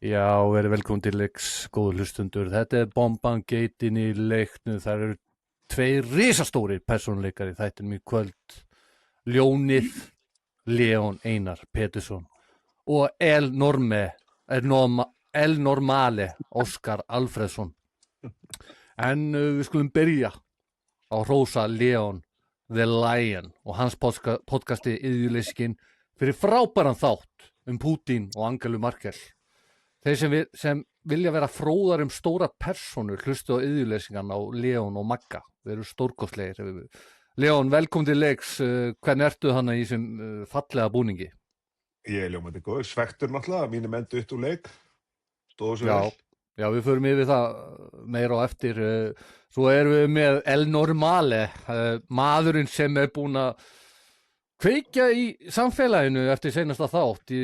Já, verið velkomin til leiks, góðu hlustundur. Þetta er bomban geitin í leiknu. Það eru tveir risastórir persónuleikar í þættinum í kvöld. Ljónið, Leon Einar Pétursson og El Normale, Óskar Alfreðsson. En við skulum byrja á hrósa Leon the Lion og hans podcasti Iðjuleysingin fyrir frábæran þátt Putin og Angelu Merkel. Þeir sem vilja vera fróðar stóra persónur hlustu á Iðjuleysingan á Leon og Magga. Þeir eru stórkostlegir. Leon, velkomin til leiks. Hvernig ertu þarna í þessum fallega búningi? Ég er ljómandi góður, svektur náttúrulega, mínir menn dutt úr leik, stóðu svo vel. Já, við förum yfir það meira á eftir. Svo erum við með El Normale, maðurinn sem er búinn að kveikja í samfélaginu eftir seinasta þátt.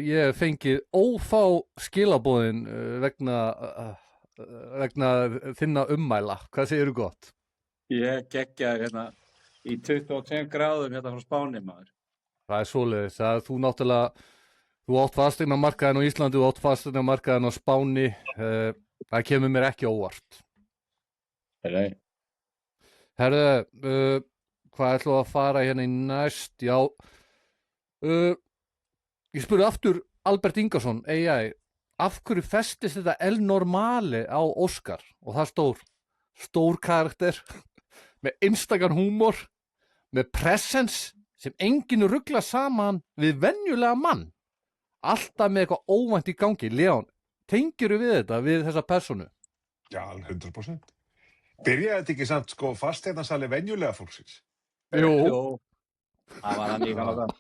Ég fengið ófá skilaboðin vegna þinna ummæla. Hvað segirðu gott? Ég geggjaði hérna í 22 gráðum hérna frá Spáni, maður. Það er svoleiðis að þú náttúrulega, þú átt fasteignamarkaðinn á Íslandi, þú átt fasteignamarkaðinn á Spáni. Það kemur mér ekki óvart. Nei. Herðu, hvað ætlum að fara hérna í næst? Já, ég spurði aftur Albert Ingarsson, AI, af hverju festist þetta El Normale á Óskar? Og það stór karakter, með einstakann húmor, með presence sem enginn rugla saman við venjulega mann. Alltaf með eitthvað óvænt í gangi. Leon, tengirðu við þetta, við þessa persónu? Já, 100%. Byrjaði þetta ekki samt fasteignasali venjulega fólksins? Jú. Það var hann líka á það.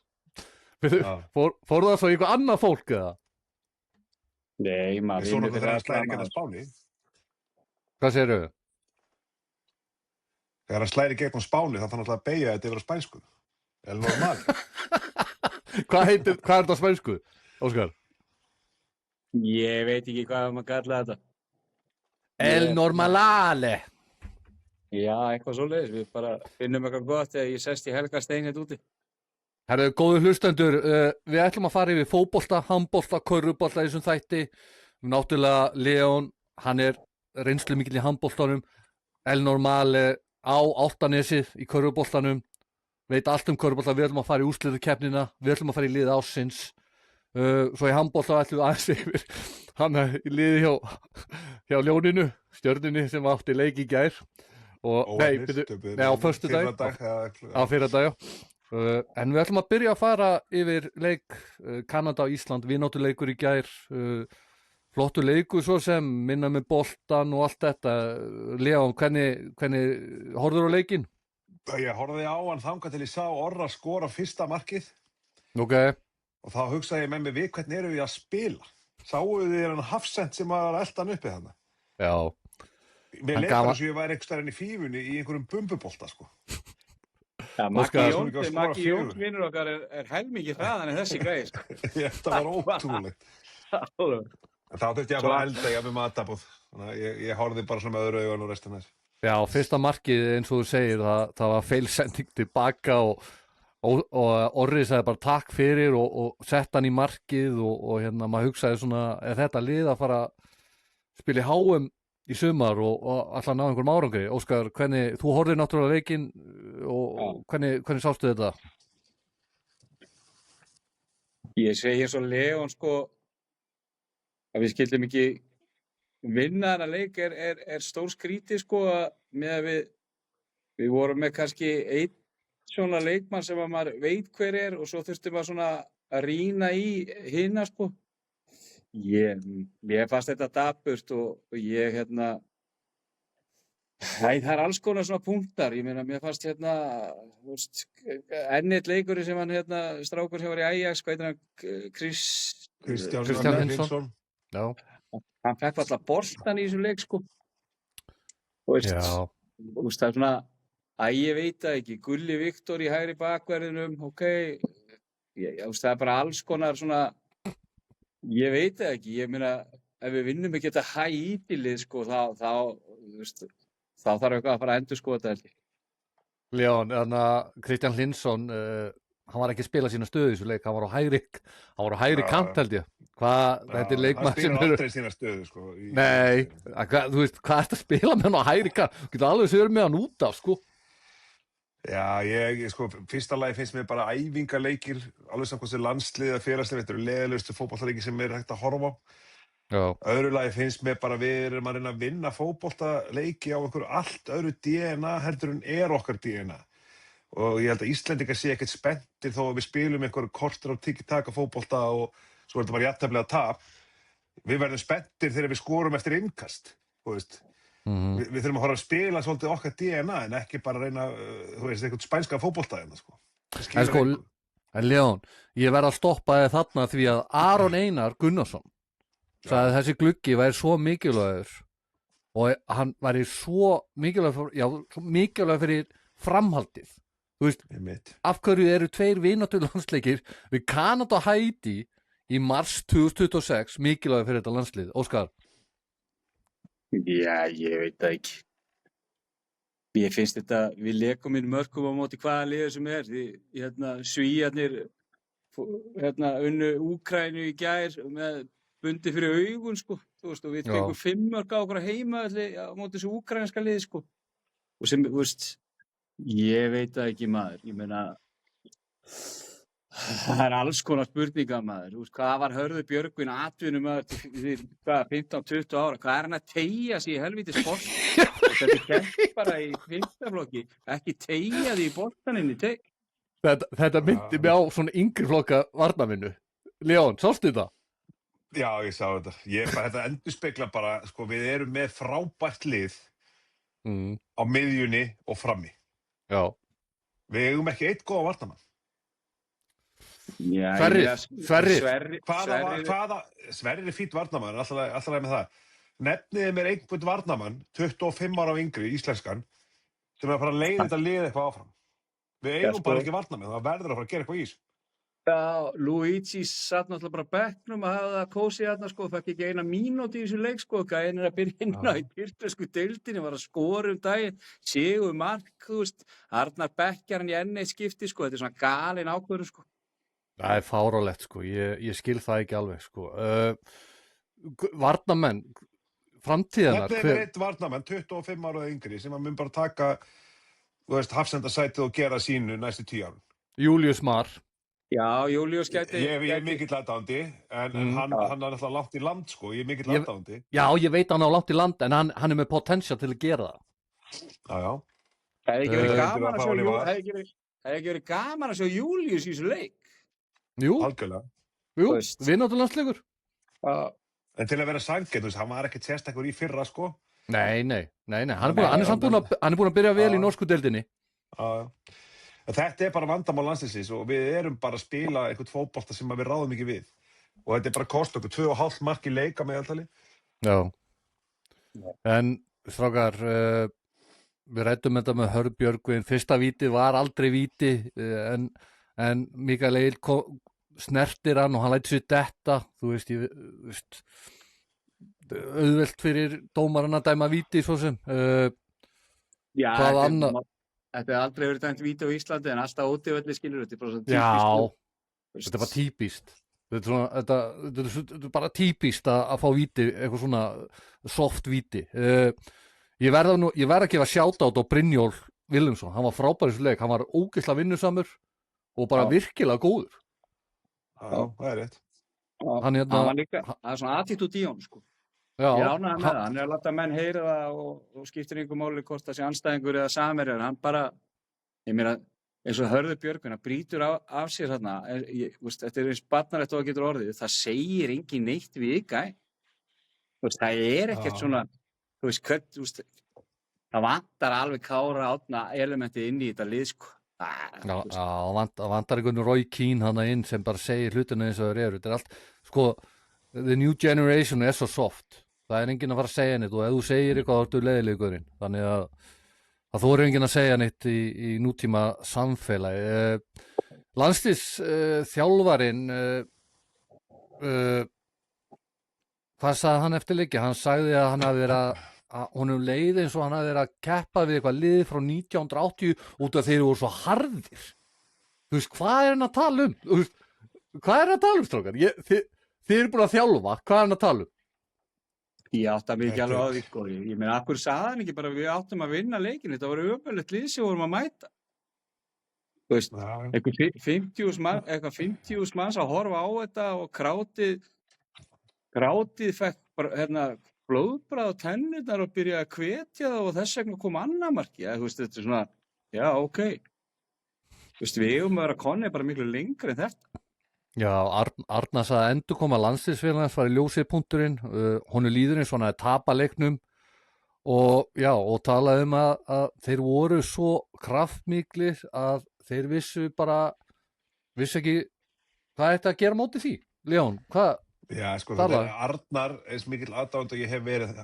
Fór það svo í eitthvað annað fólk eða? Nei, maður. Svo náttúrulega þegar hann slæri gegn Spáni. Hvað segirðu? Þegar hann slæri gegn Spáni, þá náttúrulega að beygja þetta yfir á spænsku. El Normale. Hvað er þetta á spænsku, Óskar? Ég veit ekki hvað maður kallar þetta. El Normale. Já, eitthvað svoleiðis. Við bara finnum eitthvað gott þegar ég sest í Helga Stein hérna úti. Herru, góðu hlustendur, við ætlum að fara yfir fótbolta, handbolta, körfubolta í þessum þætti. Náttúrulega Leon, hann er reynslu mikill í handboltanum. El Normale á Álftanesið í körfuboltanum. Veit allt körfubolta, við ætlum að fara í úrslitakeppnina, við ætlum að fara í lið ársins. Svo í handbolta ætlum við aðeins yfir hann í liði hjá Ljóninu, Stjörnunni sem átti leik í gær. Á föstudag, á fyrradag, já. En við ætlum að byrja að fara yfir leik Kanada og Ísland, vináttuleikur í gær. Flottur leikur svo sem, minna með boltan og allt þetta. Leon, hvernig horfður á leikinn? Ég horfði á hann þangað til ég sá Orra skora fyrsta markið. Ok. Og þá hugsaði ég með mig við hvernig erum við að spila. Sáuðu þið hann Hafsend sem var eldan uppi þarna? Já. Mér leik bara svo ég væri einhvers staðar inn í fífunni í einhverjum bumbubolta, sko. Já, Maggi Jóns vinnur okkar er helmikið hraðan en þessi gæði, sko. Þetta var ótrúlegt. Þá þurfti ég að fara að elda með matabóð. Þannig að ég horfði bara svona með öðru augun og restina þess. Já, fyrsta markið eins og þú segir, það var feilsending tilbaka og Orri sagði bara takk fyrir og sett hann í markið og hérna maður hugsaði svona, er þetta lið að fara að spila í HM í sumar og alltaf ná einhverjum árangri? Óskar, þú horfðir náttúrulega leikinn og hvernig sástu þetta? Ég segi eins og Leon, sko, að við skildum ekki vinna þennan leik er stór skrítið, sko, með að við vorum með kannski einn svona leikmann sem að maður veit hver er og svo þurftum maður svona að rýna í hina, sko. Ég fannst þetta dapurt og ég hérna það er alls konar svona punktar. Ég meina, mér fannst hérna enn eitt leikurinn sem hann strákur sem var í Ajax, hvað heitir hann? Kristján Hinriksson. Já. Hann fekk alltaf boltan í þessum leik, sko. Og það er svona ég veit það ekki, Gulli Viktor í hægri bakverðinum, ok, það er bara alls konar svona, ég veit það ekki, ég meina, ef við vinnum ekki þetta hætílið, sko, þá þarf eitthvað að fara að endurskoða þetta, held ég. Leon, Kristján Hinriksson, hann var ekki að spila sína stöðu í þessu leik, hann var á hægri kant held ég. Þetta er leikmann sem hann spilar aldrei sína stöðu sko. Nei, þú veist, hvað ertu að spila með hann á hægri kant? Þú getur alveg sér með hann út af, sko. Já, sko, fyrsta lagi finnst mér bara æfingaleikir, alveg samt hversu landslið eða félagslið, þetta eru leiðilegustu fótboltaleiki sem er hægt að horfa á. Já. Öðru lagi finnst mér bara við erum að reyna að vinna fótboltaleiki á einhverju allt öðru DNA heldur en okkar DNA. Og ég held að Íslendingar sé ekkert spenntir þó að við spilum einhverju korter á tiki-taka fótbolta og svo er þetta bara jafntefli að tap. Við verðum spenntir þegar við skorum eftir innkast, þú veist. Við þurfum að horfa að spila svolítið okkar DNA en ekki bara reyna, þú veist, einhvern spænska fótbolta hérna, sko. En Leon, ég verð að stoppa þig þarna því að Aron Einar Gunnarsson sagði að þessi gluggi væri svo mikilvægur og hann væri svo mikilvægur fyrir framhaldið. Þú veist, af hverju eru 2 vináttulandsleikir við Kanada og Haítí í mars 2026 mikilvægur fyrir þetta landslið? Óskar? Já, ég veit það ekki. Ég finnst þetta, við lekum inn mörkum á móti hvaða liður sem er. Svíarnir unnu Úkraínu í gær með bundi fyrir augun, sko. Þú veist, og við fengum 5 mörk á okkur heima á móti þessu úkraínska liði, sko. Og sem, þú veist, ég veit það ekki, maður. Ég meina, það er alls konar spurningar, maður. Þú veist, hvað var Hörður Björgvin atvinnumaður til 15-20 ára? Hvað er hann að teygja sig í helvítis bolta? Þetta er kemst bara í 5. flokki, ekki teygja því í boltaninni. Þetta myndi mig á svona yngri flokka varnarvinnu. Leon, sástu þetta? Já, ég sá þetta. Þetta endurspeglar bara, sko, við erum með frábært lið á miðjunni og frammi. Já. Við eigum ekki eitt góða varnarmann. Sverrir. Sverrir er fínn varnarmann, alltaf með það. Nefniði mér einhvern varnarmann, 25 ára yngri, íslenskan, sem er að fara að leiða þetta lið eitthvað áfram. Við eigum bara ekki varnarmann, það verður að fara að gera eitthvað í þessu. Já, Luigi satt náttúrulega bara bekknum að hafa það kósið þarna, sko, fekk ekki eina mínútu í þessu leik, sko, gæinn er að byrja inn á í tyrknesku deildinni, var að skora daginn, sigur mark, þú veist, Arnar bekkjarinn í enn eitt skipti, sko, þetta er svona galin ákvörðun, sko. Það er fáránlegt, sko, ég skil það ekki alveg, sko. Varnarmenn, framtíðanar. Þetta er eitt varnarmenn, 25 ára yngri, sem að mun bara taka, þú veist, hafsendasætið og gera sínu næstu 10 árum. Júlíus Mar. Já, Júlíus gæti... Ég er mikill aðdáandi, en hann er alltaf langt í land, sko, ég er mikill aðdáandi. Já, ég veit hann á langt í land, en hann er með potential til að gera það. Já. Það hefði ekki verið gaman að sjá Júlíus í þessu leik. Jú. Algjörlega. Jú, vináttulandsleikur. En til að vera sanngjarn, þú veist, hann var ekkert sérstakur í fyrra, sko. Nei, hann er samt búinn að byrja vel í norsku deildinni. Já. Þetta er bara vandamál landsliðsins og við erum bara að spila einhvern fótbolta sem við ráðum ekki við. Og þetta er bara að kosta okkur 2,5 mark í leik að meðaltali. Já. En strákar, við ræddum þetta með Hörður Björgvin. Fyrsta vítið var aldrei víti, en Mikael Egill snertir hann og hann lætur sér detta. Þú veist, auðvelt fyrir dómarinn að dæma víti, svo sem. Hvað annað? Þetta er aldrei verið dæmt víti á Íslandi en alltaf útivelli skilur þetta er bara svo típist. Já, þetta er bara típist. Þetta er bara típist að fá víti, eitthvað svona soft víti. Ég verð að gefa shoutout á Brynjólf Vilhelmsson. Hann var frábær í þessu leik, hann var ógeðslega vinnusamur og bara virkilega góður. Já, það er rétt. Hann var líka, það er svona attitúd í honum, sko. Já, ég ánægði með það, hann er að láta menn heyra það og skiptir einhver máli hvort það sé andstæðingur eða samherjar, hann bara, ég meina, eins og Hörður Björgvin, hann brýtur af sér þarna, þetta er eins barnalegt og það getur orðið, það segir engin neitt við ykkar, það er ekkert svona, það vantar alveg Kára Árna elementið inn í þetta lið, sko. Það vantar einhvern Roy Keane hana inn sem bara segir hlutina eins og þeir eru, þetta er allt, sko, the new generation er svo soft. Það er enginn að fara að segja neitt og ef þú segir eitthvað þá ertu leiðilegurinn. Þannig að þú er enginn að segja neitt í nútíma samfélagi. Landsliðsþjálfarinn, hvað sagði hann eftir leiki? Hann sagði að hann hafi verið honum leið eins og hann hafi verið að keppa við eitthvað lið frá 1980 út af þeir voru svo harðir. Þú veist, hvað er hann að tala um? Þú veist, hvað er hann að tala um, strókar? Þið eru búin að þjálfa, hvað er hann að tala um? Ég átta mig ekki alveg á því, sko. Ég meina, akkur sagði hann ekki bara við áttum að vinna leikinn. Þetta var ömurlegt lið sem vorum að mæta. Þú veist, eitthvað 50.000 manns að horfa á þetta og grátið fekk bara, blóðbragð á tennurnar og byrjaði að hvetja það og þess vegna kom annað markið. Þú veist, þetta er svona, já, ok. Þú veist, við eigum að vera konni bara miklu lengra en þetta. Já, Arna sagði að endurkoma landsliðsfélagans var í ljósipunkturinn, honum líður eins og hann að tapa leiknum og talaði um að þeir voru svo kraftmiklir að þeir vissu ekki hvað ætti að gera móti því. Leon, hvað? Já, sko, þetta er Arnar, eins mikill aðdáandi og ég hef verið,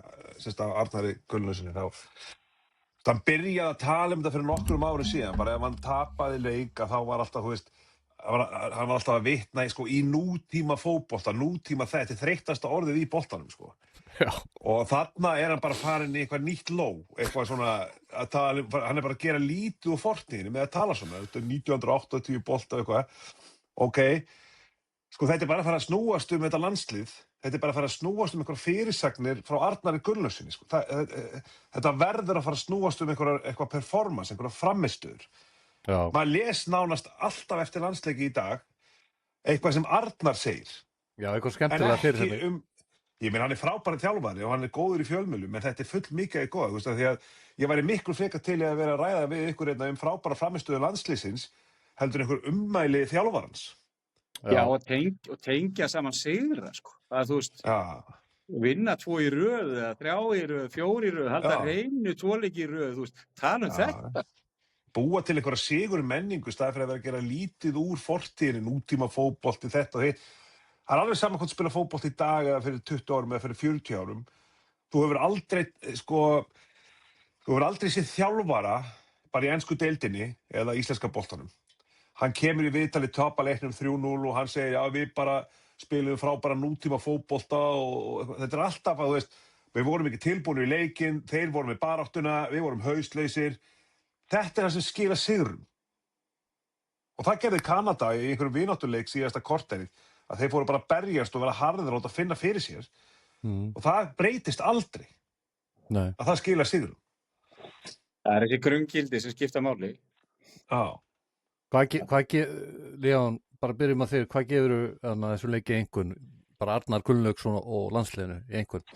Arnari Gunnlaugssyni, hann byrjaði að tala um þetta fyrir nokkrum árum síðan, bara ef hann tapaði leik að þá var alltaf, þú veist, hann var alltaf að vitna í nútíma fótbolta, nútíma þetta er þreyttasta orðið í boltanum, sko. Já. Og þarna er hann bara farin í eitthvað nýtt ló, eitthvað svona, hann er bara að gera lítið úr fortíðinni með að tala svona, þetta er 1980 bolta eitthvað, ok, sko þetta er bara að fara að snúast þetta landslið, þetta er bara að fara að snúast einhverjar fyrirsagnir frá Arnari Gunnlaugssyni, sko. Þetta verður að fara að snúast eitthvað performance, einhverjar frammistöður. Maður les nánast alltaf eftir landsleiki í dag eitthvað sem Arnar segir. Já, eitthvað skemmtilega fyrirsagnir. Ég meina, hann er frábæri þjálfari og hann er góður í fjölmiðlum, en þetta er full mikið góð, þú veist, því að ég væri miklu frekar til að vera að ræða við ykkur frábæra frammistöðu landsliðsins heldur einhver ummæli þjálfarans. Já, og tengja saman sigra, sko. Það er, þú veist, vinna 2 í röð, eða 3 í röð, 4 í röð, halda hreinu 2 leiki í röð, þú veist, tala þetta. Búa til einhverja sigur menningu í staði fyrir að vera að gera lítið úr fortíðinni, nútíma fótbolti, þetta og hitt. Það er alveg saman hvort spila fótbolti í dag eða fyrir 20 árum eða fyrir 40 árum. Þú hefur aldrei séð þjálfara bara í ensku deildinni eða íslenska boltanum. Hann kemur í viðtali tapa leiknum 3-0 og hann segir, já, við bara spilum frábæra nútíma fótbolta og þetta er alltaf að, þú veist, við vorum ekki tilbúinir í leikinn, þeir vorum með baráttuna, við vorum haustlausir. Þetta er það sem skila sigrum. Og það gerði Kanada í einhverjum vináttuleik síðasta korterið, að þeir fóru bara að berjast og vera harðir og að finna fyrir sér. Og það breytist aldrei. Nei. Að það skila sigrum. Það er þessi grunngildi sem skipta máli. Já. Leon, bara byrjum að þér, hvað gefur þessu leiki einhvern? Bara Arnar Gunnlaugsson og landsliðinu í einhvern?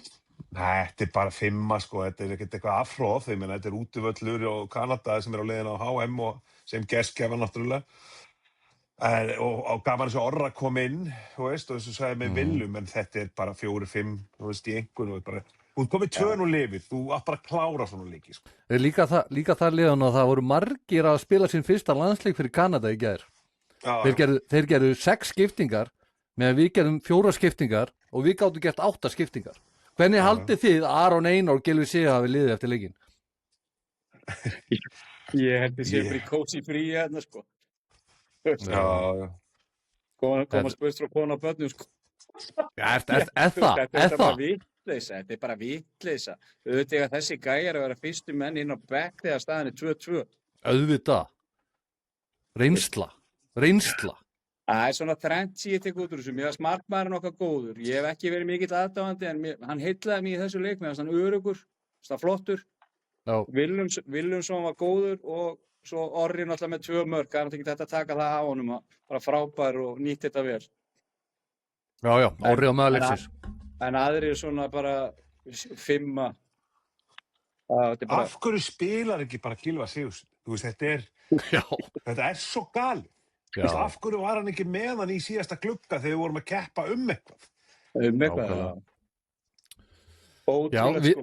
Nei, þetta er bara 5, sko, þetta er ekkert eitthvað afhróð, ég meina, þetta er útivöllur og Kanada sem er á leiðin á HM og sem gestgjafa náttúrulega. Og gaman þessu Orra kom inn, þú veist, og þessu sagði með Willum, en þetta er bara 4-5, þú veist, í einhvern og bara, þú komið 2 lifið, þú átt bara að klára svona leiki, sko. Líka það Leon og það voru margir að spila sín fyrsta landsleik fyrir Kanada í gær. Þeir gerðu 6 skiptingar, meðan við gerðum 4 skiptingar og við gátum gert 8 skiptingar. Hvernig haldið þið að Aron Einar og Gylfi Sig hafi liðið eftir leikinn? Ég held þið sé bara í kósi frí hérna, sko. Já. Koma spurt frá konu á börnum, sko. Er það? Þetta er bara vitleysa, þetta er bara vitleysa. Auðvitað að þessi gæjar að vera fyrstu menn inn á bekk þegar staðan er 2-2. Auðvitað. Reynsla. Það er svona þrennt sem ég tek út úr þessu. Mér var markmaðurinn okkar góður. Ég hef ekki verið mikill aðdáandi en hann heillaði mig í þessu leik með hann örugur, hann flottur. Willumsson var góður og svo Orri náttúrulega með 2 mörk. Það er náttúrulega ekki þetta að taka það á honum, bara frábær og nýtt þetta vel. Já, Orri á meðal leiksins. En aðrir svona bara 5. Af hverju spilar ekki bara Gylfi Sigurðsson? Þú veist, þetta er svo galið. Af hverju var hann ekki með hann í síðasta glugga þegar við vorum að keppa eitthvað? Já. Ótrúlega, sko.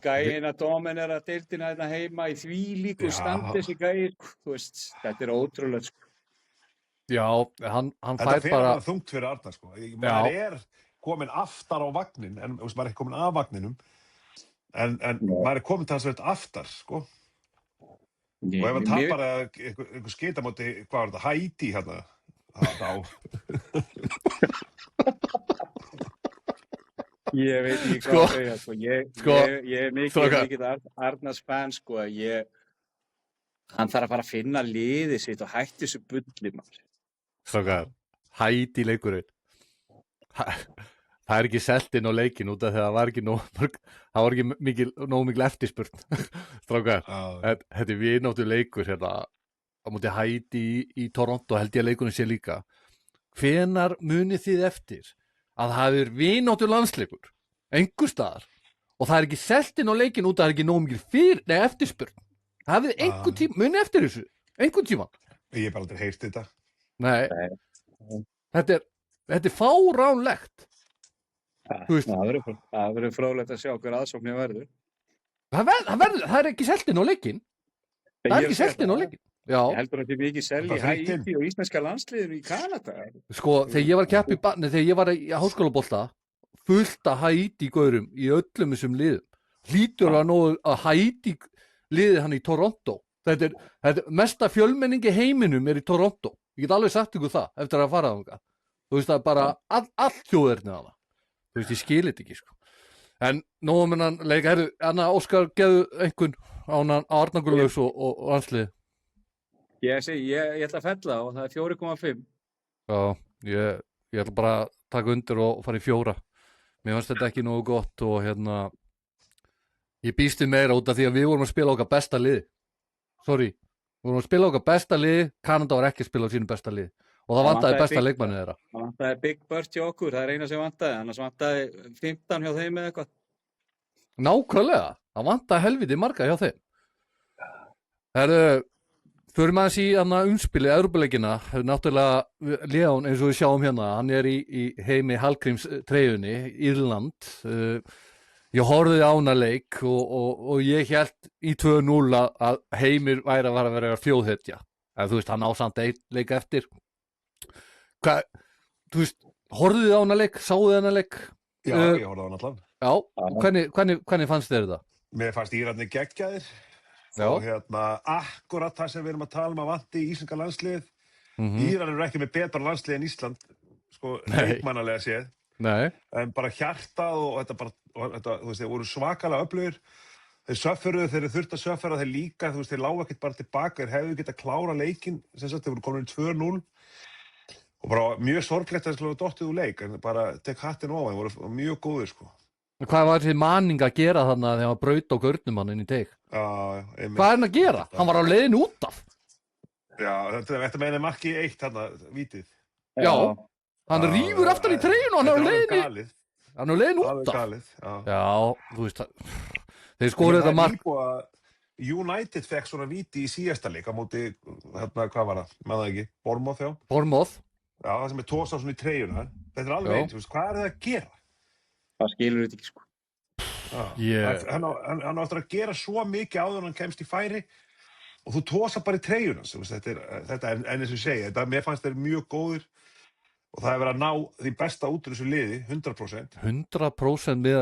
Gæina dominera deildina hérna heima í því líku standi þessi gæir. Þú veist, þetta er ótrúlega, sko. Já, hann fær bara... Þetta fer bara þungt fyrir Arnar, sko. Maður er komin aftar á vagnin, en maður er ekki komin af vagninum, en maður er komin talsvert aftar, sko. Og ef hann tapar einhver skitamáti, hvað var þetta, Haiti hérna, þá. Ég veit ekki hvað að segja, sko. Ég er mikill Arnars fan, sko. Hann þarf að fara að finna liðið sitt og hætti þessu bulli, maður. Strákar, Haítí leikurinn. Það ekki selt inn á leikinn út af því að það var ekki nóg mikil eftirspurn. Strákar, þetta vináttu leikur hérna á móti Haítí í Toronto, held ég að leikurinn sé líka. Hvenær munið þið eftir að það er vináttu landsleikur, einhver staðar, og það ekki selt inn á leikinn út af það ekki nóg mikil eftirspurn? Það hafið einhver tíma, munið eftir þessu, einhver tíma. Ég hef bara aldrei heyrt þetta. Nei. Þetta er fáránlegt. Það verður fróðlegt að sjá hver aðsóknin verður. Það er ekki selt inn á leikinn. Það er ekki selt inn á leikinn. Já. Ég heldur að þið mikið selji Haítí og íslenska landsliðinu í Kanada. Sko, þegar ég var að keppa í barni, þegar ég var í háskólabolta, fullt af Haítí-gaurum í öllum þessum liðum. Hlýtur að nógu að Haítí liðið hann í Toronto. Þetta er mesta fjölmenningi heiminum er í Toronto. Ég get alveg sagt ykkur það eftir að fara þangað. Þú veist, það er bara allt þjóðerni þarna. Þú veist, ég skil þetta ekki, sko. En nógum en hann leika, Anna Óskar geðu einhvern á Arnargurlaus og landsliði. Ég ætla að fella og það er 4,5. Já, ég ætla bara að taka undir og fara í 4. Mér fannst þetta ekki nógu gott og ég býst við meira út af því að við vorum að spila okkar besta lið. Sorry, við vorum að spila okkar besta lið, Kanada var ekki að spila á sínu besta lið. Og það vantaði besta leikmannið þeirra. Það vantaði Big Bird hjá okkur, það er eina sem vantaði, annars vantaði 15 hjá þeim eða eitthvað. Nákvæmlega, það vantaði helviti marga hjá þeim. Förum aðeins í umspilið Evrópuleikina, náttúrulega Leon eins og við sjáum hérna, hann er í heimi Hallgríms treyjunni, Írland. Ég horfði á hana leik og ég hélt í 2-0 að Heimir væri að vera þjóðhetja. Þú veist, hann á samt einn leik eftir. Þú veist, horfðu þið á hana leik, sáðu þið hana leik? Já, ég horfði á hana allan. Já, hvernig fannst þér þetta? Mér fannst Írarnir geggjaðir. Já. Og akkurat það sem við erum að tala að vanti í íslenska landslið. Írar eru ekki með betra landslið en Ísland, sko, leikmannalega séð. Nei. En bara hjartað og þetta, þú veist, þeir voru svakalega öflugir. Þeir söfferuðu, þeir þurftu að söffera þeir líka, þú veist, þeir lágu ekkert bara tilbaka, þeir hefðu getað klára leikinn, sem sagt, þeir voru komin 2-0. Og bara mjög sorglegt að þeir skulle hafa dottið úr leik, en bara tek hattinn ofan, þeir voru mjög góðir, sko. Hvað var þessi manning að gera þarna þegar hann braut á gaurnum hann inn í teig? Já, einmitt. Hvað er hann að gera? Hann var á leiðinu út af. Já, þetta meina marki 1 þarna, vítið. Já, hann rífur aftan í treyjuna og hann er á leiðinu. Galið. Hann er á leiðinu út af. Galið, já. Já, þú veist það. Þeir skoruðu þetta mark. United fekk svona víti í síðasta leik á móti, hvað var það? Maður það ekki? Bournemouth, já. Bournemouth. Já, það sem tósað svona í treyjuna. Þetta er alveg eins, þú veist, hvað er það að gera? Það skilur þetta ekki, sko. Hann áttur að gera svo mikið áður en hann kemst í færi og þú tósa bara í treyjuna. Þetta er eins og ég segi, mér fannst þeir mjög góðir og það er verið að ná því besta út úr þessu liði, 100%. 100% með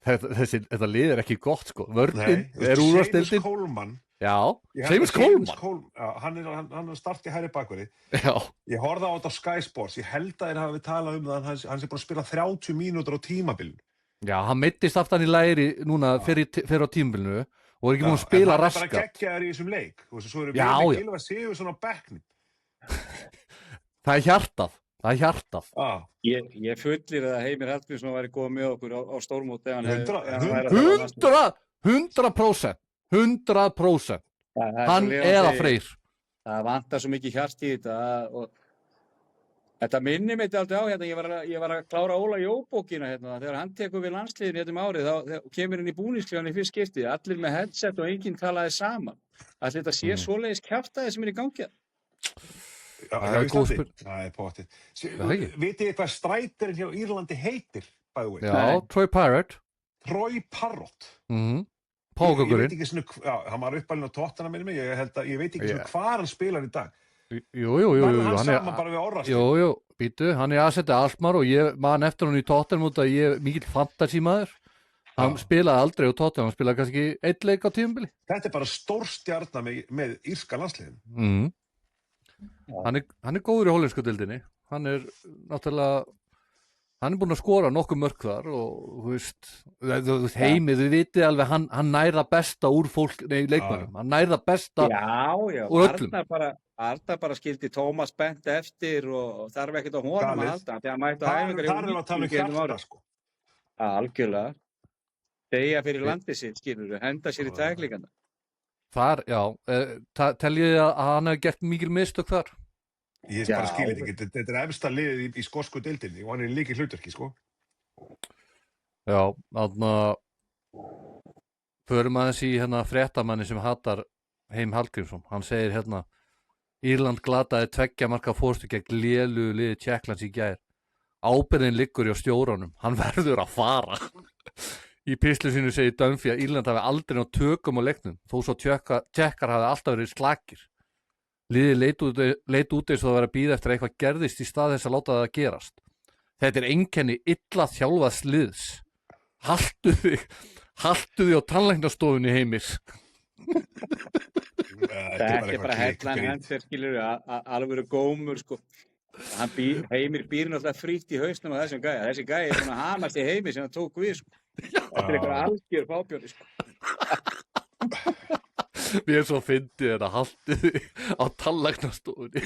þetta lið er ekki gott, sko. Vörnin er úrvarsdeildin. Seamus Coleman. Já, Seamus Coleman. Hann er að starta í hægri bakverði. Já. Ég horfði á þetta á Sky Sports. Ég held að þeir hafi talað um það að hann sé búin að spila 30 mínútur á tímabilinu. Já, hann meiddist aftan í læri núna fyrir á tímabilinu og er ekki búin að spila raskat. En hann er bara geggjaður í þessum leik. Svo erum við með Gylfa Sigurðsson á bekknum. Það er hjartað. Það er hjartað. Ég fullir að Heimir Hallgrímsson væri góð með okkur á stórmóti. 100%. 100%. Hann eða Freyr. Það vantar svo mikið hjart í þetta og þetta minnir mig alltaf á hérna, ég var að klára Óla Jó-bókina hérna, þegar hann tekur við landsliðinu hérna árið, þá kemur inn í búningsklefann í fyrst skipti, allir með headset og enginn talaði saman. Allir þetta sé svoleiðis kjaftaði sem er í gangi. Já, það er góð spurning. Það er pottið. Vitið þið hvað strætirinn hjá Írlandi heitir, by the way? Já, Troy Parrott. Troy Parrott. Págökurinn. Ég veit ekki svona, já, hann var uppalinn á Tottenham minni mig, ég veit ekki svona hvar hann spilar í dag. Jú, hann saman bara við Orrastíð. Jú, býtu, hann er aðsetta Alkmaar og ég man eftir hann í Tottenham út að ég er mikill fantasímaður. Hann spilaði aldrei á Tottenham, hann spilaði kannski einn leik á tímabili. Þetta er bara stór stjarna með írska landsliðin. Hann er góður í hollensku deildinni. Hann er náttúrulega, hann búinn að skora nokkuð mörk þar og þú veist Heimi, þið vitið alveg hann nærða besta úr leikmönnum, hann nærða besta úr öllum. Arnar bara skildi Tómas Bent eftir og þarf ekkert á honum að halda því hann mætti á æfingar þar erum að tala hjarta sko. Algjörlega deyja fyrir landið sitt, skilur henda sér í tæklingana. Þar, teljið að hann hefði gert mikil mistök þar? Ég bara skil ekki, þetta efsta liðið í skosku deildinni og hann líkil hlutverki, sko. Já, þarna förum aðeins í fréttamanni sem hatar Heim Hallgrímsson. Hann segir Írland glataði 2 marka fórstu gegn lélugu liði Tékklands í gær. Ábyrgðin liggur hjá stjóranum. Hann verður að fara. Í pistlu sínu segir Dunphy að Írland hafi aldrei náð tökum á leiknum, þó svo Tékkar hafi alltaf verið slakir. Liðið leit út eins og það var að bíða eftir eitthvað gerðist í stað þess að láta það gerast. Þetta einkenni illa þjálfaðs liðs. Haltu þig á tannlæknastofunni, Heimir. Þetta bara headline hans skilur alveg gómur sko. Heimir býr náttúrulega frítt í hausnum á þessum gæja. Þessi gæja svona hamast í Heimi sem hann tók við sko. Þetta eitthvað algjör fábjóri sko. Mér svo fyndið að haltu þig á tannlæknastofunni.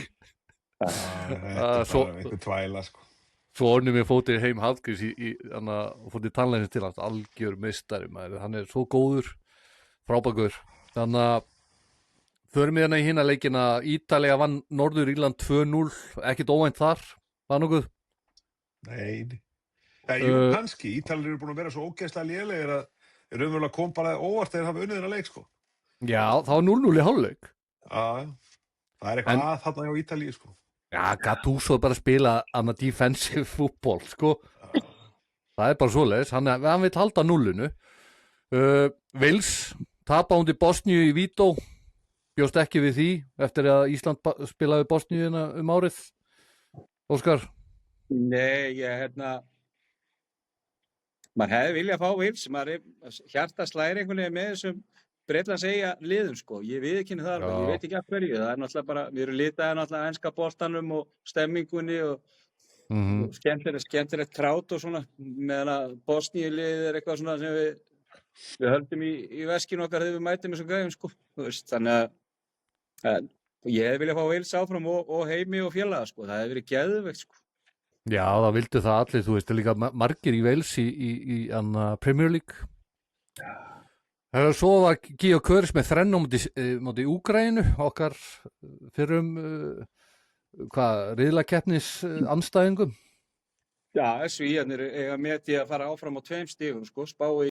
Þetta bara einhver tvæla sko. Svo orðnum ég fótið Heim Hallgríms og fótið tannlæknins til hans, algjör meistari maður, hann svo góður, frábækur. Þannig að förum við í hina leikina, Ítalía vann Norður Írland 2-0, ekkert óvænt þar, var nokkuð? Nei, kannski, Ítalir eru búin að vera svo ógeðslega lélegir að raunverulega kom bara óvart þegar hafa unnið þennan leik sko. Já, það var 0-0 í hálfleik. Já, það eitthvað að þarna hjá Ítalíu sko. Já, Gattuso bara að spila defensive fútbol, sko. Það bara svoleiðis, hann vill halda 0-inu. Wales tapa undir Bosníu í Vító, bjóst ekki við því eftir að Ísland spilaði Bosníuna árið. Óskar? Nei, maður hefði viljað fá Wales, hjarta slæri einhvern veginn með þessum Bretlands eiga liðum sko, ég viðurkenni það alveg, ég veit ekki af hverju, það náttúrulega bara, við erum litaði náttúrulega enska boltanum og stemmingunni og skemmtilegt krát og svona, meðan að Bosníuliðið eitthvað svona sem við höldum í veskinu okkar þegar við mætum þessum gæjum sko, þannig að ég hefði viljað fá Wales áfram og Heimi og félaga sko, það hefði verið geðveikt sko. Já, það vildu það allir, þú veist, líka margir í Wales í Premier League. Svo var Gío Köris með 3 móti Úkraínu, okkar fyrrum riðlakeppnis andstæðingum. Já, Svíarnir eiga með því að fara áfram á 2 stigum, sko, spái.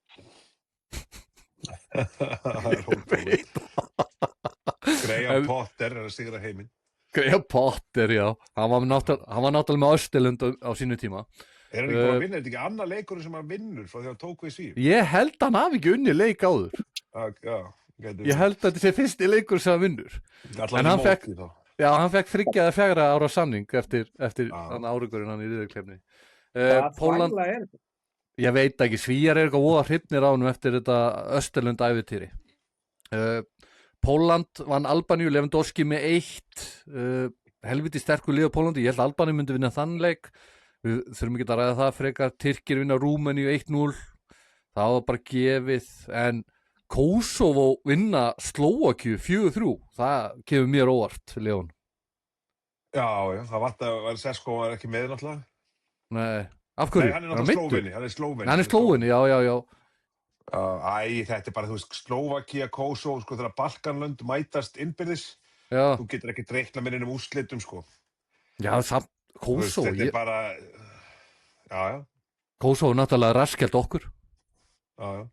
Graham Potter er að sigra heiminn. Graham Potter, já. Hann var náttúrulega með Östurlund á sínu tíma. Er hann ekki bara að vinna? Er þetta ekki annar leikurinn sem hann vinnur frá því að hann tók við Svíum? Ég held hann hafi ekki unni leik áður. Ég held að þetta sé fyrsti leikur sem hann vinnur. En hann fekk 3-4 ára samning eftir árangurinn hann í riðlakeppni. Pólland, ég veit ekki, Svíar eitthvað voða hrifnir á honum eftir þetta Östurlund ævintýri. Pólland vann Albaníu, Lewandowski með 1, helviti sterkur lið á Pólandi, ég held að Albaníu myndi vinna þann leik, við þurfum ekki að ræða það frekar, Tyrkir vinna Rúmeníu 1-0, það var bara gefið, en Kosovo vinna Slóvakíu 4-3, það kemur mér óvart, Leon. Já, það var Sesko var ekki með náttúrulega. Nei, af hverju? Nei, hann er náttúrulega Slóveni. Hann er Slóveni, já. Þetta bara, þú veist, Slóvakía, Kosovo, sko, þegar Balkanlönd mætast innbyrðis, þú getur ekki reikna með einum úrslitum, sko. Já, samt, Kosovo, þetta bara, já. Kosovo er náttúrulega raskelt okkur. Já.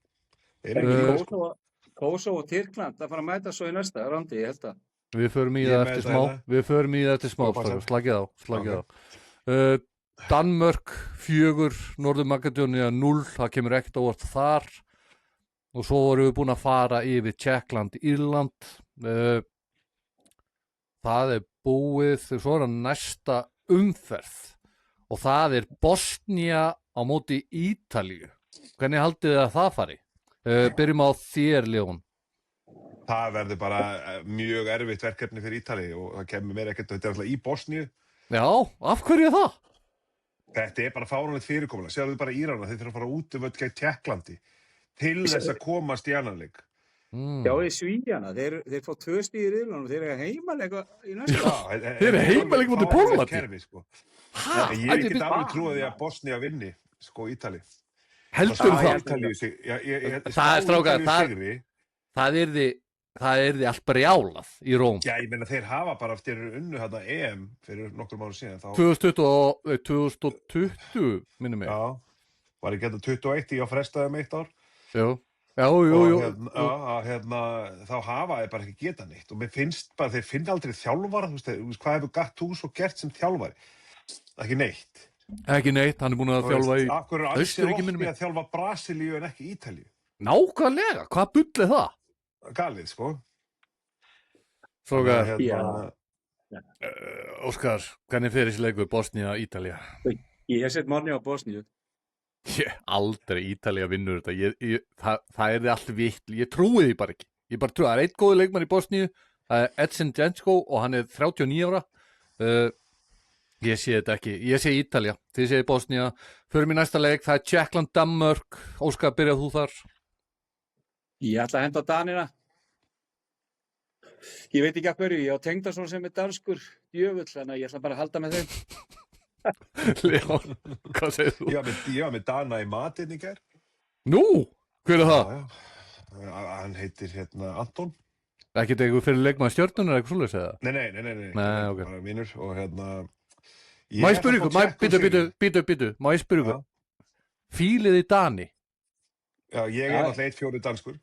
Kosovo og Tyrkland, það fara að mæta svo í næsta randi, ég held að. Við förum í það eftir smá, slagið á. Danmörk 4, Norður-Makedónía 0, það kemur ekkert óvart þar og svo vorum við búin að fara yfir Tékkland, Írland, það búið, svo næsta umferð og það Bosnía á móti Ítalíu. Hvernig haldið þið að það fari? Byrjum á þér, Leon. Það verður bara mjög erfitt verkefni fyrir Ítalíu og það kemur mér ekkert, þetta alltaf í Bosníu. Já, af hverju það? Þetta bara fáránlegt fyrirkomulag. Sjáðu bara Írana, þeir þurfa að fara út völl gegn Tékklandi til þess að komast í annan leik. Já, í Svíjana, þeir fá 2 stig í riðlunum, þeir eru heimaleik í næsta. Þeir eru heimaleik mútið Póllandi. Sko. Ég get alveg trúið því að Bosnia vinni, sko, Ítali. Heldur það? Það strákar, það yrði allt brjálað í Róm. Já, ég meina þeir hafa bara eftir unnu hérna EM fyrir nokkur mánu síðan. 2020, minnum mig. Já, var ekki hérna 21 á frestaðum 1 ár. Jú. Og þá hafa þeir bara ekki geta neitt og mér finnst bara, þeir finna aldrei þjálfara, þú veist, hvað hefur Gattuso gert sem þjálfari? Ekki neitt. Ekki neitt, hann er búin að þjálfa í Akkur er Ancelotti að þjálfa Brasilíu en ekki Ítalíu? Nákvæmlega, hvað bull er það? Galið, sko. Strákar, Óskar, hvernig fer þessi leikur Bosnia-Ítalía? Ég hef sett manni á Bosníu. Aldrei Ítalía vinnur þetta. Það er allt vitt. Ég trúi því bara ekki. Ég bara trúi. Það er einn góður leikmann í Bosníu. Það er Edson Djensko og hann er 39 ára. Ég sé þetta ekki. Ég sé Ítalía. Þið segir Bosnia. Förum í næsta leik. Það er Tékkland, Danmörk. Óskar, byrjað þú þar? Ég ætla að henda á Danina. Ég veit ekki að hverju. Ég á Tengdason sem er danskur djöfull, þannig að ég ætla bara að halda með þeim. Leon, hvað segir þú? Ég var með Dana í matinn í gær. Nú, hver er það? Já. Hann heitir Anton. Ekkert eitthvað fyrir leikmaður Stjörnunar eitthvað svoleiðis eða? Nei, okay. Bara vinur og Má ég spyrja ykkur, býtu, má ég spyrja ykkur? Fílið í Dani? Já, ég er alltaf 1-4 danskur.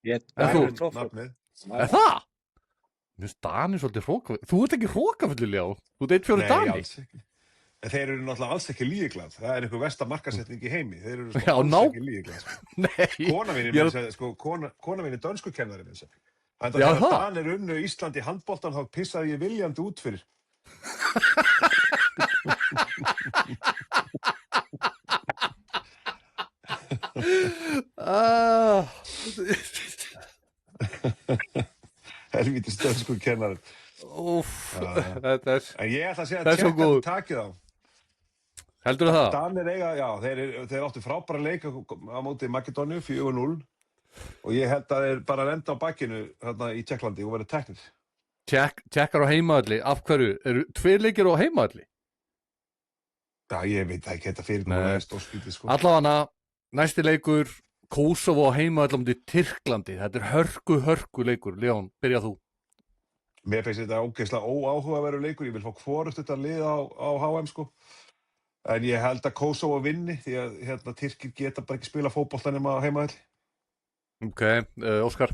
Nafnið. Er það? Mér finnst Dani svolítið hrókafullir. Þú ert ekki hrókafullir, Leon. Þú ert 1-4 Dani. Nei, alls ekki. En þeir eru náttúrulega alls ekki líglað. Það er einhver versta markasetning í heimi. Þeir eru alls ekki líglað. Nei. Kona mín er dönskukennari minn sem. Þannig að þegar Danir unnu Ísland í handboltan þá pissaði ég viljandi út fyrir. Helvítis dönskukennari. Þetta er... En ég ætla að segja að Tékkland takið á. Heldur það? Danir eiga, já, þeir áttu frábæra leik á móti Makedóníu, 4-0 og ég held að þeir bara lenda á bakkinu þarna í Tékklandi og verið teknir. Tékkar á heimavalli, af hverju? Eru 2 leikir á heimavalli? Já, ég veit ekki þetta fyrir stórskrítið, sko. Allavega, næsti leikur, Kosovo á heimavalli um til Tyrklandi. Þetta er hörku leikur. Leon, byrja þú. Mér finnst þetta ógeðslega óáhugaverður leikur. Ég vil fá hvorugt þetta lið á HM, sko. En ég held að Kosovo vinni því að Tyrkir geta bara ekki spila fótbolta nema á heimavalli. Ok, Óskar?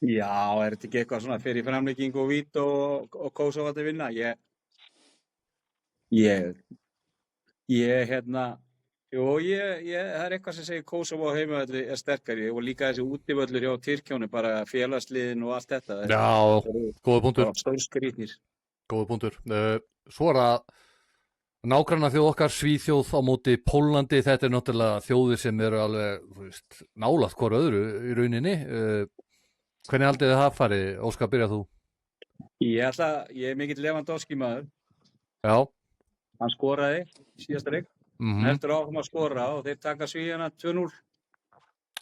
Já, er þetta ekki eitthvað svona fyrir framleiking og vít og Kosovo að vinna? Það er eitthvað sem segir Kosovo á heimavalli er sterkari og líka þessi útivöllur hjá Tyrkjónu, bara félagsliðin og allt þetta. Já, góða punktur. Stórskrýtnir. Góða punktur. Svo er það nágranna þjóð okkar, Svíþjóð á móti Póllandi. Þetta er náttúrulega þjóðir sem eru alveg nálægt hvor öðru í rauninni. Hvernig haldið þið það farið? Óskar, byrja þú. Ég er mikill Lewandowski maður. Já. Hann skoraði síðasta leik. Heldur áfram að skora og þeir taka Svíana 2-0.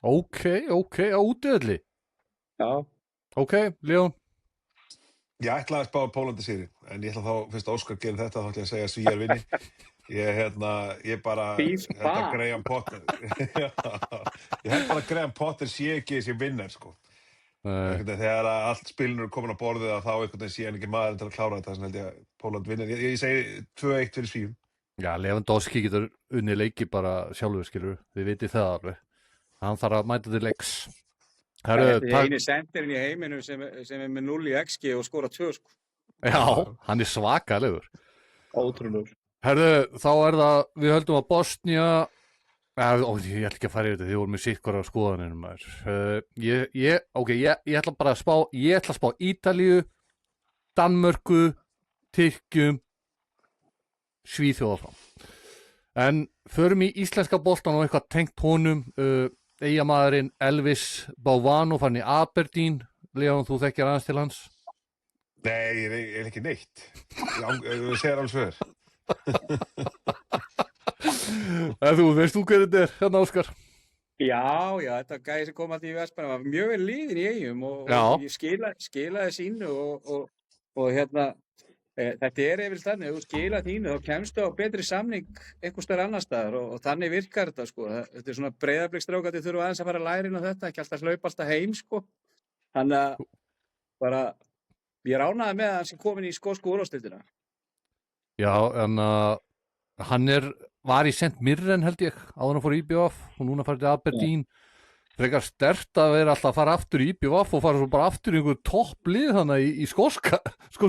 Ok, á útivelli. Já. Ok, Leon. Ég ætlaði að spá Pólandi sigri, en ég ætla þá, fyrst að Óskar gerir þetta, þá ætla ég að segja að Svíar vinni. Ég bara, þetta Graham Potter. Ég held bara að Graham Potter sé ekki þessi vinnar, sko. Þegar allt spilin eru komin á borðið að þá einhvern veginn sé hann ekki maðurinn til að klára þetta, þannig held ég að Póland vinnir. Ég segi 2-1 fyrir Svíum. Já, Lewandowski getur unni leiki bara sjálfur, skilur. Þið vitið það alveg. Hann þarf að mæta til leiks. Þetta er eini sendirinn í heiminum sem er með 0 í XG og skora 2, sko. Já, hann er svakalegur. Ótrúlegur. Þá er það, við höldum að Bosnia, ég ætla ekki að fara yfir þetta, þið voru með sikkar á skoðaninu maður. Ég ætla bara að spá Ítalíu, Danmörku, Tyrkjum, Svíþjóð áfram. En förum í íslenska boltan og eitthvað tengt honum, Eyjamaðurinn Elvis Bávano fann í Aberdeen. Leon, þú þekkir aðeins til hans? Nei, ég er ekki neitt. Ég segir alls fyrir. En þú veist hver þetta hérna, Óskar? Já, þetta gæði sem kom alltaf í Vestmann var mjög vel liðin í Eyjum og ég skilaði sínu og hérna, þetta yfirleitt þannig, ef þú skilar þínu þá kemstu á betri samning einhvers staðar annars staðar og þannig virkar þetta, sko. Þetta svona Breiðabliksstrákarnir þurfa aðeins að fara að læra inn á þetta, ekki alltaf hlaupa alltaf heim, sko. Þannig að bara, ég er ánægður með að hann sé komin í skosku úrvalsdeildina. Já, en hann var í St. Mirren held ég, áður hann fór í IBVF og núna farið til Aberdeen. Frekar sterkt að vera alltaf að fara aftur í IBVF og fara svo bara aftur í einhver topplið þannig í skosku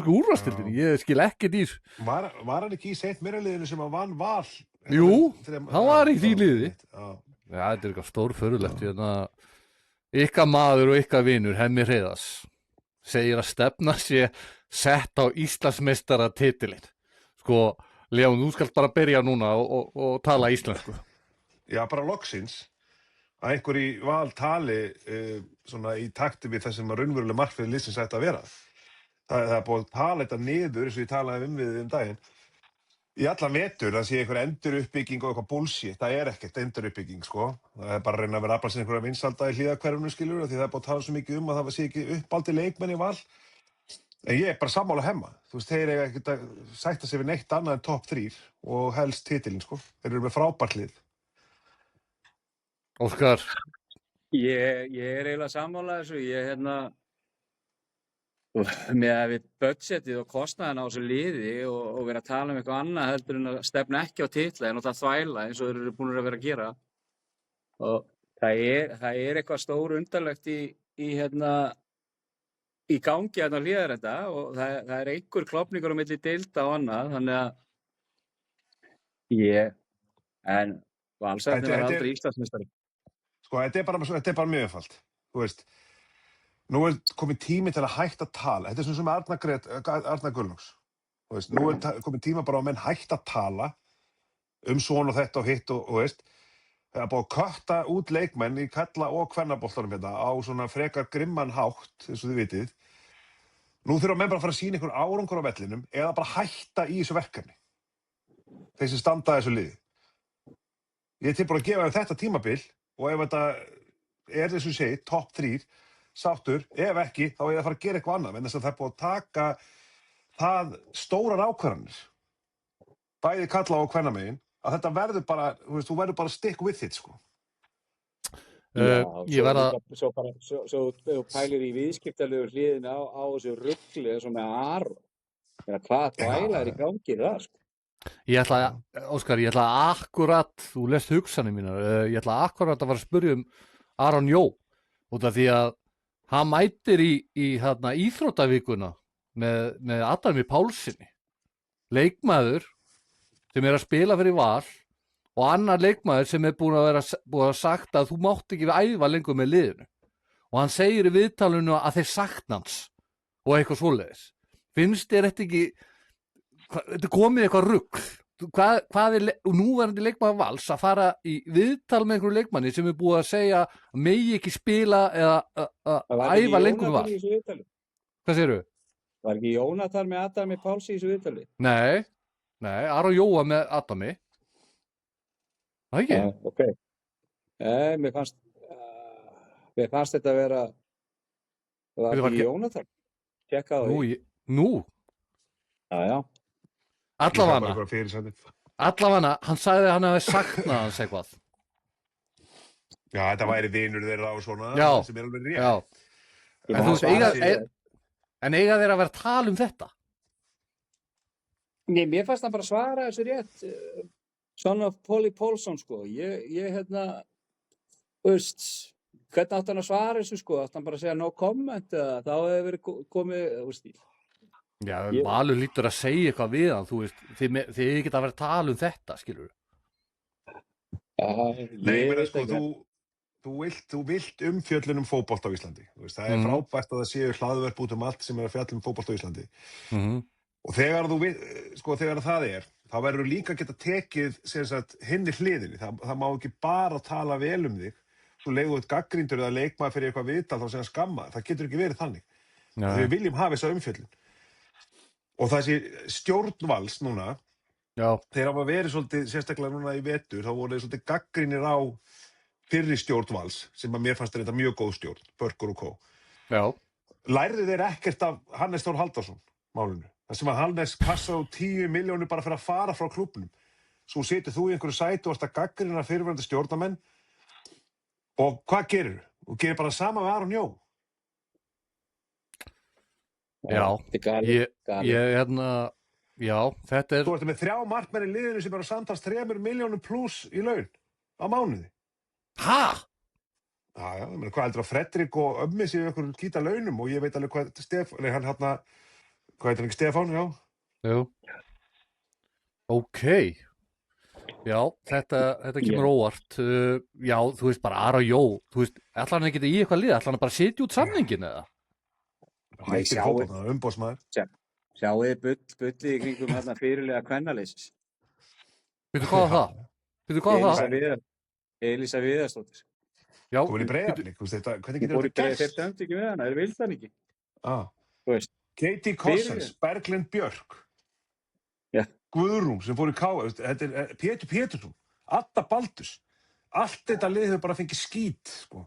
úrvalsdeildinni. Ég skil ekkert í þessu. Var hann ekki í St. Mirren-liðinu sem að vann Val? Jú, hann var í því liði. Já, þetta er eitthvað stórfurðulegt. Ykkar maður og ykkar vinur, Hemmi Hreiðars, segir að stefna sé sett á Íslandsmeistara titilinn. Sko, Leon, þú skalt bara byrja núna og tala íslensku. Já, bara loksins að einhver í Val tali svona í takti við það sem að raunverulega markmið liðsins ætti að vera. Það er búið að tala þetta niður eins og ég talaði við daginn. Í allan vetur, það sé einhver enduruppbygging og eitthvað bullshit. Það er ekkert enduruppbygging, sko. Það er bara að reyna að vera afla sem einhverja vinsalda í hlíðakverfinu, skilur, því það er búið að tala svo mikið um að það sé ekki uppaldi leikmenn í Val. En ég er bara sammála Hemma. Þú veist, þeir eiga ekkert að sætta sig við neitt annað en topp 3 og helst titilinn, sko. Þeir eru með frábært lið. Óskar? Ég er eiginlega sammála þessu. Með að við budgetið og kostnaðina á þessu liði og vera að tala um eitthvað annað heldur en að stefna ekki á titla en það þvæla eins og þeir eru búin að vera að gera. Og það er eitthvað stór undarlegt í gangi hérna á Hlíðarenda og það er einhver klofningur á milli deilda og annað, þannig að en Valsararnir verða aldrei Íslandsmeistari. Sko, þetta er bara mjög einfalt. Þú veist, nú er komið tími til að hætta að tala. Þetta er svona sem Arnar Gunnlaugs. Þú veist, nú er komið tíma bara að menn hætta að tala svona og þetta og hitt og veist. Það er búið að kötta út leikmenn í kalla- og kvennaboltanum hérna á svona frekar grimman hátt, eins og þið vitið. Nú þurfa menn bara að fara að sýna einhver árangur á vellinum eða bara hætta í þessu verkefni. Þeir sem standa að þessu liði. Ég er tilbúin að gefa þeim þetta tímabil og ef þetta er þess að segja topp 3, sáttur, ef ekki, þá er það að fara að gera eitthvað annað, en þess að það er búið að taka það stórar ákvarðanir, bæði kalla og kvennamegin, að þetta verður bara, þú verður bara stick with it, sko. Svo þú pælir í viðskiptalegu hliðina á þessu rugli eins og með Aron. Hvað þvæla í gangi það, sko? Óskar, ég ætla akkurat, þú lest hugsanir mínar, ég ætla akkurat að fara að spyrja Aron Jó, út af því að hann mætir í íþróttavíkuna með Adami Pálssyni, leikmaður sem er að spila fyrir Val og annar leikmaður sem er búin að sagt að þú mátt ekki æfa lengur með liðinu og hann segir í viðtalinu að þeir sakna hans og eitthvað svoleiðis. Finnst þér þetta ekki, þetta komið eitthvað rugl? Hvað er núverandi leikmaður Vals að fara í viðtal með einhverju leikmanni sem er búið að segja að megi ekki spila eða æfa lengur með Val? Hvað segirðu? Var ekki Jónatan með Adami Pálssi í þessu viðtali? Nei, Aron Jóa með Adami. Það ekki? Ok. Mér fannst þetta að vera, var ekki Jónatan? Tjekka á því. Nú? Já. Allavega, hann sagði að hann hefði saknað hans eitthvað. Já, þetta væri vinur þeirra á svona, sem er alveg rétt. Já. En þú veist, eiga þeir að vera að tala um þetta? Nei, mér fannst hann bara svara þessu rétt. Son of Polly Paulson, sko. Veist, hvernig átt hann að svara þessu, sko? Átt hann bara að segja no comment eða þá hefur verið komið, veist ég. Já, Valur lítur að segja eitthvað við hann, þú veist, þið geta að vera að tala um þetta, skilur við? Nei, menn sko, þú vilt umfjöllun um fótbolta á Íslandi. Veist, það er frábært að það séu hlaðvörp út um allt sem er að fjalla um fótbolta á Íslandi. Og þegar það er, þá verður líka að geta tekið hinni hliðinni. Það má ekki bara tala vel um þig. Svo leiðu þú gagnrýndur eða leikmaður fyrir eitthvað viðtal þá segja skamma. Það getur ekki verið þannig. Við viljum hafa þessa umfjöllun. Og þessi stjórn Vals núna, Já, þeir hafa verið svolítið, sérstaklega núna í vetur, þá voru þeir svolítið gagnrýnir á fyrri stjórn Vals, sem að mér fannst þetta mjög góð stjórn, Börkur og Kó. já, Lærðu þeir ekkert af Hannes Þór Halldórsson málinu? Það sem að Hannes kassa á 10 milljónir bara fyrir að fara frá klúbbnum. Svo situr þú í einhverju sæti og ert að gagnrýna fyrirverandi stjórnarmenn og hvað gerir þú? Þú gerir bara sama með Aron Jó. já. Þetta er galið, galið. Já, þetta Þú ert með 3 markmenn í liðinu sem eru samtals 3 milljónum pluss í laun á mánuði. Ha? Já, ég meina, hvað heldur að Fredrik og Ömmi séu einhverjum kýta launum og ég veit alveg hvað hvað heitir hann ekki, Stefán, já. Jú. Ok. Já, þetta kemur óvart. Já, þú veist bara Aron Jó, þú veist, ætlar hann ekki í eitthvað lið, ætlar hann bara að sitja út samningin eða? Hættir fótbolta, umboðsmaður. Sjáu þið bullið í kringum hérna fyrirlega kvennaleysis. Veitu hvað var það? Elísa Viðarsdóttir. Já, Þú verið Breiðablik, þú veist þetta, hvernig getur Þeir þetta gerst? dæmdu ekki með hana, þeir vildu hann ekki. Þú veist. Katie Kossens, Berglind Björk, Já. Guðrún sem fór í K, þetta er Pétur Pétursson, Adda Baldurs, allt þetta lið hefur bara fengið skít, sko,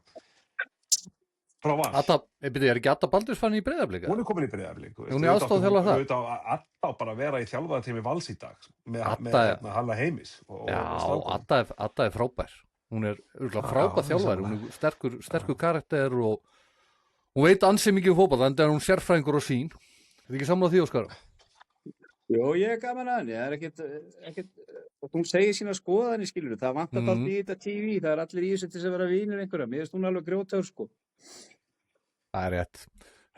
frá Vals. er ekki Adda Baldurs fann í Breiðablik? Hún er komin í Breiðablik. Hún er aðstoðarþjálfari þar. Adda á bara að vera í þjálfarateimi Vals í dag, með Halla Heimis. Já, Adda er frábær. Hún er frábær þjálfari, hún er sterkur karakter og hún veit ansi mikið um fótbolta, en hún sérfræðingur og sín. Er ekki sammála því, Óskar? Jó, ég er gaman að henni, það er ekkert, og hún segir sína skoðanir, skilur, það vantar alltaf í þetta TV, það er allir í þessu til þess að vera vinir einhverja, mér finnst hún alveg grjótár, sko. Það er rétt.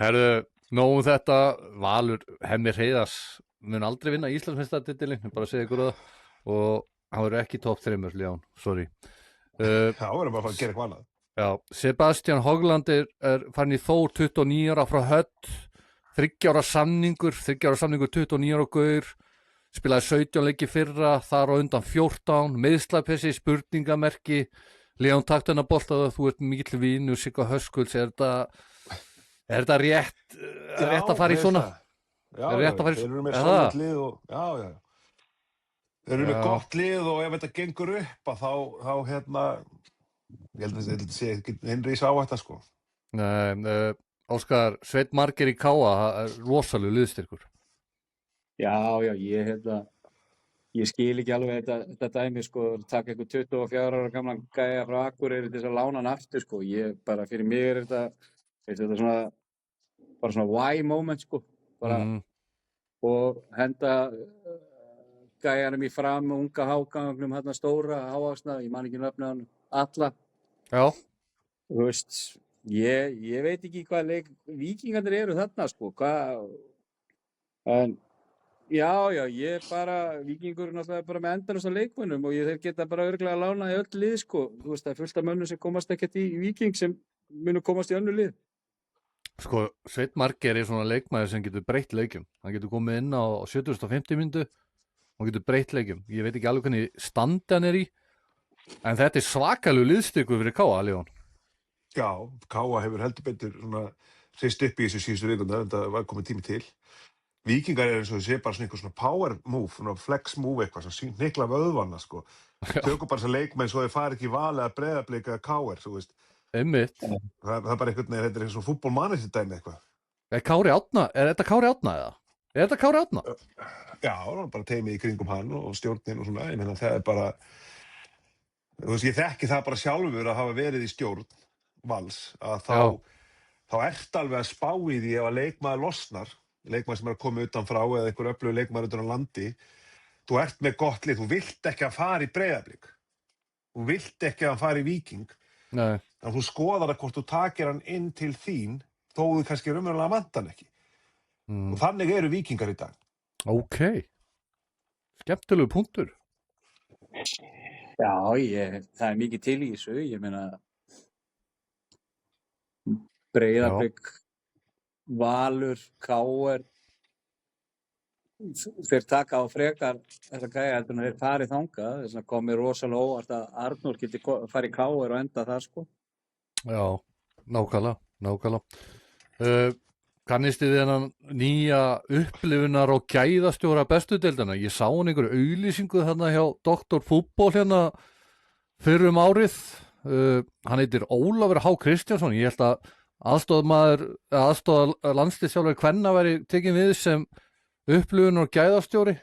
Herðu, nóg þetta, Valur, Hemmi Hreiðars mun aldrei vinna Íslandsmeistaratitilinn, bara að segja ykkur það, og hann verður ekki topp 3, Leon, sorry. Já, verður bara að fara að gera eitthvað annað. Já, Sebastian Hogland er farin í Þór 29 ára frá Hödd, 30 ára samningur 29 ára gaur, spilaði 17 leiki fyrra, þar á undan 14, meiðslapessi, spurningamerki, Leon taktu hennar bolta að þú ert mikill vinur Sigga Höskulds, er þetta rétt að fara í svona? Já, þeir eru með solid lið og, já. Þeir eru með gott lið og ef þetta gengur upp að þá ég held að þetta sé ekki innrís á þetta, sko. Nei, Óskar, Sveinn Margeir í Káa, rosalega liðstyrkur. Já, ég skil ekki alveg þetta dæmi, sko, taka einhver 24 ára gamlan gæja frá Akureyri til þess að lána hann aftur, sko, bara fyrir mig er þetta svona why moment, sko, bara, og henda gæjanum í fram og unga hágangnum, hérna stóra, hávaxna, ég man ekki nöfna hann, Alla. Já. Þú veist, ég veit ekki hvað Víkingarnir eru þarna, sko, en ég bara, Víkingur náttúrulega bara með endalaust af leikmönnum og þeir geta bara örugglega að lána í öll lið, sko, þú veist, það er fullt af mönnum sem komast ekkert í Víking sem munu komast í önnur lið. Sko, Sveinn Margeir er svona leikmaður sem getur breytt leikjum, hann getur komið inn á 7050 mínútu og getur breytt leikjum, ég veit ekki alveg hvernig standi hann er í, en þetta er svakalegu liðstyrkur fyrir Káa, Leon. Já, Káa hefur heldur betur svona hrist upp í þessu síðustu vikuna, þetta var komið tími til. Víkingar er eins og þau sé bara svona einhver svona power move, svona flex move eitthvað, svona hnykla vöðvanna, sko. Tökum bara þess að leikmenn svo þau fari ekki valið að Breiðablik eða KR, þú veist. Einmitt. Það er bara einhvern veginn, þetta er eins og fútbolmanager dæmi eitthvað. Er þetta Kári Árna eða? Er þetta Kári Árna? Já, bara teimið í kringum hann og stjórnin og svona, ég meina það er bara, þú veist, ég þekki það bara sjálfur að hafa verið í stjórn Vals, að þá ert alveg að spá í því ef að leikmaður losnar, leikmaður sem er að koma utanfrá eða einhver öflugur leikmaður utan á landi, þú ert með gott lið, þú vilt ekki að fara í Breiðablik, þú vilt ekki að fara í Víking, en þú skoðar að hvort þú takir hann inn til þín, þó þú kannski raunverulega vantar hann ekki. Og þannig eru Víkingar í dag. Ok, skemmtilegu punktur. Já, það er mikið til í þessu, ég meina Breiðablik, Valur, KR, þeir taka á frekar þessa gæja heldur en þeir farið þangað, þess að komið rosalega óvart að Arnór geti farið KR og enda þar, sko. Já, nákvæmlega. Kannisti þið hennan nýja upplifunar og gæðastjóra bestu deildina? Ég sá hann einhverju auglýsingu þarna hjá Dr. Fútból hérna fyrrum árið. Hann heitir Ólafur H. Kristjánsson. Ég held að aðstoða landsliðsþjálfari kvenna væri tekin við sem upplifunar og gæðastjóri.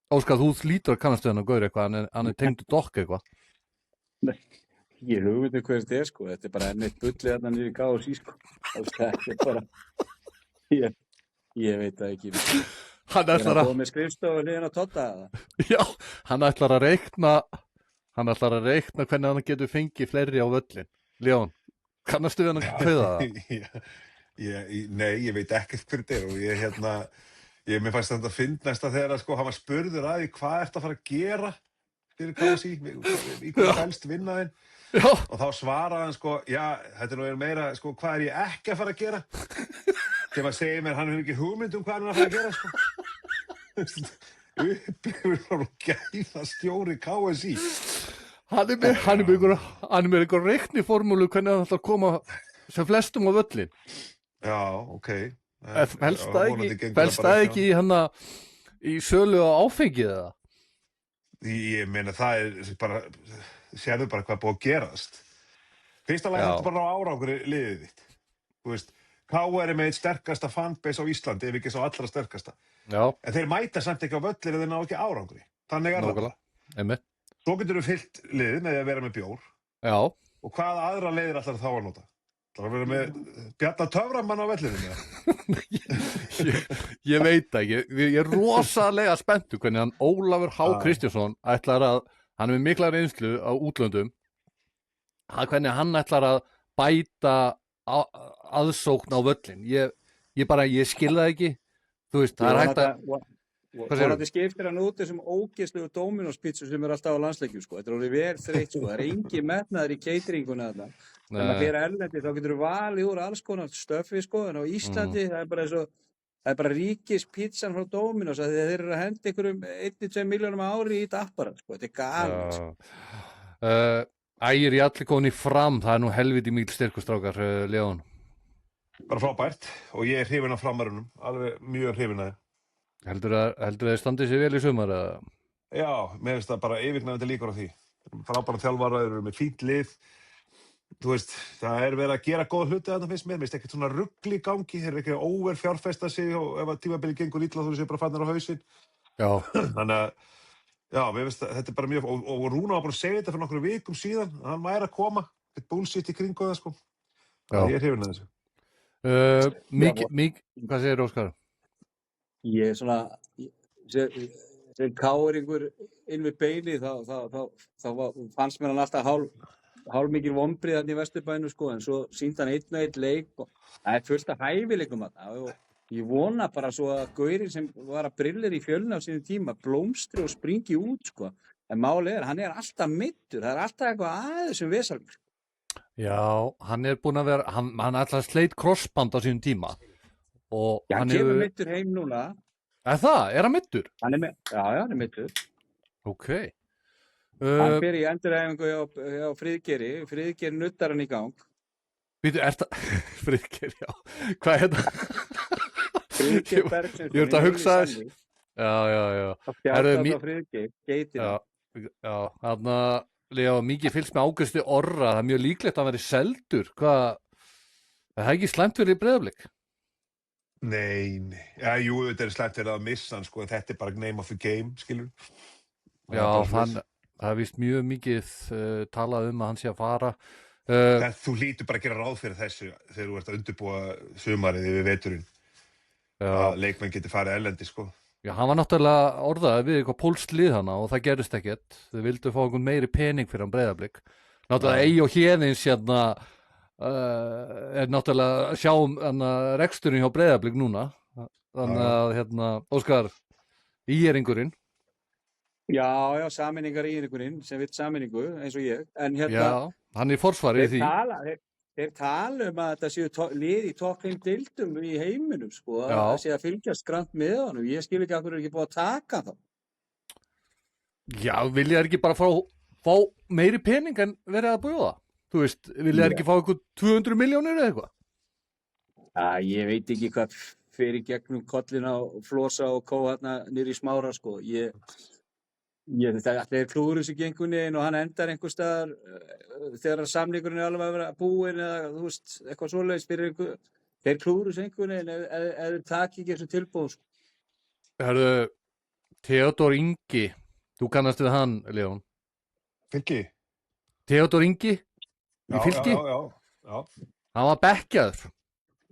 Óskar, þú hlýtur að kannastu þennan gaur eitthvað, hann tengdur dokk eitthvað. Nei. Ég hugmyndi hver þetta sko, þetta bara enn eitt bullið þarna niður í KSÍ sko. Þetta bara, ég veit það ekki. Hann ætlar að... með skrifstofu hliðin að Totta það? Já, hann ætlar að reikna hvernig hann getur fengið fleiri á völlin. Leon, kannastu við hann að hvaða það? Nei, ég veit ekkert hver þetta og mér fannst þetta að finnast að þegar sko, hann var spurður að því hvað ertu að fara að gera fyrir KSÍ, í hvað helst vinna þinn. Já. Og þá svaraði hann sko, já, þetta nú meira, sko, hvað er ég ekki að fara að gera? Þegar maður segir mér, hann hefur ekki hugmynd hvað hann er að fara að gera, sko. Upplifur og gæðastjóri KSÍ. Hann er með einhver reikniformúlu hvernig hann ætlar að koma sem flestum á völlin. Já, ok. Felst það ekki í sölu á áfengið eða? Ég meina, það er bara... sérðu bara hvað búið að gerast. Fyrsta lagi þetta bara á árangur liðið þitt. Þú veist, KR er með eitt sterkasta fanbase á Íslandi, ef ekki svo allra sterkasta. Já. En þeir mæta samt ekki á völlir ef þeir ná ekki árangri. Þannig er það. Einmitt. Svo getur við fyllt liðið með að vera með bjór. Já. Og hvaða aðra leiðir ætlar þá að nota? Það að vera með Bjarna Töframann á vellinu. Ég veit ekki. Ég er rosalega spenntur hvernig hann Ólafur H. Kristjánsson ætlar að hann er með mikla reynslu á útlöndum. Hvernig hann ætlar að bæta aðsókn á völlin. Ég skil það ekki. Þú veist, það er hægt að... Þetta skiptir hann út þessum ógeðslegu Dominos-pítsu sem er alltaf á landsleikjum, sko. Þetta er orðið vel þreytt, sko. Það er engin metnaður í cateringuna þarna. Þegar maður fer erlendi, þá getur þú valið úr alls konar stöffi, sko. En á Íslandi, það er bara ríkispítsan frá Dominos að þeir eru að henda einhverjum 1-2 milljónum á ári í þetta apparat, sko. Þetta er galið, sko. Ægir Jarlíkóni Fram, það er nú helviti mikil styrkustrákar, Leon. Bara frábært og ég er hrifinn af Framarunum, alveg mjög hrifinn af þeim. Heldur þið standið sér vel í sumar? Já, mér finnst það bara yfirgnæfandi líkur á því. Frábæra þjálfarar eru með fínt lið. Þú veist, það er verið að gera góða hluti þarna finnst mér. Mér finnst ekkert svona rugl í gangi. Þeir eru ekki að overfjárfesta sig og ef að tímabilið gengur illa þá eru sér bara farnir á hausinn. Já. Þannig að, já, mér finnst þetta er bara mjög... Og Rúna var bara að segja þetta fyrir nokkru vikum síðan. Hann væri að koma. Þetta bullshit í kringu það, sko. Ég er hrifinn af þessu. Hvað segir Óskar? Ég er svona, sem káringur inn við beili, þá fannst mér hann alltaf hálfmikil vonbrigði þarna í Vesturbænum, sko, en svo sýndi hann 1-1 leik og það er fullt af hæfileikum þarna og ég vona bara svo að gaurinn sem var að brillir í Fjölni á sínum tíma blómstri og springi út, sko, en málið hann er alltaf middur, það er alltaf eitthvað aðeins sem vesalgur. Já, hann er búinn að vera, hann alltaf sleit krossband á sínum tíma. Já, hann kemur middur heim núna. Það? Er hann middur? Já, hann er middur. Ok. Hann fer í endurhæfingu hjá Friðgeiri. Friðgeiri nuttar hann í gang. Býtu, Friðgeiri, já. Hvað er þetta? Friðgeiri Bergsson. Ég ert að hugsa þess. Já. Það fjart á Friðgeiri, geitina. Já, þarna, Leo, mikið fylgst með Ágústi Orra. Það er mjög líklegt að hann verið seldur. Það er ekki slæmt fyrir Breiðablik. Nei. Já, jú, þetta er slæmt að missa hann, sko, en þetta er bara name of the game, skilur. Já, það er vist mjög mikið talað að hann sé að fara. Þú hlýtur bara að gera ráð fyrir þessu þegar þú ert að undirbúa sumarið yfir veturinn. Að leikmenn geti farið erlendi, sko. Já, hann var náttúrulega orðaði við eitthvað pólskt lið hana og það gerist ekkert. Þau vildu fá einhvern meiri pening fyrir hann Breiðablik. Náttúrulega Eigi og Héðins hérna er náttúrulega að sjá reksturinn hjá Breiðablik núna. Þannig að Óskar, íringurinn. Já, sameiningar íringurinn sem vill sameiningu eins og ég. En Já, hann er í forsvari í því. Þeir tala að þetta séu lið í topp 5 deildum í heiminum, sko. Það sé að fylgjast grannt með honum. Ég skil ekki af hverju ekki búið að taka þá. Já, vilja þeir ekki bara fá meiri pening en verið að bjóða? Þú veist, vilja þeir ekki fá eitthvað 200 milljónir eða eitthvað? Ég veit ekki hvað fer í gegnum kollin á Flosa og Kó hérna niður í Smára, sko. Það er klúður þessu gengunni og hann endar einhvers staðar þegar samningurinn alveg að vera búinn eða, þú veist, eitthvað svoleiðis fyrir einhver. Þeir klúður þessu einhvern veginn ef þeir taki ekki þessu tilbúð, sko. Herðu, Theodor Ingi, þú kannast við hann, Leon. Fylki? Theodor Ingi í Fylki. Já. Hann var bekkjaður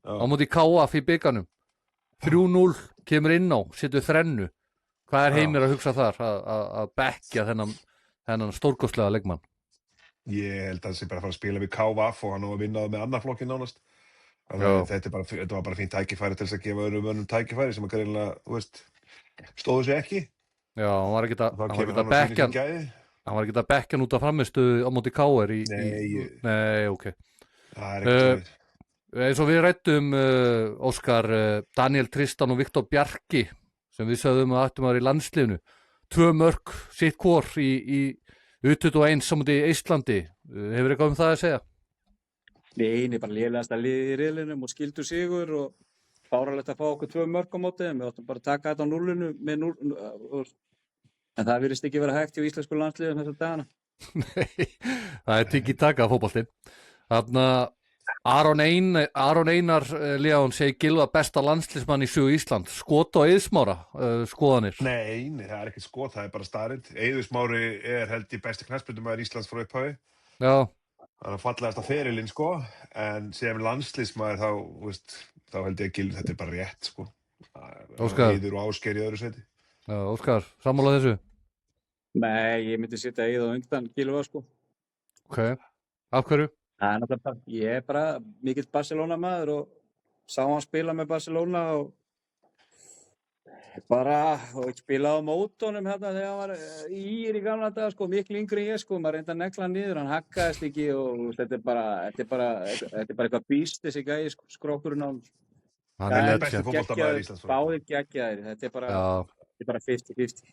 á móti KF í bikarnum. 3-0, kemur inn á, setur þrennu. Hvað er Heimir að hugsa þar að bekkja þennan stórkostlega leikmann? Ég held að hann sé bara að fara að spila við KF og hann á að vinna það með annar flokkin nánast. Þannig að þetta var bara fínt tækifæri til þess að gefa öðrum tækifæri sem að greinilega, þú veist, stóðu sig ekki. Já, hann var ekki að bekkja út af framistuðu á móti KR í... Nei, ok. Það er ekkert eins og við ræddum, Óskar, Daniel Tristan og Viktor Bjarki, sem við sögðum að ættum að vera í landsliðinu. 2 mörk, sitt hvor í U21 á móti Íslandi. Hefur eitthvað um það að segja? Nei, bara lélegasta liðið í riðlinum og skildur sigur og fáránlegt að fá okkur 2 mörk á móti, en við áttum bara að taka þetta á núllinu með 0. En það virðist ekki vera hægt í íslensku landsliðum þessar dagana. Nei, það er tiki-taka fótboltinn. Þarna Aron Einar Leon segir Gylfa besta landsliðsmann í sögu Ísland. Skot og Eiður skoðanir? Nei, það er ekki skot, það er bara staðreynd. Eiður Smári er held í besti knattspyrnumaður Íslands frá upphafi. Já. Það er fallegasta ferilinn, sko, en sem landsliðsmaður þá held ég að Gylfi, þetta er bara rétt, sko. Óskar. Eiður og Ásgeir í öðru sæti. Já, Óskar, sammála þessu? Nei, ég myndi setja Eiður á undan Gylfa, sko. Ok, af hverju? Ég er bara mikill Barcelona maður og sá hann spila með Barcelona og spilaði á mótunum hérna þegar hann var í gamla daga, sko, miklu yngri en ég, sko, maður reyndi að negla hann niður, hann haggaðist ekki og þetta er bara eitthvað býst þessi gæi, sko, skrókurinn á hann. Hann er besti fótboltamaður Íslands. Báðir geggjaðir, þetta er bara 50-50.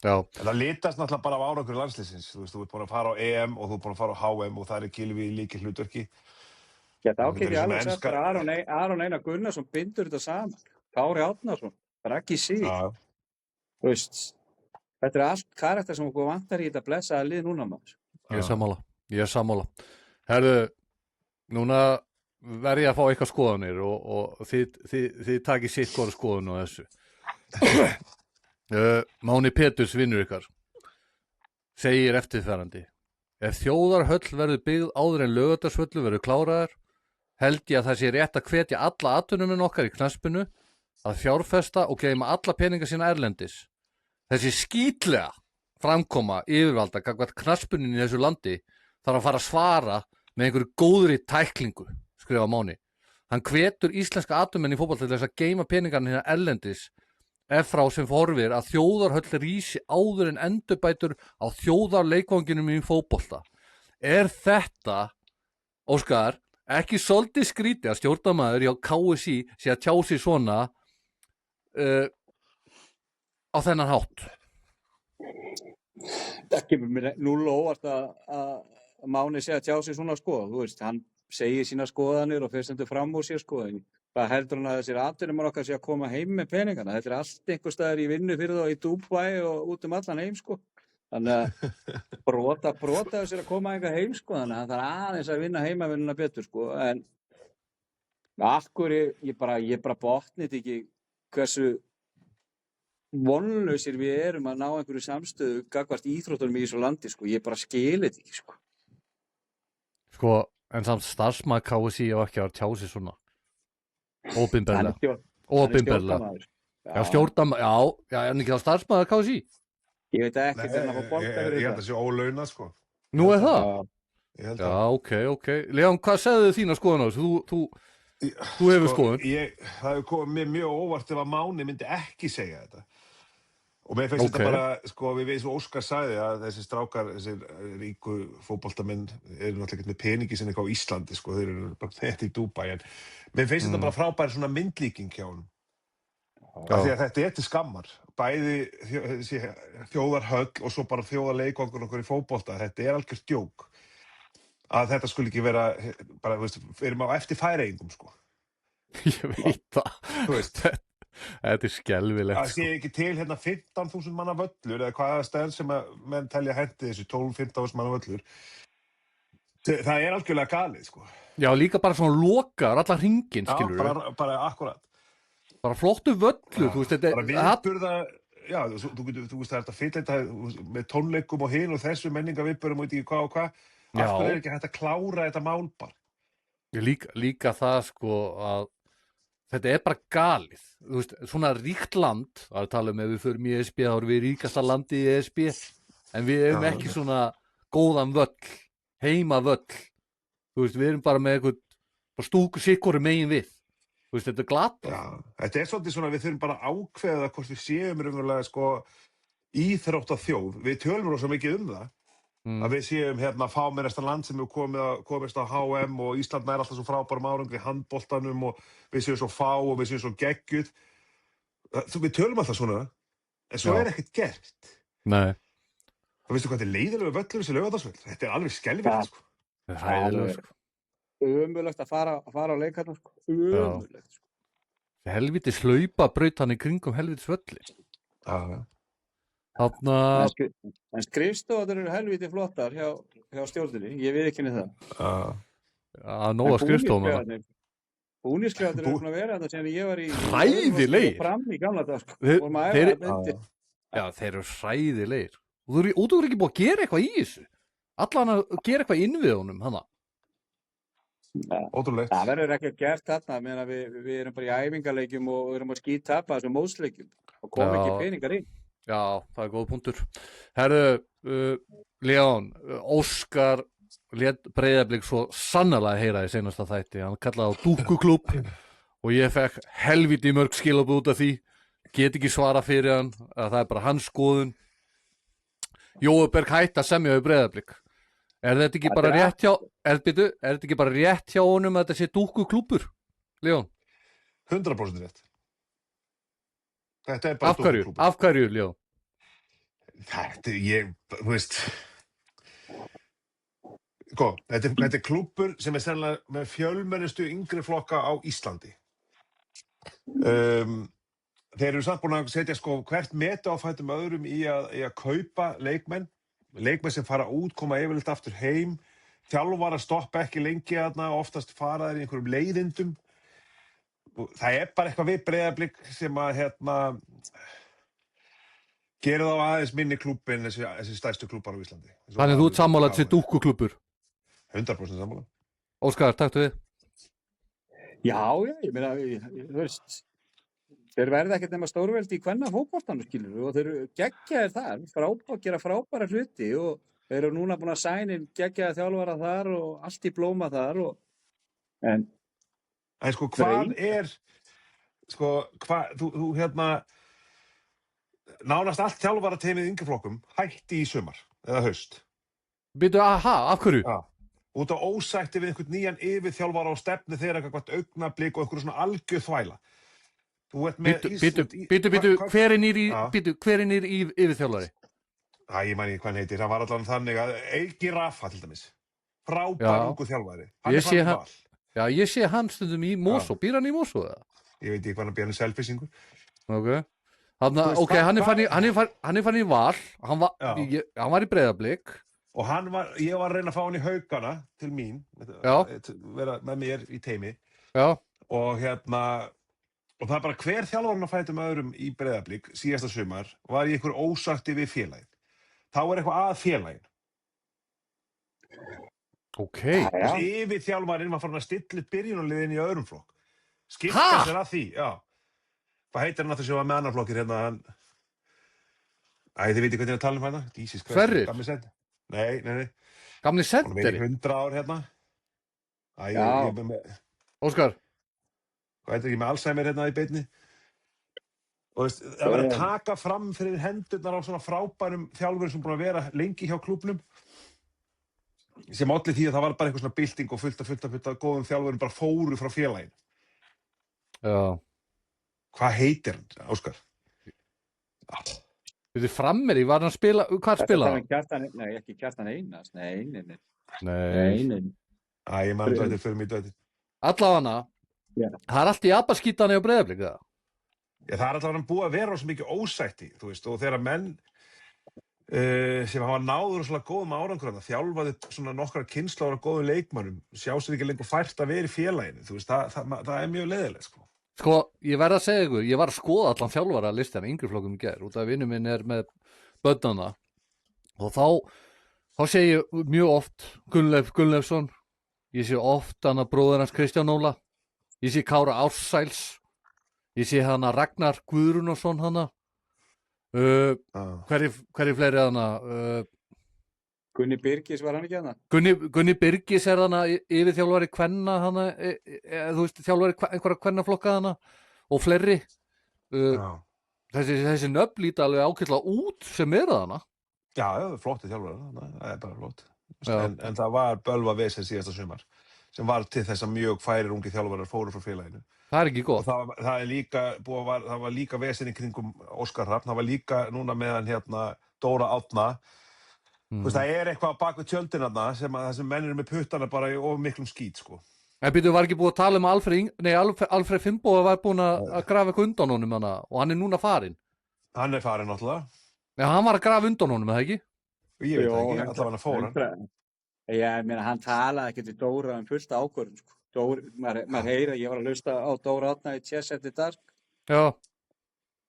Já. En það litast náttúrulega bara af árangur landsliðsins. Þú veist, þú ert búin að fara á EM og þú ert búin að fara á HM og það er Gylfi í lykilhlutverki. Já, þá get ég alveg sagt bara Aron Einar Gunnarsson bindur þetta saman. Kári Árnason, Raggi Sig. Þú veist, þetta er allt karakter sem okkur vantar í þetta blessaða lið núna, maður. Ég er sammála. Herðu, núna verð ég að fá eitthvað skoðanir og þið takið sitt hvora skoðun á þessu. Máni Peturs vinnur ykkar segir eftirfarandi: ef þjóðarhöll verður byggð áður en Laugardalsvöllur verður kláraður, held ég að það sé rétt að hvetja alla atvinnumenn okkar í knattspyrnu að fjárfesta og geyma alla peninga sína erlendis. Þessi skítlega framkoma yfirvalda gagnvart knattspyrnunni í þessu landi þarf að fara að svara með einhverju góðri tæklingu, skrifa Máni. Hann hvetur íslenska atvinnumenn í fótbolta til þess að geyma peningarnir hérna erlendis ef frá sem horfir að þjóðarhöll rísi áður en endurbætur á þjóðarleikvanginum í fótbolta. Er þetta, Óskar, ekki svolítið skrítið að stjórnarmaður hjá KSÍ sé að tjá sig svona á þennan hátt? Það kemur mér 0 óvart að Máni sé að tjá sig svona, sko. Þú veist, hann segir sína skoðanir og fer stendur fram úr sér, sko. Hvað heldur hann að þessir atvinnumenn okkar sé að koma heim með peningana? Þetta er allt einhver staðar í vinnu fyrir þá í Dubai og út allan heim, sko. Þannig að brota þessir að koma eitthvað heim, sko. Þannig að það er aðeins að vinna heimavinnuna betur, sko. En ég bara botnit ekki hversu vonlausir við erum að ná einhverju samstöðu gagnvart íþróttunum í þessu landi, sko. Ég bara skil þetta ekki, sko. Sko, en samt starfsmaður KSÍ á ekki að tjá sig svona. Opinberlega. Já, stjórnarmaður. Já, en ekki á starfsmaður KSÍ. Ég veit ekki hvernig hann fór borga fyrir Ég held að það sé ólaunað, sko. Nú er það? Já, ok. Leon, hvað segðu þína skoðun á þessu? Þú hefur skoðun. Það hefur komið mér mjög óvart ef að Máni myndi ekki segja þetta. Og mér finnst þetta bara, sko, við veist og Óskar sagði að þessi strákar, þessir ríku fótboltamenn eru náttúrulega ekkert með peningi sem eitthvað á Íslandi, sko, þeir eru bara þetta í Dubai, en mér finnst þetta bara frábær svona myndlíking hjá honum. Af því að þetta er til skammar, bæði þjóðarhöll og svo bara þjóðarleikvangur okkur í fótbolta, þetta er algjört djók. Að þetta skulle ekki vera, bara, veist, við erum á eftir Færeyingum, sko. Ég veit það. Þú veist, Þetta er skelfilegt, það sé ekki til hérna 15.000 manna völlur eða hvaða stærð sem að menn telja hendi þessu 12-15.000 manna völlur. Það er algjörlega galið, sko. Já, líka bara svona lokar allar hringinn, Já, skilur bara akkurat. Bara flottu völlur, þú veist, þetta Bara viðburða, já, þú veist, það er þetta fyll þetta með tónleikum og hin og þessu menningarviðburðum og ekki hvað og hvað. Já. Af hverju er ekki hægt að klára þetta mál bara? Líka það, sko, að þetta er bara galið. Þú veist, svona ríkt land, að tala ef við förum í ESB, þá erum við ríkasta landi í ESB, en við hefum ekki svona góðan völl, heima völl. Þú veist, við erum bara með eitthvað stúku sikkur megin við. Þú veist, þetta er glata. Já, þetta er svolítið svona, við þurfum bara að ákveða hvort við séum raunverulega, sko, íþrótta þjóð. Við tölum rosa mikið það. Að við séum hérna fámennasta land sem hefur komist á HM og Ísland nær alltaf svo frábærum árangri í handboltanum og við séum svo fá og við séum svo geggjuð. Við tölum alltaf svona, en svo er ekkert gert. Nei. Og veistu hvað þetta er leiðilega völlur þessi Laugardalsvöll? Þetta er alveg skelfilegt, sko. Það er hræðilega, sko. Ömurlegt að fara á leikarna, sko. Ömurlegt, sko. Helvítis hlaupabraut hann í kringum helvítis völli. Já. Þarna... En skrifstofar eru helviti flottar hjá stjórninni, ég veit ekki niður það. Að nóga skrifstofum. Búnísklefandir eru búin að vera þetta síðan ég var í... Hræðilegir! Fram í gamla dag, sko. Já, þeir eru hræðilegir. Og þú eru ekki búin að gera eitthvað í þessu. Allan að gera eitthvað inn við honum, hana. Ótrúlegt. Það verður ekki gert þarna, meðan við erum bara í æfingarleikjum og við erum að skítapa þessum mótsleikjum og koma ekki peningar inn. Já, það er góð punktur. Herru, Leon, Óskar lét Breiðablik svo sannarlega heyra í seinasta þætti. Hann kallaði á dúkkuklúbb og ég fekk helviti mörg skilaboð út af því. Get ekki svara fyrir hann, að það er bara hans skoðun. Jói Berg hætti að semja við Breiðablik. Er þetta ekki bara rétt hjá, er þetta ekki bara rétt hjá honum að þetta sé dúkkuklúbbur, Leon? 100% rétt. Þetta er bara dúkkuklúbbur. Af hverju, Leon? Þú veist, sko, þetta er klúbbur sem er sennilega með fjölmennustu yngri flokka á Íslandi. Þeir eru samt búin að setja sko hvert meta á fætum öðrum í að kaupa leikmenn sem fara út, koma yfirleitt aftur heim, þjálfara stoppa ekki lengi þarna, oftast fara þeir í einhverjum leiðindum. Það er bara eitthvað við Breiðablik sem að gera þá aðeins minni klúbb en þessi stærstu klúbbar á Íslandi. Þannig þú ert sammála þessi dúkkuklúbbur? 100% sammála. Óskar, taktu við. Já, ég meina, þú veist, þeir verða ekkert nema stórveldi í kvennafótboltanum, skilur, og þeir geggjaðir þar, gera frábæra hluti og þeir eru núna búin að sæna inn geggjaða þjálfara þar og allt í blóma þar en sko, hvað er, sko, þú nánast allt þjálfarateymið í yngreflokkum hætti í sumar, eða haust. Býtu, af hverju? Já. Út á ósætti við einhvern nýjan yfirþjálfara og stefni þeirra eitthvað augnablik og einhverju svona algjör þvæla. Býtu, hver er nýr yfirþjálfari? Ég man ekki hvað hann heitir, hann var allavega þannig að Eiki Rafa til dæmis, frábær ungu þjálfari, hann er fann val. Já, ég sé hann stundum í Mosó, býr hann í Mosó eða? Ég veit ekki hvað hann býr hann í Selfissingur. Ok, hann er fann í Val, hann var í Breiðablik. Og ég var að reyna að fá hann í Haukana til mín, vera með mér í teymi. Já. Og og það er bara hver þjálfarinn að fætum öðrum í Breiðablik síðasta sumar var í einhverju ósætti við félagið. Þá er eitthvað að félaginu. Ok. Yfirþjálfarinn var farin að stilla byrjunarliðin í öðrum flokk. Skipta sér að því, já. Hvað heitir hann aftur sem var með annar flokkir hérna? Þið veitir hvernig ég er að tala um hérna? Sverrir? Gamli Sender? Nei. Gamli Sender? Hann er 100 ár hérna. Já. Óskar? Hvað heitir ekki með Alzheimer hérna í beinni? Og það verður að taka fram fyrir hendurnar á svona frábærum þjálfurum sem búin að vera lengi hjá klúbbnum. Sem olli því að það var bara eitthvað svona bylting og fullt af góðum þjálfurum bara fóru frá félaginu. Já. Hvað heitir hann, Óskar? Þetta er frammeri, var hann að spila, hvað spilaði hann? Nei, ekki Kjartan Einars, nei. Ég man þetta fyrir mig dæti. Allavega, Það er allt í abaskítani á Breiðablik, eða? Já, það er alltaf hann búið að vera svo mikið ósætti, þú veist, og þegar menn sem hafa náður svona góðum árangur þjálfaði svona nokkrar kynslóðar af góðum leikmönnum, sjá sér ekki lengur fært að vera í félaginu, þú veist, það er mjög leiðilegt, sko. Sko, ég verð að segja ykkur, ég var að skoða allan þjálfara listan yngri flokkum í gær, út af vinnu minn er með börnana og þá sé ég mjög oft Gunnleif Gunnleifsson, ég sé oft hana bróður hans Kristján Óla, ég sé Kára Ársæls, ég sé hana Ragnar Guðrúnarsson hana, hverju fleiri hana, Gunni Birgis var hann ekki hana? Gunni Birgis er hana yfir þjálfari kvenna hana, þú veist, þjálfari einhverja kvennaflokka hana og fleiri. Þessi nöfn líta alveg ágætlega út sem er hana. Já, flotti þjálfari, það er bara flott. En það var bölva vesen síðasta sumar sem var til þess að mjög færir ungi þjálfarar fóru frá félaginu. Það er ekki gott. Og það var líka vesen í kringum Óskar Hrafn, það var líka núna meðan hérna Dóra Árna. Þú veist, það er eitthvað bak við tjöldin þarna sem menn eru með puttana bara í of miklum skít, sko. En býtu, var ekki búið að tala um Alfreð Finnboga var búin að grafa eitthvað undan honum hana og hann er núna farinn. Hann er farinn náttúrulega. Já, hann var að grafa undan honum, eða ekki? Ég veit það ekki, allavega hann fór hann. Ég meina, hann talaði ekki til Dóra fullt ákvörðun, sko. Maður heyra, ég var að hlusta á Dóra Árna í Chess After Dark. Já.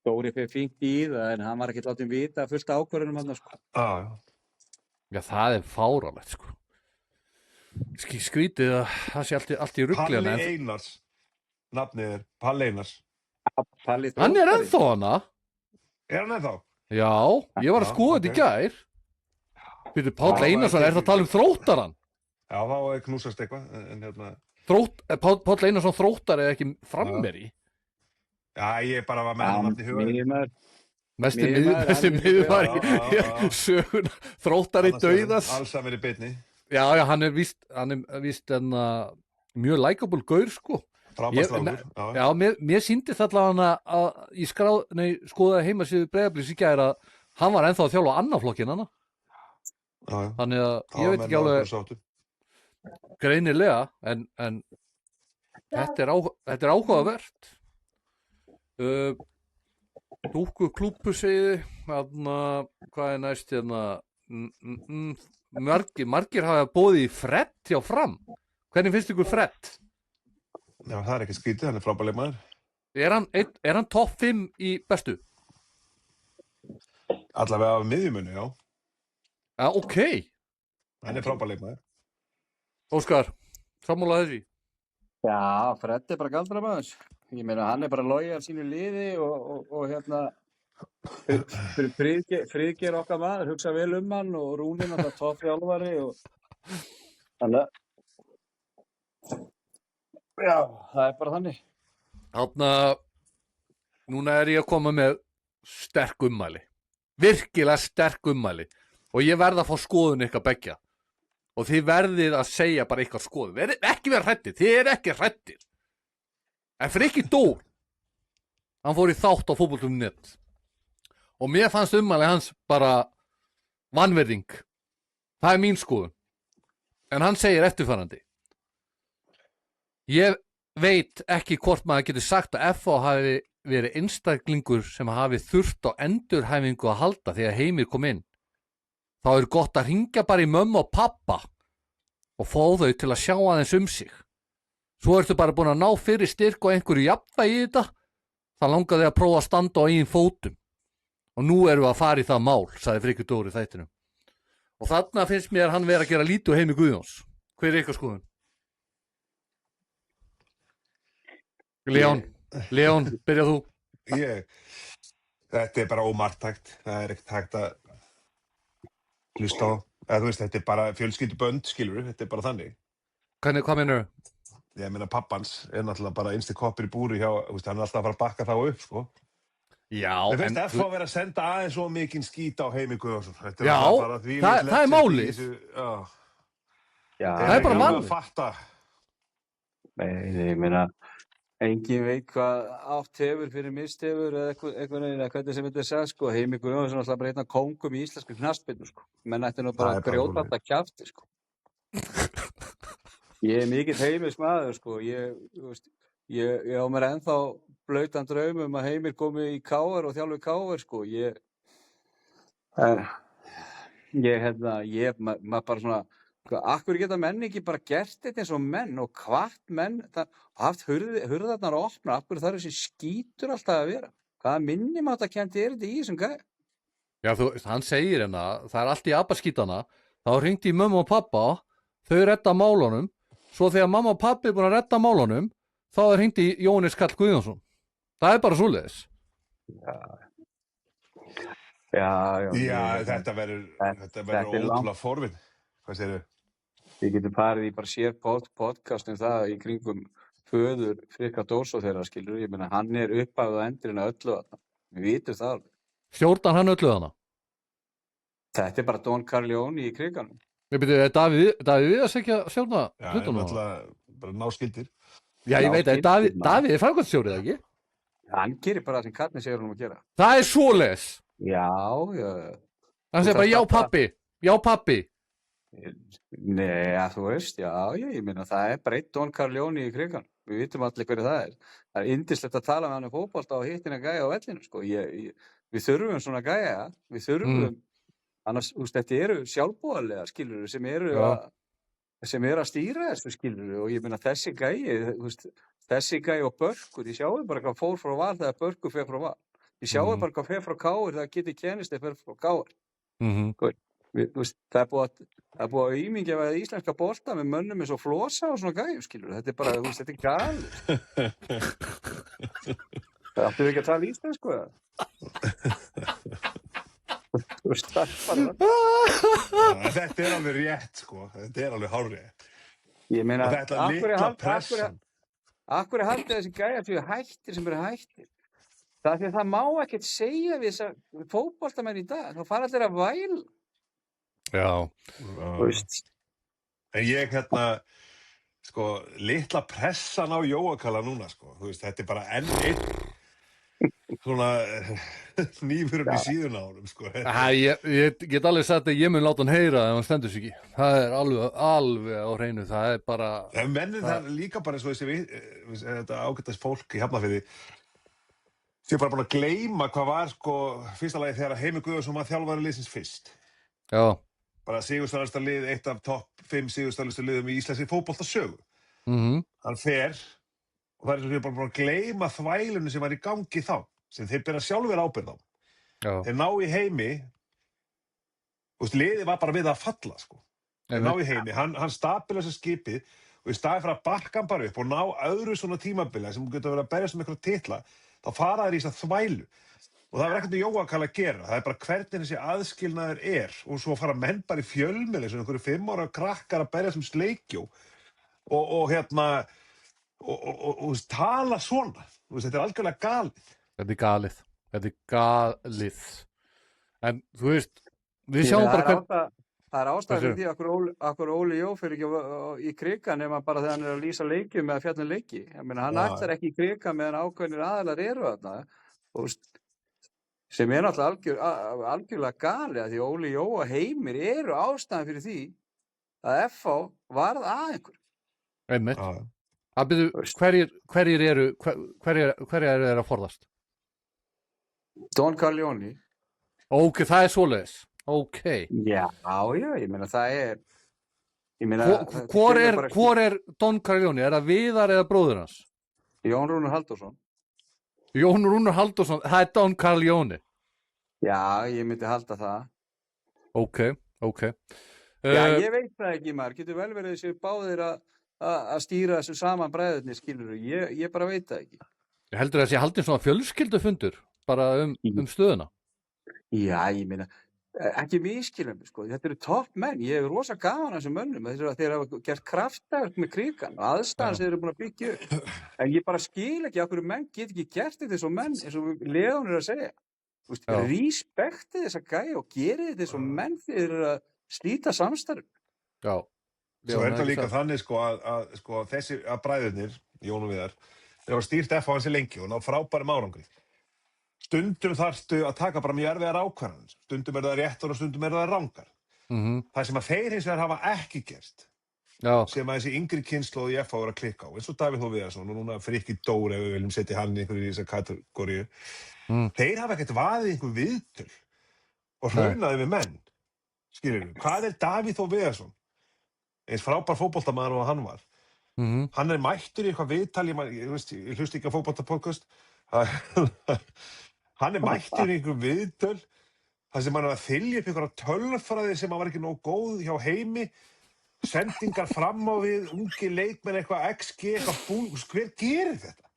Dóri fyrir fínt í það, en hann var ekki látið vita fullt ákvörðunum hann, sko. Já. Já, það er fáránlegt, sko. Skrítið að það sé allt í ruglið. Palli Einars, nafnið er Palli Einars. Hann er ennþá hana. Er hann ennþá? Já, ég var að skoða þetta í gær. Býtu, Páll Einarsson, er það að tala um Þróttarann? Já, þá knúsast eitthvað, en hérna... Páll Einarsson Þróttar er ekki frammeri? Já, ég bara var með hann nafn í huga. Mesti miðvar í söguna, Þróttari dauðas. Allsamir í beinni. Já, hann er víst en mjög likeable gaur, sko. Frábærstrákur. Já, mér sýndi það allavega að ég skoðaði heimasíðu Breiðabliks í gær að hann var ennþá að þjálfa annan flokkinn hana. Þannig að ég veit ekki alveg greinilega, en þetta er áhugavert. Dúkku klúbbu segiði, hvað er næst hérna, margir hafa boðið í Fred hjá Fram. Hvernig finnst ykkur Fred? Já, það er ekki skrítið, hann er frábær leikmaður. Er hann topp 5 í bestu? Allavega af miðjumunni, já. Já, ok. Hann er frábær leikmaður. Óskar, sammála þessi? Já, Fred er bara galdramaður. Ég meina, hann er bara lojal sínu liði og hérna Friðgeir okkar maður, hugsa vel um hann og Rúnin alltaf toppþjálfari og þannig að já, það er bara þannig. Þarna, núna er ég að koma með sterk ummæli. Virkilega sterk ummæli. Og ég verð að fá skoðun ykkar beggja. Og þið verðið að segja bara ykkar skoðun. Ekki vera hrættir, þið er ekki hrættir. En Frikki Dór, hann fór í þátt á Fótbolti.net og mér fannst ummæli hans bara vanvirðing. Það er mín skoðun. En hann segir eftirfarandi. Ég veit ekki hvort maður getur sagt að FH hafi verið einstaklingur sem hafi þurft á endurhæfingu að halda þegar Heimir kom inn. Þá er gott að hringja bara í mömmu og pappa og fá þau til að sjá aðeins um sig. Svo ertu bara búin að ná fyrir styrk og einhverju jafnvægi í þetta. Það langaði að prófa að standa á eigin fótum. Og nú erum við að fara í það mál, sagði Frikki Dór í þættinum. Og þarna finnst mér hann vera að gera lítið á Heimi Guðjóns. Hver er ykkar skoðun? Leon, byrja þú. Þetta er bara ómarktækt. Það er ekkert hægt að hlusta á. Þú veist, þetta er bara fjölskyldubönd, skilurðu. Þetta er bara þannig. Hvað meinarðu? Ég meina, pappans er náttúrulega bara einsti koppur í búri hjá, hann er alltaf að fara að bakka þá upp, sko. Já, en... Mér finnst FH að vera að senda aðeins svo mikinn skít á Heimi Guðjónsson. Já, það er málið. Já, það er bara málið. Nei, ég meina, engin veit hvað átt hefur fyrir mist hefur eða hvernig sem þetta er sagt, sko. Heimi Guðjónsson er alltaf bara einn af kóngum í íslensku knattspyrnu, sko. Menn ætti nú bara að grjóta alltaf kjafti, sko. Ég er mikill Heimis maður, sko. ég á mér ennþá blautan draum að Heimir komi í KR og þjálfi KR, sko. Maður bara svona, akkur geta menn ekki bara gert þetta eins og menn og hvatt menn, haft hurðarnar að opna, akkur þarf þessi skítur alltaf að vera. Hvaða minnimáttakennt þetta í þessum gæja? Já, hann segir hérna, það er allt í abaskítana, þá hringdi í mömmu og pappa, þau redda málunum, svo þegar mamma og pappi er búin að redda málunum, þá er hringdi í Jóhannes Karl Guðjónsson. Það er bara svoleiðis. Já, þetta verður ótrúlega forvinn. Hvað segirðu? Við getum farið í bara sér podcast það í kringum föður Frikka Dórsó þeirra, skilur. Ég meina, hann er upphafið á endurinn að öllu þarna. Við vitum það alveg. Stjórnar hann öllu þarna? Þetta er bara Don Corleone í kriganum. Ég byrju, er Davíð Viðars ekki að stjórna hlutunum? Já, það er náttúrulega bara náskyldir. Já, ég veit að Davíð er framkvæmdastjórið, ekki? Hann gerir bara það sem Karni segir honum að gera. Það er svoleiðis. Já. Hann segir bara já pappi. Nei, þú veist, ég meina það er bara einn Don Corleone í kriganum. Við vitum allir hverju það er. Það er yndislegt að tala með hann fótbolta og hittina gæja á vellinu, sko. Við þurfum svona gæja, við þurfum, annars, þetta eru sjálfboðalega, skilur, sem eru að stýra þessu, skilur, og ég meina þessi gæji og Börkur, ég sjáu bara hvað fór frá Val þegar Börkur fer frá Val. Ég sjáu bara hvað fer frá KR þegar Kiddi Kennist fer frá KR. Það er búið að ímyngja við íslenska bolta með mönnum eins og Flosa og svona gæjum, skilur. Þetta er bara, þetta er galið. Það áttu ekki að tala íslensku, eða? Þetta er alveg rétt, sko. Þetta er alveg hárrétt. Ég meina, og þetta litla pressan. Akkur er haldið þessi gæjar sem eru hættir. Það er því að það má ekkert segja við þessa fótboltamenn í dag. Þá fara allir að væla. Já. En ég sko, litla pressan á Jóakalla núna, sko. Þú veist, þetta er bara enn einn svona nýfurinn í síðuna á honum, sko. Ég get alveg sagt að ég mun láta hann heyra ef hann stendur sig ekki. Það er alveg á hreinu, það er bara... Mennin það er líka bara eins og þetta ágætast fólk í Hafnarfirði sem bara búin að gleyma hvað var, sko, fyrsta lagi þegar Heimir Guðjónsson var þjálfari liðsins fyrst. Já. Bara sigurstæðasta lið, eitt af topp 5 sigurstæðastu liðum í íslenskri fótboltasögu. Hann fer og það er svo bara búin að gleyma þvælunum sem var í gangi þá, sem þeir bera sjálfur ábyrgð á. Já. Þeir ná í Heimi, liðið var bara við að falla, sko. Þeir ná í Heimi, hann stabilar þessu skipið og í staði fyrir að bakka hann bara upp og ná öðru svona tímabila sem getur verið að berjast einhverja titla, þá fara þeir í þessa þvælu. Og það er ekkert með Jóakalla að gera, það er bara hvernig þessi aðskilnaður er og svo fara menn bara í fjölmiðli sem einhverju 5 ára krakkar að berja sem sleikjó og tala svona. Þetta er algjörlega galið. Þetta er galið. En þú veist, við sjáum bara Það er ástæða fyrir því akkur Óli Jó fyrir ekki í krika nema bara þegar hann er að lýsa leikjum eða fjallin leiki. Ég meina, hann ætlar ekki í krika meðan ákveðnir aðilar eru þarna. Sem er náttúrulega algjörlega gali að því Óli Jó og Heimir eru ástæðan fyrir því að FH varð að einhver. Einmitt. Hverjir eru að forðast? Don Corleone. Ok, það er svoleiðis. Ok. Já, ég meina það er... Hvor er Don Corleone? Er það Viðar eða bróðir hans? Jón Rúnar Halldórsson. Jón Rúnar Halldórsson, það er Don Corleone. Já, ég myndi halda það. Ok. Já, ég veit það ekki, maður. Getur vel verið þessi báðir að stýra þessu saman bræðurnir, skilur. Ég bara veit það ekki. Ég heldur þessi haldin svona fjölskyldufundur bara stöðuna. Já, ég meina, ekki miskilum, sko. Þetta eru topp menn. Ég hef rosa gaman að þessum mönnum. Þeir hafa gert kraftaverk með krigan og aðstæðan sem þeir eru búin að byggja upp. En ég bara skil ekki af hverju menn get ekki gert þetta eins og menn, eins og Leon er að segja. Respektið þessa gæja og gerið þetta eins og menn þeir eru að slíta samstarf. Já. Svo er það líka þannig, sko, að þessi bræðurnir, Jón og Viðar, þeir hafa stýrt FH ansi lengi og ná frábærum árangri. Stundum þarftu að taka bara mjög erfiðar ákvarðanir. Stundum það réttar og stundum það rangar. Það sem að þeir hins vegar hafa ekki gert, Já, sem að þessi yngri kynslóð í FH er að klikka á, eins og Davíð Þór Viðarsson og núna Frikki Dór ef við viljum setja hann í einhverju í þessa kategóríu. Þeir hafa ekkert vaðið einhver viðtöl og hraunaði við menn, skilur við. Hvað er Davíð Þór Viðarsson? Eins frábær fótboltamaður og hann var. Hann er mættur í eitthvað viðtal, ég hlusti ekki á fótboltapodcast, hann er mættur í einhver viðtöl þar sem hann var að þylja upp einhverja tölfræði sem hann var ekki nóg góð hjá Heimi, sendingar fram á við, ungi leikmenn, eitthvað XG, eitthvað hver gerir þetta?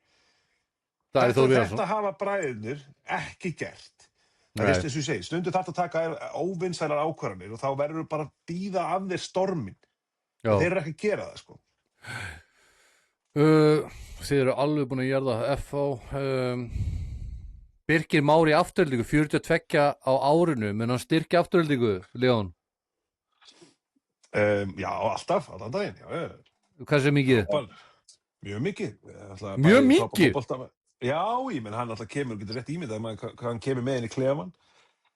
Þetta hafa bræðurnir ekki gert. Það er þess að segja, stundu þarf að taka óvinsælar ákvarðanir og þá verður bara að bíða af þér storminn. Þeir eru ekki að gera það, sko. Þið eru alveg búin að gera það. FH, Birkir Már í afturöldingu, 42 á árinu, menn hann styrkja afturöldingu, Leon? Já, alltaf, allan daginn, já. Hversu mikið? Mjög mikið. Mjög mikið? Já, ég menn hann alltaf kemur, getur rétt ímyndað hvað hann kemur með inn í klefann.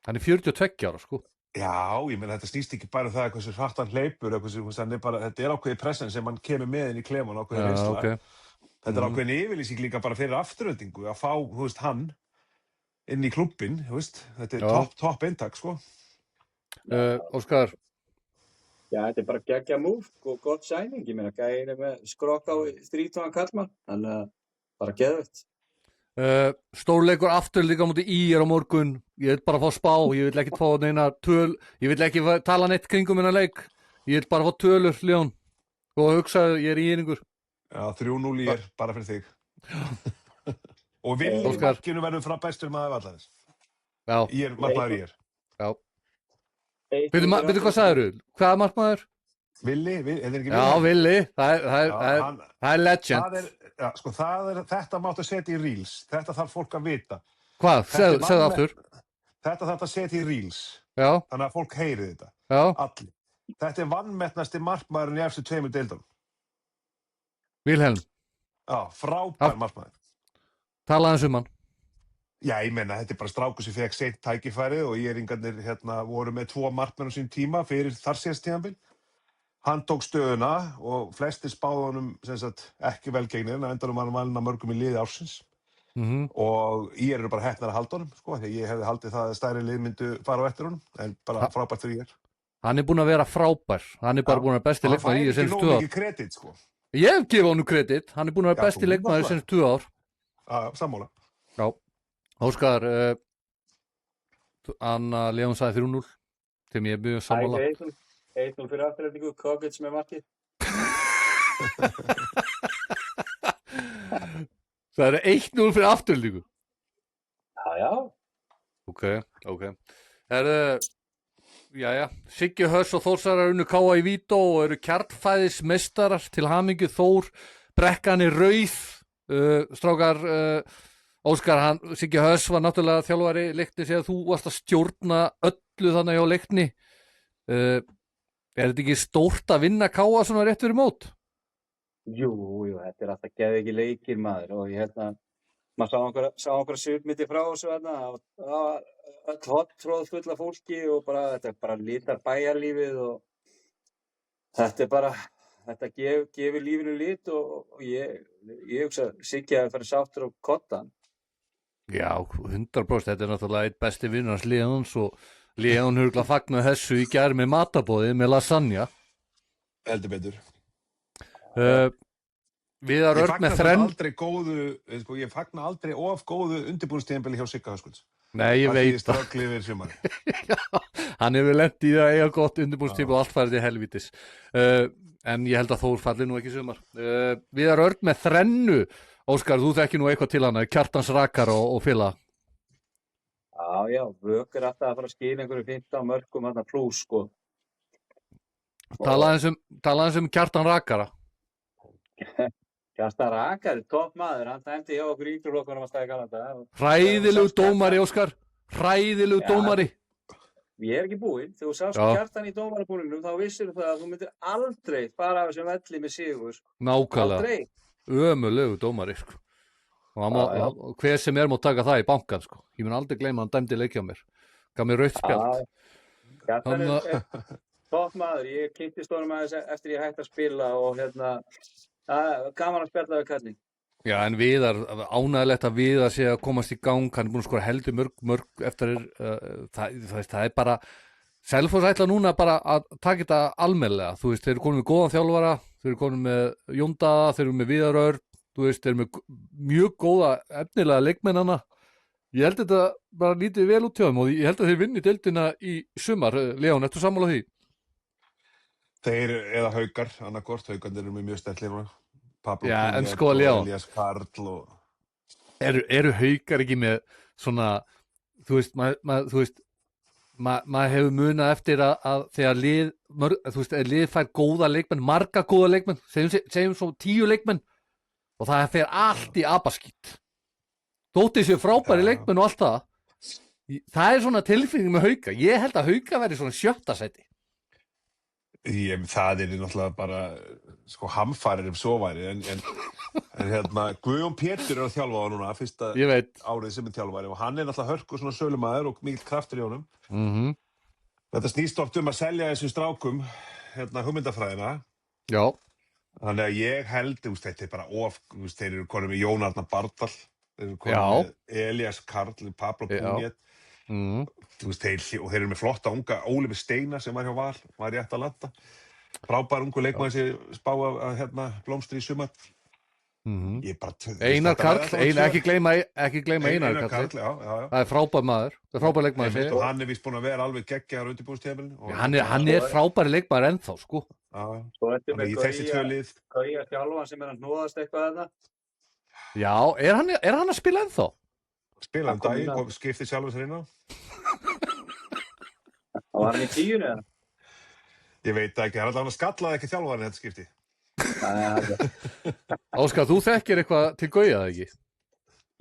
Hann er 42 ára, sko. Já, ég menn þetta snýst ekki bara það hversu hratt hann hleypur, þetta er ákveðið pressan sem hann kemur með inn í klefann, ákveðið reynsla. Okay. Þetta er ákveðin yfirlýsing líka bara fyrir afturöldingu að fá, hann inn í klubbinn, þetta er topp eintak, sko. Óskar? Já, þetta er bara geggja múf og gott sæning, ég meina, gæðin er með skrokk á 30 kallmann, þannig að bara geðveikt. Stórleikur afturöldinga á móti ÍR á morgun, ég vil bara fá spá, ég vil ekki fá neina töl, ég vil ekki tala neitt kringum innan leik, ég vil bara fá tölur, Leon, og hugsaðu, ég er íringur. Já, 3-0 í bara fyrir þig. Og Villi í markinu verður frá bestur maður vallarins. Já. Markmaður í. Já. Veitu hvað sagðirðu? Hvaða markmaður? Villi, er það ekki Villi? Já, Villi, það er legend. Þetta máttu setja í Reels, þetta þarf fólk að vita. Hvað? Segðu aftur. Þetta þarf að setja í Reels, já. Þannig að fólk heyri þetta. Já. Allir. Þetta er vannmettnasti markmaðurinn í efstu 2 deildum. Vilhelm. Já, frábær markmaður. Talaðu um hann. Já, ég menna, þetta er bara strákur sem fekk seint tækifæri og íringarnir voru með 2 markmenn á sín tíma fyrir þar síðast tímabil. Hann tók stöðuna og flestir spáðu honum ekki vel gegn en endanum var hann valinn að mörgum í liði ársins. Og ég eru bara heppnar að halda honum, sko, því ég hefði haldið það að stærri lið myndu fara á eftir honum, en bara frábært fyrir ég. Hann er búinn að vera frábær, hann er bara búinn að vera besti leikmaður í þessu 2 ár. Hann fær ekki nóg mikið kredit, sko. Ég hef gefið honum kredit, hann er búinn að vera besti leikmaður í þessu 2 ár. Sammála. Já, Óskar, Anna Leon sagði 3-0, þegar ég er mjög sammála. 1-0 fyrir afturöldingu, Kogic með markið. Það eru 1-0 fyrir afturöldingu? Já. Ok. Jæja, Siggi Höss og Þórsarar unnu Káa í Vító og eru kjarnfæðismeistarar til hamingju. Þór, brekkan er rauð. Strákar, Óskar, Siggi Höss var náttúrulega þjálfari Leikni þegar þú varst að stjórna öllu þannig hjá Leikni. Er þetta ekki stórt að vinna Káa svona rétt fyrir mót? Jú, þetta er alltaf geðveikir leikir, maður, og ég held að maður sá einhverja svipmyndi frá þessu þarna, öll hotfróð fulla fólki og þetta er bara litar bæjarlífið og þetta gefur lífinu lit og ég hugsa Siggi að fara sáttur á koddann. Já, 100%, þetta er náttúrulega eitt besti vinnur hans Leons og Leon hurgla fagnaði þessu í gær með matabóði með lasagna. Heldur betur. Viðar Örn með þrenn. Ég fagna aldrei of góðu undirbúningstímabili hjá Sigga Höskulds. Nei, ég veit það. Hann hefur lent í það eiga gott undirbúningstíma og allt færið til helvítis. En ég held að Þór falli nú ekki sumar. Viðar Örn með þrennu. Óskar, þú þekki nú eitthvað til hana, Kjartans Rakar og félaga. Já, Vök er alltaf að fara að skila einhverju 15 mörkum þarna plús, sko. Talaðu um Kjartan Rakara. Kjartan Rakar er topp maður, hann dæmdi hjá okkur íþróttaflokkunum að stæða Kanada. Hræðilegu dómari, Óskar. Hræðilegu dómari. Ég er ekki búinn. Þegar þú sást Kjartan í dómarabúningnum, þá vissir það að þú myndir aldrei fara af þessum velli með sigur. Nákvæmlega. Aldrei. Ömurlegu dómari, sko. Og hver sem má taka það í bankan, sko. Ég mun aldrei gleyma hann dæmdi leikja á mér. Gaf mér rautt spjald. topp maður, ég kynntist honum aðeins eftir ég hætti að spila og gaman að spjalla við kallinn. Já, en Viðar, ánægilegt að Viðar sé að komast í gang, hann er búin að skora heldur mörg eftir, það er bara, Selfoss ætla núna bara að taka þetta almennilega, þú veist, þeir eru komin með góðan þjálfara, þeir eru komin með Jóndaða, þeir eru með Viðar Örn, þú veist, þeir eru með mjög góða efnilega leikmennana, ég held þetta bara lítið vel út hjá þeim og ég held að þeir vinni deildina í sumar, Leon, ertu sammála því? Þeir eða Haukar, annarkvort, Haukarnir eru með mjög sterkt lið núna. Pablo Já, en Puniet sko, og Leon, Elias Karl og... eru Haukar ekki með svona, þú veist, maður hefur munað eftir að þegar lið fær góða leikmenn, marga góða leikmenn, segjum svo 10 leikmenn og það fer allt í abaskít. Þótti séu frábæri leikmenn og allt það. Það er svona tilfinning með Hauka. Ég held að Hauka verði svona 7. sæti. Það er náttúrulega bara sko hamfarir svo væri en Guðjón Pétur er að þjálfa á núna fyrsta árið sem er þjálfari og hann er náttúrulega hörkur svona sölumæður og mikill kraftur í honum. Þetta snýst oft að selja þessum strákum hugmyndafræðina. Já. Þannig að ég held, þetta er bara þeir eru konum með Jón Arnar Bardal, þeir eru konum með Elias Karl, Pablo Puniet. Þeir eru með flotta unga Ólífi Steinar sem var hjá Val, var rétt að landa. Frábær ungu leikmaður sem spá að blómstri í sumar. Einar Karl, ekki gleyma Einar Karl. Það er frábær maður, það er frábær leikmaður. Og hann er víst búinn að vera alveg geggjaður undirbúningstímabilinu. Hann er frábær leikmaður ennþá, sko. Í þessi 2 lið. Gauja þjálfan sem er að hnoðast eitthvað þarna. Já, er hann að spila ennþá? Spila daginn, skipti sjálfur sér inn á. Og var hann í 10 eða? Ég veit ekki, hann allavega skallaði ekki þjálfarinn þetta skipti. Óskar, þú þekkir eitthvað til Gauja, eða ekki?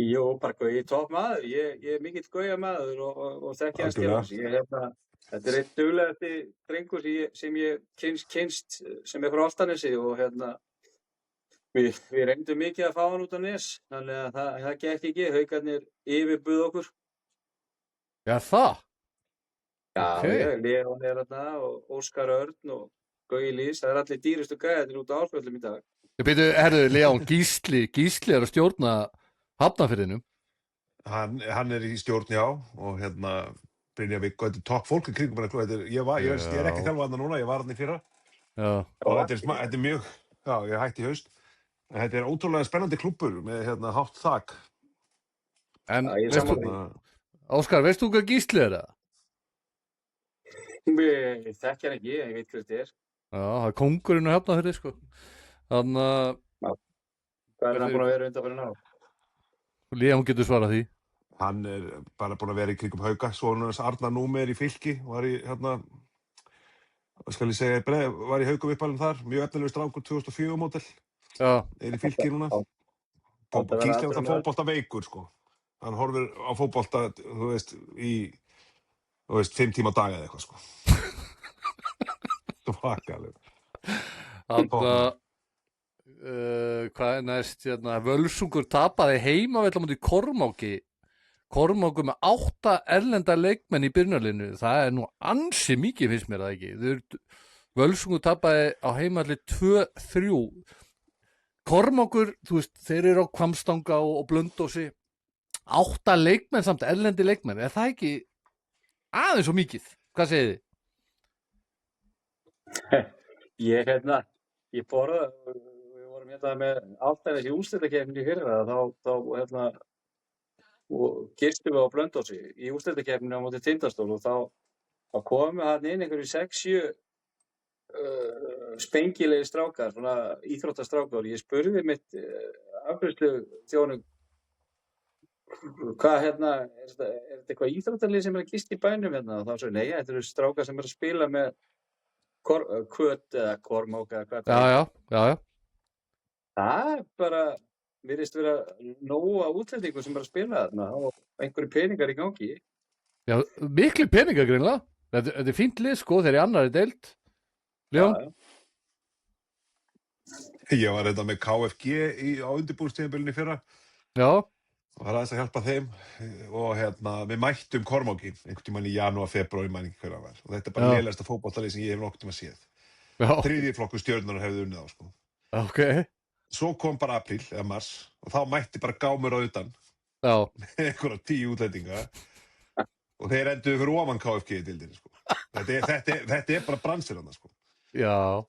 Jú, bara Gauji topp maður. Ég er mikill Gauja maður og þekki hans til hans. Þetta er einn duglegasti drengur sem ég kynst sem er frá Álftanesi og við reyndum mikið að fá hann út á Nes, þannig að það gekk ekki. Haukarnir yfirbuðu okkur. Já, það? Já, Leon er þarna og Óskar Örn og Gauji Lýs, það er allir dýrustu gæðir út á Árfjöllum í dag. Herðu, Leon, Gísli er að stjórna Hafnarfirðinum. Hann er í stjórn, já, og Brynjar Viggo, þetta er topp fólk í kringum bara, ég er ekki þjálfað þarna núna, ég var þarna í fyrra. Já. Og þetta er mjög, ég hætti í haust. Þetta er ótrúlega spennandi klúbbur með hátt þak. En, Óskar, veist þú hvað Gísli er það? Ég þekki hann ekki, ég veit hvað þetta er. Já, það er kóngurinn að Hafnarfirði, sko. Þannig að... Hvað er hann búinn að vera undanfarinn á? Leon getur svarað því. Hann er bara búinn að vera í kringum Hauka, sonur hans Arnar Númer í Fylki, var í, hvað skal ég segja, var í Haukum uppalinn þar, mjög efnilegur strákur, 2004 módel. Já. Er í Fylki núna. Gísli er alltaf fótbolta veikur, sko. Hann horfir á fótbolta, þú veist, í 5 tíma á dag eða eitthvað, sko. Svakalega. Hvað er næst, Völsungur tapaði heima vel á móti Kormáki. Kormákur með 8 erlenda leikmenn í byrjunarliðinu. Það er nú ansi mikið, finnst mér það ekki. Völsungur tapaði á heimalli 2-3. Kormákur, þú veist, þeir eru á Hvammstanga og Blönduósi. 8 leikmenn samt erlendi leikmenn. Er það ekki aðeins svo mikið? Hvað segið þið? Ég borða, við vorum með Álftanes í úrslitakeppninni í fyrra, þá gistum við á Blönduósi í úrslitakeppninni á móti Tindastól og þá komu þarna inn einhverju 6-7 spengilegi strákar, svona íþróttastrákar. Ég spurði mitt afgreiðsluþjónum hvað er þetta eitthvað íþróttalið sem er að gista í bænum og þá sagði, nei, þetta eru strákar sem er að spila með Kvöt eða Kormák eða hvað það er. Já. Það er bara, virðist vera nóg af útlendingum sem er að spila þarna og einhverju peningar í gangi. Já, miklu peningar greinilega. Þetta er fínt lið, sko, þeir eru í annarri deild. Leon? Ég var með KFG á undirbúningstímabilinu í fyrra. Já. og það er aðeins að hjálpa þeim og við mættum Kormáki einhvern tímann í janúar, febrúar, ég man ekki hver það var og þetta er bara lélegasta fótboltalið sem ég hef nokkuð tíma séð. Þriðji flokkur Stjörnunar hefði unnið á, sko. Ok. Svo kom bara apríl eða mars og þá mætti bara gámur á utan með einhverja 10 útlendinga og þeir enduðu fyrir ofan KFG í deildinni, sko. Þetta er bara bransir þarna, sko. Já,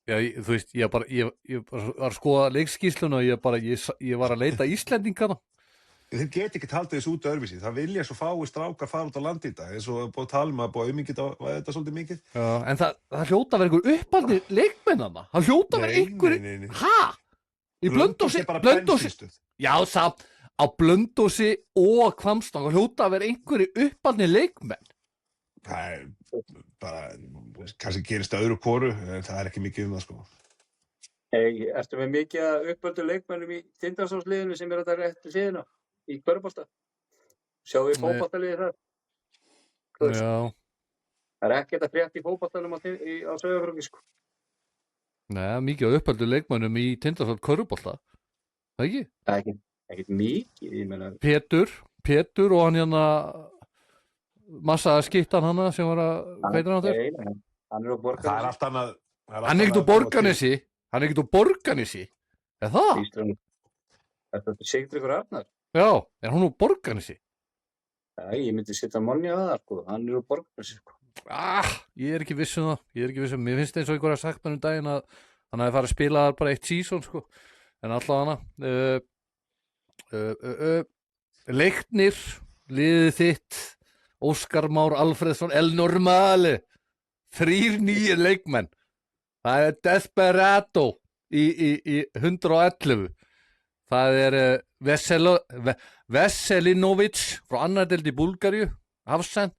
þú veist, ég var að skoða leikskýrsluna og ég var að leita Íslendingana. Þeir geti ekki haldið þessu út öðruvísi. Það vilja svo fáir strákar fara út á landi í dag eins og búið að tala um að búið að auðmikið þetta svolítið mikið. Já, en það hljóta að vera einhver uppaldi leikmennana. Það hljóta að vera einhver... Nei. Hæ? Í Blönduósi? Er bara bensínstöð. Já, samt á Blönduósi og Hvammstanga hljóta að vera einhverju uppaldi leikmenn. Það er bara, kannski gerist öðru hvoru, en það er ekki mikið það, sko. Ertu með mikið að uppöldu leikmennum í Tindastólsliðinu sem er þetta rétt við hliðina í körfubolta? Sjáum við fótboltaliðið þar? Já. Það er ekkert að frétta í fótboltanum á Sauðárkróki, sko. Nei, mikið að uppöldu leikmennum í Tindastóls körfubolta. Það ekki? Það er ekkert mikið, ég meina. Pétur og hann massa skittan hana sem var að veitur hann þér? Hann er á Borgarnesi. Það er allt annað. Hann er ekkert á Borgarnesi. Hann er ekkert á Borgarnesi. Er það? Þetta Sigtryggur Arnar. Já, er hann á Borgarnesi? Já, ég myndi setja Monni á það, sko. Hann er á Borgarnesi, sko. Ég er ekki viss um það. Mér finnst eins og einhverja sagt mér daginn að hann hefði farið að spila bara eitt season, sko. En allavega Leiknir, liðið þitt, Óskar Már Alfreðsson, El Normale, 3 nýjir leikmenn. Það er Desperado í 111. Það er Veselinovic frá annar deild í Búlgaríu, Hafsend.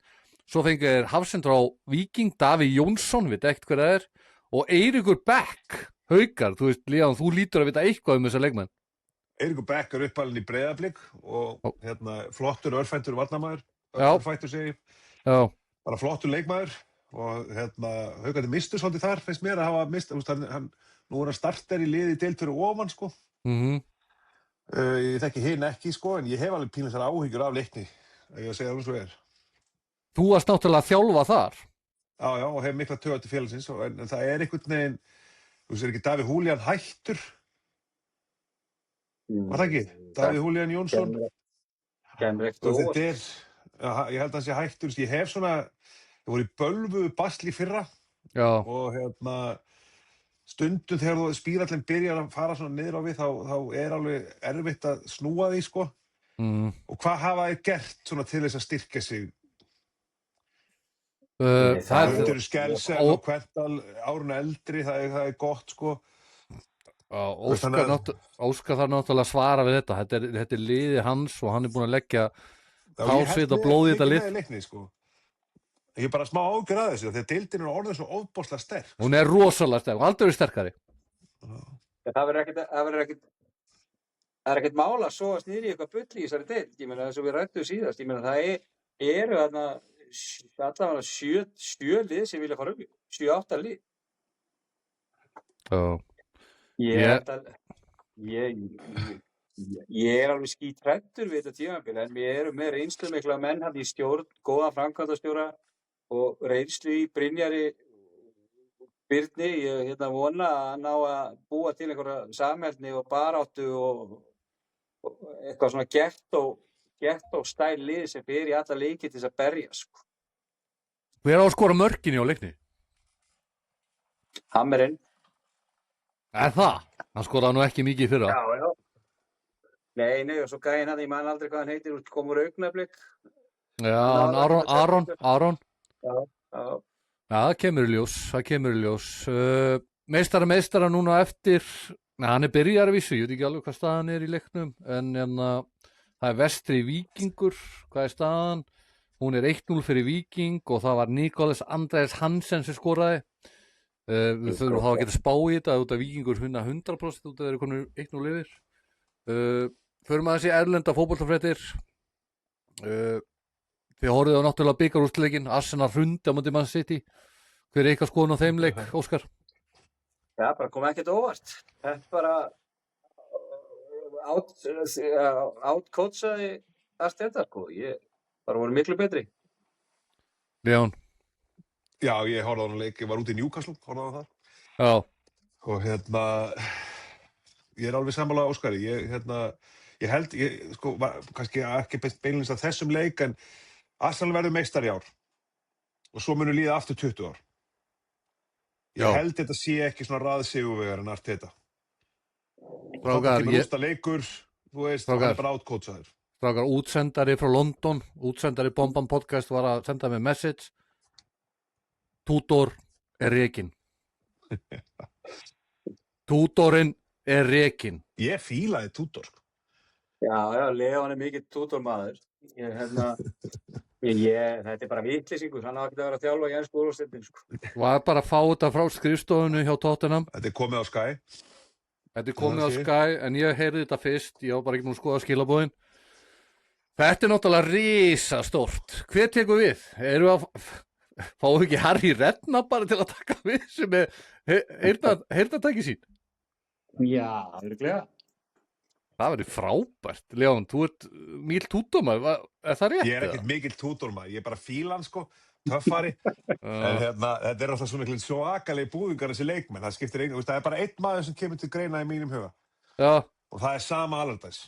Svo fengið er Hafsend frá Víking, Davíð Jónsson, veit ekkert hver það er. Og Eiríkur Beck, Haukar, þú veist, Leon, þú lítur að vita eitthvað þessa leikmenn. Eiríkur Beck er uppalinn í Breiðablik og flottur örfæntur varnarmaður. Örfæntur segi ég. Já. Bara flottur leikmaður. Og Haukarnir mistu svolítið þar, finnst mér að hafa nú er hann starter í liði deild fyrir ofan, sko. Ég þekki hinn ekki, sko, en ég hef alveg pínleysar áhyggjur af Leikni, ég að segja það svo er. Þú varst náttúrulega að þjálfa þar. Já, og hef mikla töga til félagsins, en það er einhvern veginn, þú veist, ekki Davíð Húlían hættur? Var það ekki? Davíð Húlían Jónsson? Kemur ekkert óvart. Ég held að hann sé hættur, ég hef svona, ég voru í bölvuðu basli fyrra. Já. Og stundum þegar spírallinn byrjar að fara svona niður á við, þá er alveg erfitt að snúa því, sko. Og hvað hafa þeir gert svona til þess að styrkja sig? Það eru Skelsel og Kvental árun eldri, það er gott, sko. Óskar þarf náttúrulega að svara við þetta. Þetta er liði hans og hann er búinn að leggja hálsvit og blóð í þetta lið. Leikni, sko. Ég er bara smá ágjör að þessu, þegar deildin er orðin svo ofboðslega sterk. Hún er rosalega sterk, aldrei sterkari. Það er ekkert mála svo að snýri eitthvað bull í þessari deild. Ég meina þess að við rættum síðast. Ég meina það eru allavega 7 lið sem vilja fara upp í. 7-8 lið. Ég er alveg skítræddur við þetta tímabil, en við erum með reynslumikla menn hann í stjórn, góðan framkvæmdastjóra og reynslu í Brynjari Birni. Ég vona að hann ná að búa til einhverja samheldni og baráttu og eitthvað svona gett og stæl lið sem fer í alla leiki til þess að berja, sko. Hver á að skora mörkin á Leikni? Hammerinn. Er það? Hann skoraði nú ekki mikið í fyrra. Já. Nei, og svo gæinn hann, ég man aldrei hvað hann heitir, komur Augnablik. Já, Aron. Já. Já, það kemur í ljós. Meistara núna eftir, hann er byrjar að vísu, ég veit ekki alveg hvað staðan er í leiknum, en það er Vestri Víkingur, hvað er staðan? Hún er 1-0 fyrir Víking og það var Nicolas Andrés Hansen sem skoraði. Við þurfum þá að geta spá í þetta út af Víkingur 100% út af þeir eru konur 1-0 yfir. Förum aðeins í erlenda fótboltafréttir. Þið horfið á náttúrulega bikarúrslitleikinn, Arsenal hrundi á móti Man City. Hver er eitthvað skoðun á þeim leik, Óskar? Já, bara kom ekkert óvart. Þetta bara átkótsaði Arteta, sko. Ég bara voru miklu betri. Leon. Já, ég horfði á hann leik, ég var út í Newcastle, horfði á það. Já. Og ég alveg sammála Óskari, ég held, sko, kannski ekki beinlínis að þessum leik, en Arsenal verður meistari í ár. Og svo munur líða aftur 20 ár. Ég held þetta sé ekki svona raðsigurvegar en Arteta. Strákar, rústa leikur, þú veist, hann bara átkótsaður. Strákar, útsendari frá London, útsendari Bomban Podcast var að senda mig message. Tudor rekinn. Tudorinn rekinn. Ég fílaði Tudor. Já, Leon mikill Tudor-maður. Þetta bara vitleysingur, hann hafði ekki að vera að þjálfa í ensku úrvalsdeildinni, sko. Var bara að fá þetta frá skrifstofunni hjá Tottenham. Þetta komið á Sky. Komið á Sky, en ég heyrði þetta fyrst, ég var bara ekki nú að skoða skilabóðin. Þetta náttúrulega risastórt. Hver tekur við? Erum við að fáum ekki Harry Redknapp bara til að taka við sem heyrnartæki sín? Já, örugglega. Það verður frábært. Leon, þú ert mikill Tudor-maður, er það rétt? Ég ekkert mikill Tudor-maður, ég bara fíla hann, sko, töffari. En þetta alltaf svo mikil svakaleg búðingar þessi leikmenn, það skiptir einu, það bara einn maður sem kemur til greina í mínum huga. Já. Og það Sam Allardyce.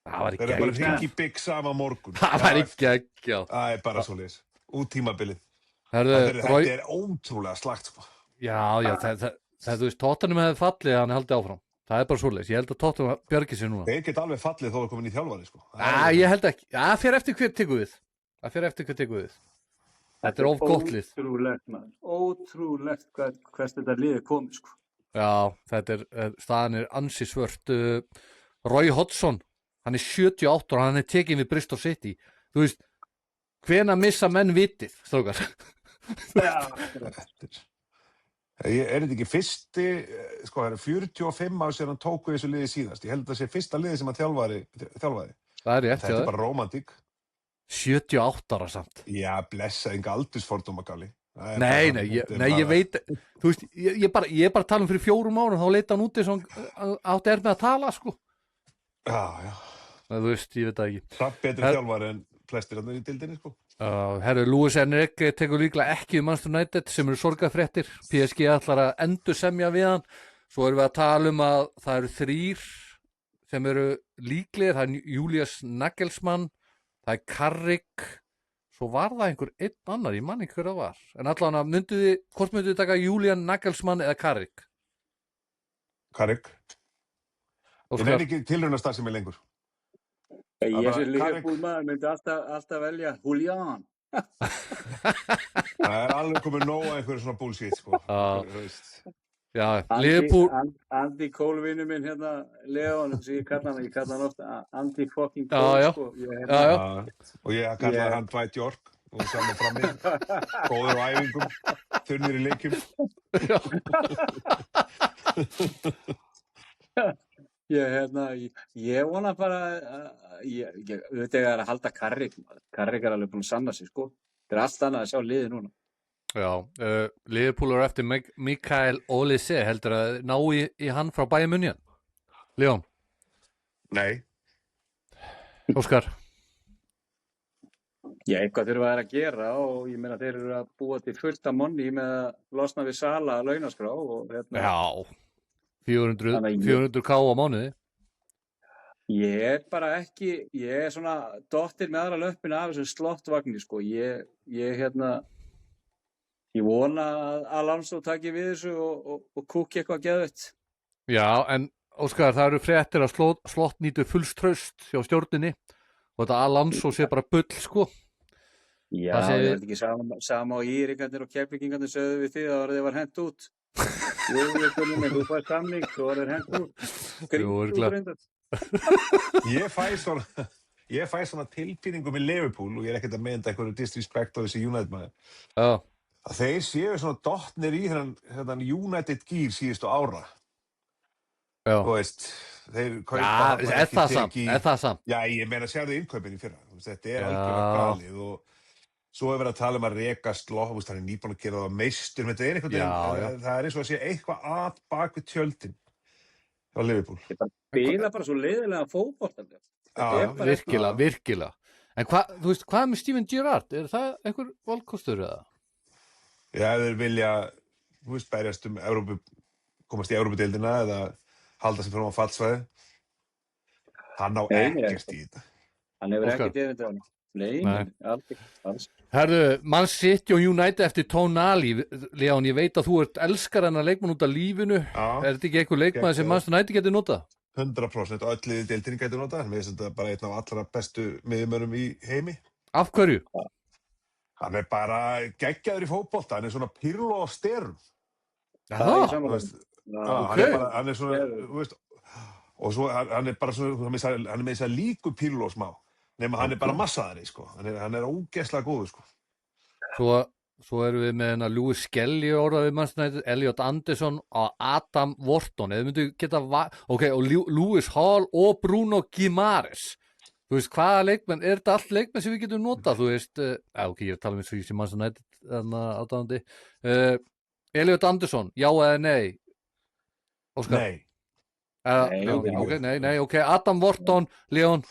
Það var ekki ekki. Það bara hringi Big Sam á morgun. Það var ekki ekki, já. Það bara svoleiðis, út tímabilið. Þetta ótrúlega slagt, sko. Já, þú veist, Tottenham hefði fallið, hann haldið áfram. Það bara svoleiðis, ég held að Tottenham bjargi sér núna. Þeir geta alveg fallið þó að komin í þjálfari, sko. Ég held ekki, það fer eftir hver tekur við. Þetta er of gott lið. Ótrúlegt, maður. Ótrúlegt hvers þetta liðið komið, sko. Já, staðan er ansi svört. Roy Hodgson, hann er 78 og hann er tekinn við Bristol City. Þú veist, hvenær missa menn vitið, strákar? Já, þetta ekki fyrsti, sko, það 45 ár síðan hann tók við þessu liði síðast. Ég held að það sé fyrsta liði sem hann þjálfaði. Það er rétt, þetta bara rómantík. 78 ára samt. Já, blessa, enga aldursfordómagali. Nei, ég veit, þú veist, ég bara tala fyrir 4 árum, þá leita hann úti sem átti með að tala, sko. Já. Þú veist, ég veit það ekki. Það betri þjálfari en flestir hann í dildinni, sko. Herru, Luis Enrique tekur líklega ekki Manchester United sem eru sorgarfréttir. PSG ætlar að endursemja við hann. Svo erum við að tala að það eru 3 sem eru líklegir. Það er Julius Nagelsmann, það er Carrick, svo var það einhver einn annar, ég man ekki hver það var. En allan hvort myndu þið taka Julian Nagelsmann eða Carrick? Carrick. Ég nefnir ekki tilraunastar sem er lengur. Ég sem Liverpool maður myndi alltaf velja Julian. Það alveg komið nóg að einhverju svona bullshit, sko. Já, Liverpool. Andy Cole vinur minn hérna, Leon, sem ég kalla hann ofta Andy fucking Cole, sko. Já. Og ég kallaði hann Dwight York og saman frammi. Góður á æfingum, þunnir í leikjum. Ég vona bara auðvitað að halda Carrick er alveg búin að sanna sig, sko. Það er allt annað að sjá liðið núna. Já, Liverpool er eftir Mikael Olise, heldur að ná í hann frá Bayern München? Leon? Nei. Óskar? Já, eitthvað þurfa þær að gera og ég meina þeir eru að búa til fullt af money með að losna við Sala launaskrá og Já. 400k á mánuði. Ég er svona dottir með aðra löppina af þessum slottvagni, sko. Ég vona að Alonso taki við þessu og kúki eitthvað geðveitt. Já, en Óskar, það eru fréttir að slott nýtur fulls traust hjá stjórninni og þetta Alonso sé bara bull, sko. Já, það er ekki sama á Írikandir og Keflvíkingarnir sögðu við því að það var hent út. Þú fær samning, þú var hent út. Ég fæ svona tilfinningu með Liverpool og ég er ekkert að meina einhverju disrespect á þessi United maður. Já. Að þeir séu svona dottnir í þennan United gýr síðustu ára. Já. Þú veist, þeir kaupa er það samt? Já, ég meina sérðu innkaupin í fyrra. Þetta er algjörlega galið og svo er verið að tala að reka Slot, hann er nýbúinn að gera það meistur, þetta er einhvern veginn, það er eins og að sé eitthvað að bak við tjöldin frá Liverpool. Ég bara spila bara svo leiðilega fótbolta. Já, virkilega. En þú veist, hvað með Steven Gerrard? Er það einhver valkostur eða? Já, ef þeir vilja, berjast komast í Evrópudeildina eða halda sem fyrir á fallsvæði. Hann á ekkert í þetta. Hann hefur ekkert í þetta. Nei, alls. Herðu, Man City og United eftir Tonali, Leon, ég veit að þú ert elskar hennar leikmann út af lífinu. Já. Er þetta ekki einhver leikmann sem Manchester United getur notað? 100% og öll liðið deildinni getur notað. Mér finnst þetta bara einn af allra bestu miðjumönnum í heimi. Af hverju? Hann er bara geggjaður í fótbolta. Hann er svona Pirlo á styrum. Hann er svona, þú veist, og svo hann er bara svona, hann er með þess að líku Pirlo smá. Nema hann er bara massaðari, sko. Hann er ógeðslega góður, sko. Svo erum við með hennar Lewis Skelly orðað við Manchester United, Elliot Anderson og Adam Wharton. Eða myndu geta og Lewis Hall og Bruno Guimaraes. Þú veist, hvaða leikmenn, er þetta allt leikmenn sem við getum notað? Þú veist, ég er að tala um eins og ég sé Manchester United aðdáðandi. Elliot Anderson, já eða nei? Óskar? Nei. Nei, ok. Adam Wharton, Leon?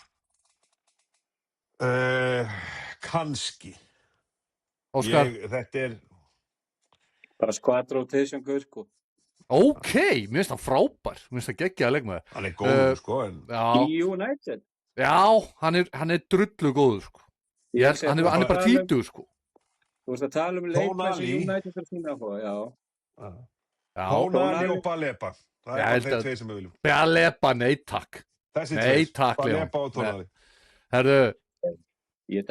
Kannski. Óskar? Þetta er bara squad rotation guð, sko. Ok, mér finnst það frábær. Mér finnst það geggjaður leikmaður. Hann er góður, sko. Í United? Já, hann er drullu góður, sko. Hann er bara 20, sko. Þú veist að tala um leikmaður sem United er sína á það, já. Tonali og Baleba. Það er bara þeir tveir sem við viljum. Baleba, nei takk. Nei takk, Leon. Baleba og Tonali. Herðu,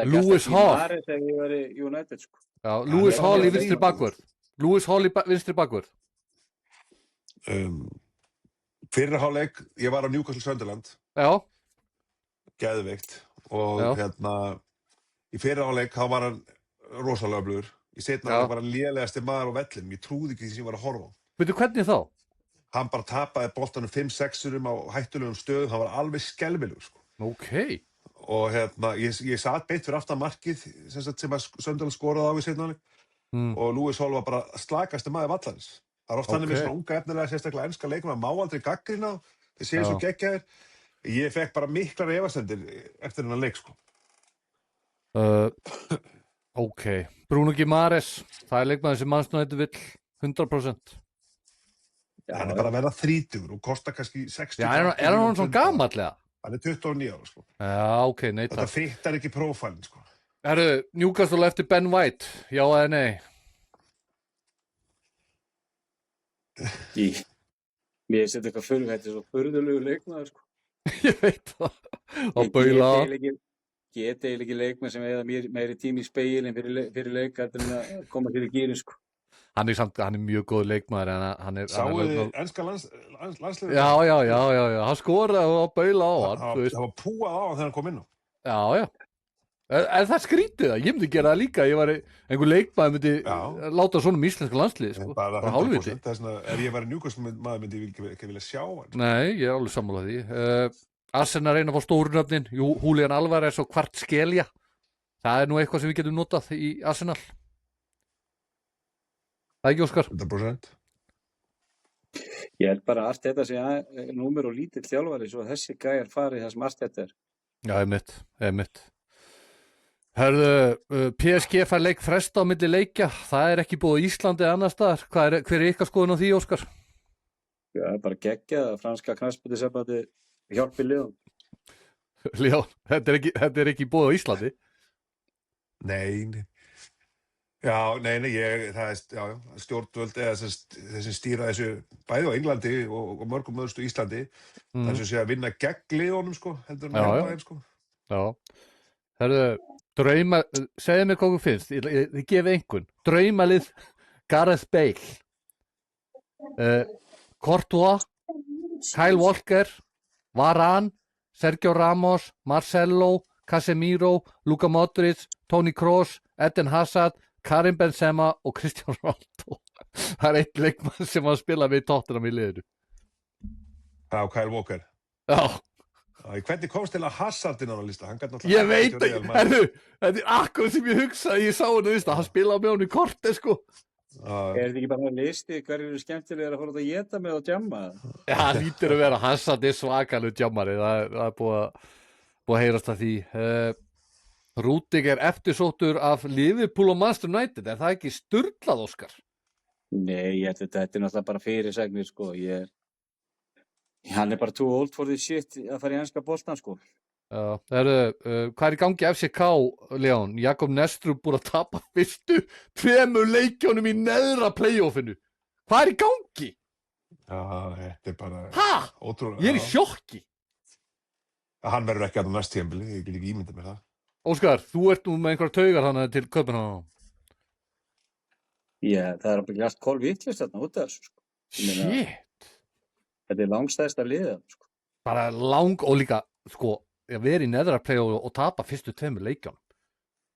Lewis Hall. Ef ég var í United, sko. Já, Lewis Hall í vinstri bakvörð. Lewis Hall í vinstri bakvörð. Fyrri hálfleik, ég var á Newcastle Sunderland. Já. Geðveikt. Og í fyrri hálfleik, þá var hann rosalega öflugur. Í seinna hálfleik var hann lélegasti maður á vellinum. Ég trúði ekki því sem ég var að horfa á. Veitu, hvernig þá? Hann bara tapaði boltanum 5-6 á hættulegum stöðum. Hann var alveg skelfilegur, sko. Ok. Og ég satt beint fyrir aftan markið sem að Sunderland skoraði á í seinna hálfleik og Lewis Hall var bara slakasti maður vallarins. Það er oft þannig með svona unga efnilega, sérstaklega enska leikmenn, má aldrei gagnrýna, þeir séu svo geggjaðir. Ég fekk bara miklar efasemdir eftir þennan leik, sko. Ok. Bruno Guimaraes, það er leikmaður sem Manchester United vill 100%. Hann er bara að verða 30 og kostar kannski 60. Já, er hann svona gamallega? Hann er 29 ára, sko. Já, ok, nei takk. Þetta fittar ekki prófælinn, sko. Herru, Newcastle eftir Ben White, já eða nei? Mér finnst þetta eitthvað fyrir, þetta er svo furðulegu leikmaður, sko. Ég veit það. Og baula á. Ég get eiginlega ekki leikmenn sem eða meiri tími í speilin fyrir leik en að koma fyrir gýrin, sko. Hann er mjög góð leikmaður en hann er... Sáuð þið enska landsliðið? Já, hann skoraði og baula á hann. Það var púað á hann þegar hann kom inn á. Já. En það skrítið það, ég myndi gera það líka, einhver leikmaður myndi láta svona íslenska landslið, sko. Bara 100%, þess vegna, ef ég væri Newcastle maður myndi ég ekki vilja sjá hann. Nei, ég er alveg sammálað því. Arsenal reyna að fá stórnöfnin, Julian Alvarez og Kvaratskhelia. Það er nú eitthvað sem við getum notað í Arsenal. Það ekki, Óskar? 100%. Ég held bara að Arteta sé númer og lítill þjálfari svo að þessi gæjar fari það sem Arteta er. Já, einmitt. Hörðu, PSG fær leik fresta á milli leikja. Það er ekki búið á Íslandi eða annars staðar. Hver er ykkar skoðun á því, Óskar? Já, bara geggjað að franska knattspyrnusambandi hjálpi liðum. Leon, þetta er ekki búið á Íslandi? Nei. Já, það er stjórnvöld eða þessi stýra þessu bæði á Englandi og mörgum öðrustu Íslandi. Það er sem sé að vinna gegn liðunum, sko, heldur en að þeim, sko. Já. Herðu, segðu mér hvað þú finnst, þið gefið einhvern. Draumalið Gareth Bale, Courtois, Kyle Walker, Varane, Sergio Ramos, Marcelo, Casemiro, Luka Modric, Toni Kroos, Eden Hazard, Karim Benzema og Cristiano Ronaldo. Það er einn leikmann sem að spila með Tottenham í liðinu. Já, Kyle Walker. Já. Hvernig komst til að Hazardinn á hann lista? Ég veit ekki, þetta er akkur sem ég hugsaði, ég sá hann að hann spilaði með hann í korti, sko. Er þetta ekki bara listi hverju eru skemmtilega að fara út að éta með og djamma? Já, það lítur að vera Hansard svakalur djammari, það er búið að heyrast að því. Rúdiger eftirsóttur af Liverpool og Manchester United, er það ekki sturlað, Óskar? Nei, þetta er náttúrulega bara fyrirsagnir, sko. Hann er bara too old for this shit að fara í enska boltan, sko. Já, hvað er í gangi FCK, Leon? Jakob Nestrup búið að tapa fyrstu 2 leikjónum í neðra playoffinu. Hvað er í gangi? Já, þetta er bara ótrúlega. Ég er í sjokki. Hann verður ekki að það næst tímabili, ég get ekki ímyndað mér það. Óskar, þú ert nú með einhverja taugar þannig til Kaupmannahafnar. Já, það er að allt kolvitlist þarna út af þessu, sko. Shit. Þetta er langstæðsta liðið, sko. Bara og líka, sko, að vera í neðra playoff og tapa fyrstu 2 leikjónum.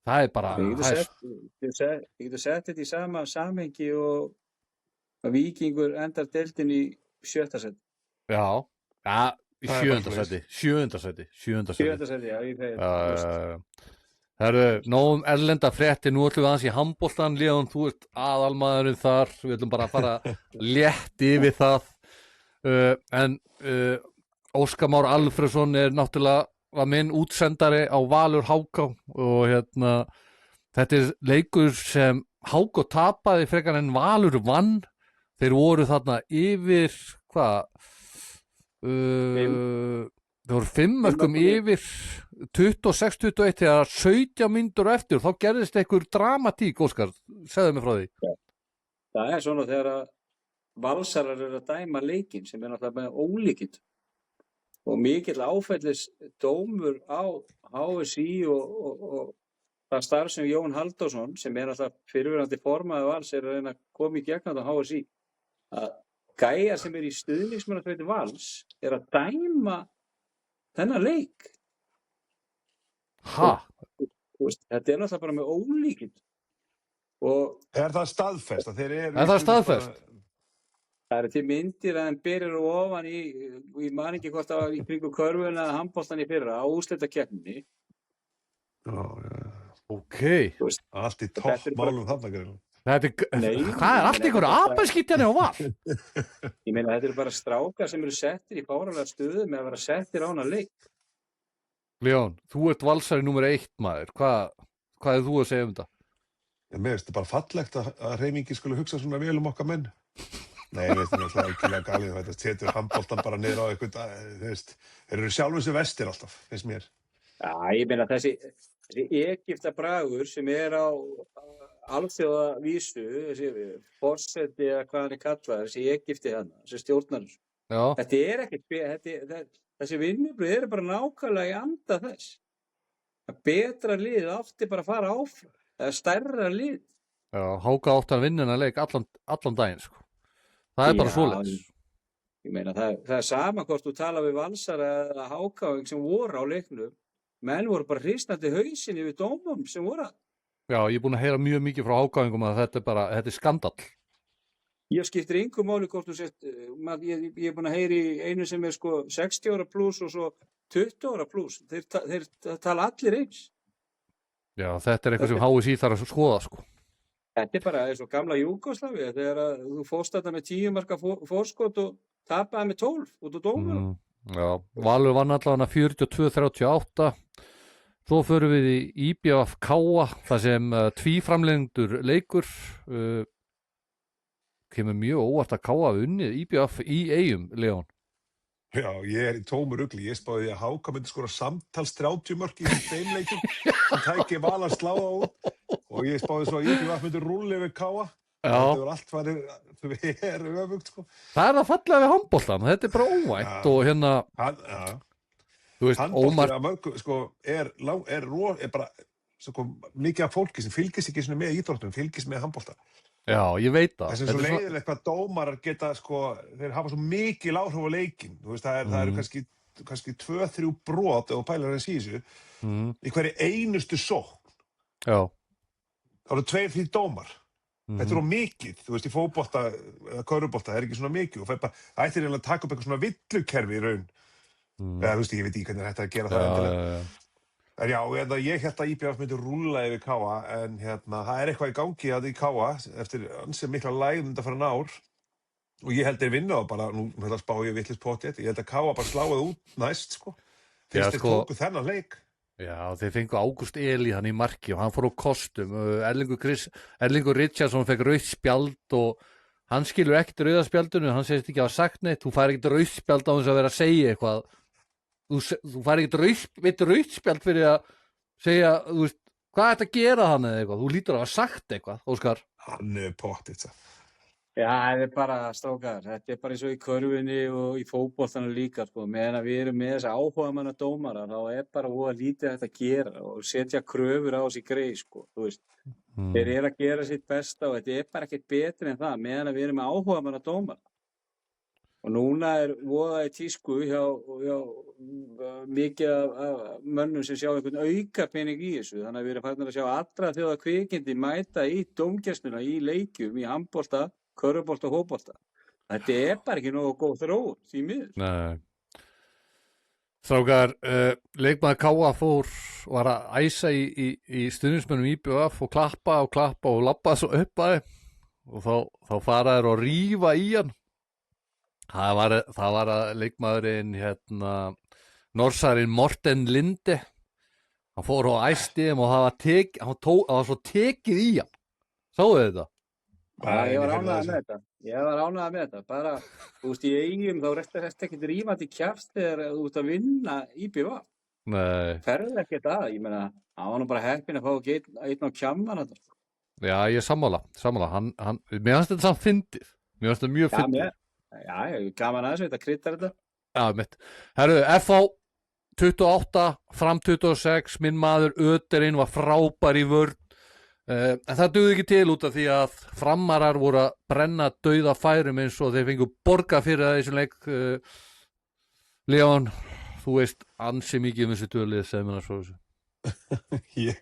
Það er bara... Ég getur sett þetta í sama samhengi og að Víkingur endar deildin í 7. seti. Já, í 7. seti. 7. seti, já, ég þegar. Herru, nógum erlenda frétti, nú ætlum við aðeins í handboltan, Leon, þú ert aðalmaðurinn þar, við ætlum bara að fara létt yfir það. En Óskar Már Alfreðsson er náttúrulega var minn útsendari á Valur HK og þetta er leikur sem HK tapaði frekar en Valur vann. Þeir voru þarna yfir, þeir voru 5 mörkum yfir 26-21 þegar 17 mínútur eftir og þá gerðist einhver dramatík, Óskar, segðu mig frá því. Já. Það er svona þegar að Valsarar eru að dæma leikinn sem er náttúrulega með ólíkindum og mikill áfellis dómur á HSÍ og það starf sem Jón Halldórsson sem er alltaf fyrirverandi formaður Vals er að reyna að koma í gegn á HSÍ að gæjar sem er í stuðningsmannasveit Vals er að dæma þennan leik. Þetta er náttúrulega bara með ólíkindum og Er það staðfest? Er það staðfest? Það eru til myndir að hann byrjar ofan ég man ekki hvort það var í kringu körfuna eða handboltan í fyrra á úrslitakeppninni. Já. Ok. Allt í toppmálum þarna greinilega. Hvað er allt einhverju apaskítjani á Val? Ég meina þetta eru bara strákar sem eru settir í fáránlega stöðu með að vera settir á hana leik. Leon, þú ert valsari númer 1 maður. Hvað er þú að segja um þetta? Mér finnst þetta bara fallegt að hreyfingi skulle hugsa svona vel um okkar menn. Nei, þetta er náttúrulega algjörlega galið, þetta setur handboltan bara niður á eitthvað, þeir eru sjálfur sem vestir alltaf, finnst mér. Já, ég meina þessi Egyptabragur sem er á alþjóðavísu, þessi forseti eða hvað hann er kallaður, þessi Egypti hann, þessi stjórnar. Já. Þetta er ekkert, þessi vinnubröð eru bara nákvæmlega í anda þess. Að betra lið átti bara að fara áfram, eða stærra lið. Já, HK átti að vinna þennan leik allan daginn, sko. Það er bara svoleiðis. Ég meina, það er sama hvort þú tala við Valsara eða HK sem voru á leiknum. Menn voru bara hristandi hausinn yfir dómum sem voru að. Já, ég er búinn að heyra mjög mikið frá HK-ingum að þetta er skandall. Ég skiptir engu máli hvort þú sett, ég er búinn að heyra í einu sem er sko 60 ára pluss og svo 20 ára pluss. Þeir tala allir eins. Já, þetta er eitthvað sem HSÍ þarf að skoða, sko. Þetta er bara eins og gamla Júgóslavíu þegar þú fórst þetta með 10 marka fórskot og tapaði með 12 út á dómur. Já, Valur vann allavega 42-38. Svo förum við í IBF Káa, það sem tvíframlengdur leikur. Kemur mjög óvart að Káa hafi unnið IBF í Eyjum, Leon. Já, ég er í tómu rugli. Ég spáði því að HK myndi skora samtals 30 mörk í þeim leikjum. Það tæki Val að slá á út. Og ég spáði svo að IBF myndi rúlla yfir Káa. Þetta var allt farið, við erum öfugt, sko. Það er að falla við handboltan, þetta er bara óvænt og þú veist, Ómar... Mörgu, sko, er bara sko, mikið af fólki sem fylgist ekki með íþróttum, fylgist með handbolta. Já, ég veit það. Það er svo leiðilegt hvað dómarar geta, sko, þeir hafa svo mikil áhrif á leikinn. Þú veist, það eru kannski 2-3 brot ef þú pælar hans í þessu, í hverju einustu sókn. Já. Það eru 2-3 dómar. Þetta er mikið, þú veist, í fótbolta eða körfubolta, það er ekki svona mikið og það ættir eiginlega að taka upp eitthvað svona villukerfi í raun. Eða, þú veist, ég veit ekki hvernig þetta er að gera það endilega. En já, ég held að IBF myndi rúlla yfir Káa, en það eitthvað í gangi að í Káa eftir ansið mikla lægum undanfarin ár og ég held þeir vinna það bara, nú spá ég vitlaust pottþétt, ég held að Káa bara sláið út næst, sko. Fyrst þeir tóku þennan leik. Já, þeir fengu Ágúst Elí hann í marki og hann fór á kostum. Erlingur Richardsson fekk rautt spjald og hann skilur ekkert rauða spjaldinu, hann segist ekki að hafa sagt neitt, þú fær ekkert rautt spjald á þess að vera að segja eitthvað. Þú fær ekkert rautt spjald fyrir að segja, þú veist, hvað ætti að gera hann eða eitthvað, þú lítur að hafa sagt eitthvað, Óskar. Hann pottþétt, það. Já, þetta bara strákar, þetta bara eins og í körfunni og í fótboltanum líka, sko, meðan að við erum með þessa áhugamanna dómara, þá bara voða lítið hægt að gera og setja kröfur á þessi greið, sko, þú veist. Þeir að gera sitt besta og þetta bara ekkert betri en það, meðan að við erum með áhugamanna dómara. Og núna voða í tísku hjá mikið af mönnum sem sjá einhvern aukapening í þessu. Þannig að við erum farnir að sjá allra þjóða kvikindi mæta í dómgæsluna, í leikjum, í handbolta, körfubolta og fótbolta. Þetta bara ekki nógu góð þróun, því miður. Nei. Strákar, leikmaður Káa var að æsa í stuðningsmönnum IBF og klappa og labba svo upp að þeim og þá fara þeir að rífa í hann. Það var að leikmaðurinn Norsarinn Morten Linde hann fór og æsti þeim og það var svo tekið í hann. Sáðu þetta? Já, ég var ánægður með þetta. Bara, þú veist, í eigum þá resta ekkert rífandi kjafst þegar þú ert að vinna IBF. Nei. Ferðu ekkert að, ég meina, hann var nú bara heppinn að fá ekki einn á kjamman þetta. Já, ég sammála. Mér finnst þetta samt fyndið. Mér finnst þetta mjög fyndið. Já, gaman aðeins, þetta kryddar þetta. Já, mitt. Herru, FH 28, fram 26, minn maður Öderinn var frábær í vörn. En það dugði ekki til út af því að Framarar voru að brenna dauða færum eins og þeir fengu borga fyrir þessum leik. Leon, þú veist ansi mikið þessu dölið, segð mér svo þessu. Ég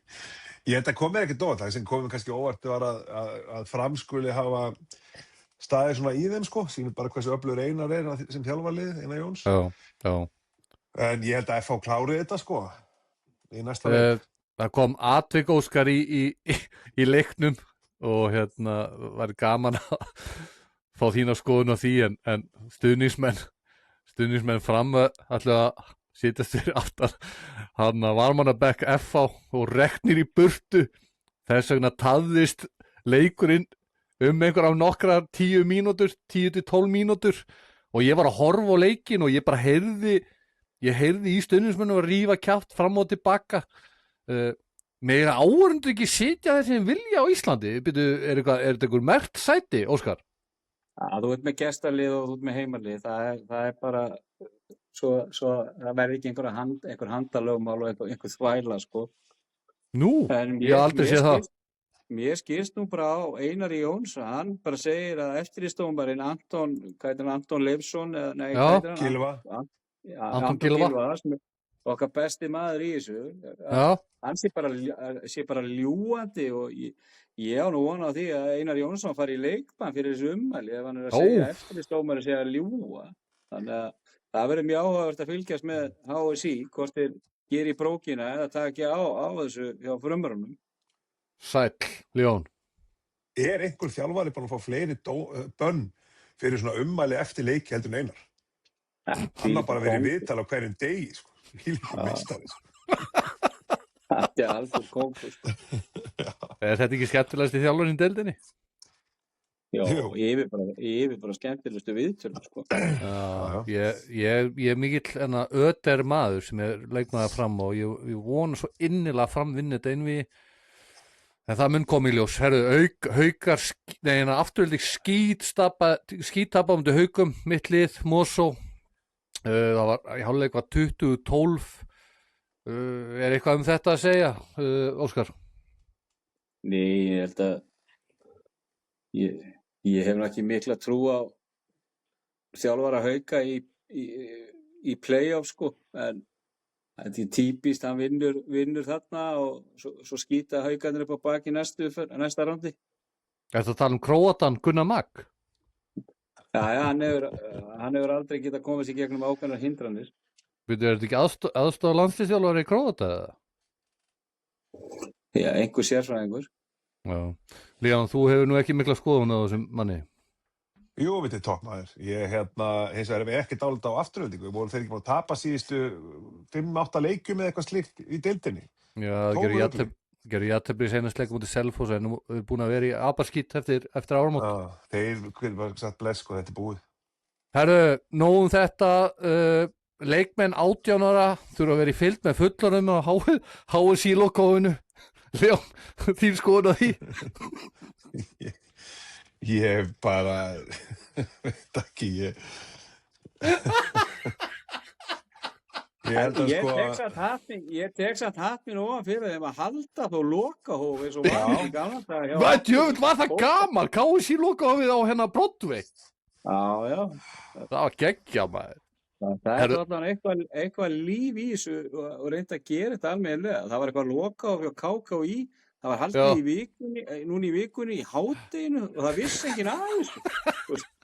held að komið ekki dót, það sem komið kannski óvart var að Fram skuli hafa staðið svona í þeim, sko, sýnir bara hversu öflugur Einar sem þjálfarlið, Einar Jóns. Já. En ég held að FH klárið þetta, sko, í næsta leik. Það kom atvik Óskar í leiknum og var gaman að fá þína skoðun á því en stuðningsmenn Fram ætla að sitjast fyrir aftan hann var mann að bekk FH og reknir í burtu. Þess vegna tafðist leikurinn einhver af nokkrar 10 mínútur, 10 til 12 mínútur og ég var að horfa á leikinn og ég bara heyrði í stuðningsmönnum að rífa kjaft fram og tilbaka. Meira áhorfendur ekki sitja þessi vilja á Íslandi? Er þetta einhver merkt sæti, Óskar? Já, þú ert með gestalið og þú ert með heimalið. Það bara svo það verði ekki einhver handalögmál og einhver þvæla, sko. Nú, ég hef aldrei séð það. Mér skilst nú bara á Einari Jóns, hann bara segir að eftirlitsdómarinn Anton Leifsson, Gylfa. Anton Gylfa, okkar besti maður í þessu, hann sé bara ljúgandi og ég á nú vona á því að Einar Jónsson fari í leikbann fyrir þessu ummæli ef hann að segja eftirlitsdómarinn sé að ljúga. Þannig að það verður mjög áhugavert að fylgjast með HSÍ, hvort þeir geri brókina eða taki á þessu hjá frumvarunum. Sæll, Leon. Einhver þjálfari búinn að fá fleiri bönn fyrir svona ummæli eftir leiki heldur en Einar? Hann har bara verið í viðtal á hverjum degi, sko. Hvílíkur meistari, sko. Þetta alveg kóngur, sko. Er þetta ekki skemmtilegasti þjálfarinn í deildinni? Jú, ég bara skemmtilegustu viðtölum, sko. Ég mikill Öder maður sem leikmaður Fram og ég vona svo innilega Fram vinni þetta innví. En það mun kom í ljós. Herðu, Haukar, afturveldig skítapa Haukum, mitt lið, Mosó. Það var, í hálfleik var 20-12. Eitthvað þetta að segja, Óskar? Nei, ég held að ég hef ekki mikla trú á þjálfara Hauka í play-off, sko, en þetta er típist, hann vinnur þarna og svo skýta Haukarnir upp á baki næsta rándi. Ertu að tala Króatan Gunnar Mag? Já, hann hefur aldrei getað komið sér gegnum ákveðnar hindranir. Er þetta ekki aðstoð landsliðsþjálfari í Króata eða? Já, einhver sérfræðingur. Já. Leon, þú hefur nú ekki mikla skoðun á þessum manni. Jú, við til toppmaður. Ég hins vegar hef ekki dálítið á afturöldingu. Voru þeir ekki búin að tapa síðustu 5-8 leikjum eða eitthvað slíkt í deildinni? Já, gerðu jafntefli í seinasta leik mútið Selfoss en nú er búin að vera í apaskít eftir áramót. Já, þeir var sagt bless, sko, þetta er búið. Herru, nóg þetta, leikmenn 18 ára þurfa að vera í fylgd með fullorðum á HSI-lokóinu. Leon, þín skoðun á því? Ég bara, veit ekki, ég held að sko... Ég tek samt hatt mín ofan fyrir þeim að halda þó lokahóf eins og var í gamla daga. Hvað djöfull var það gaman? KSI lokahófið á hérna Broadway. Já. Það var geggjað, maður. Það er allavega eitthvað líf í þessu og reynda að gera þetta almennilega. Það var eitthvað lokahóf hjá KKÍ. Það var haldið í vikunni, núna í vikunni í hádeginu og það vissi enginn af þessu.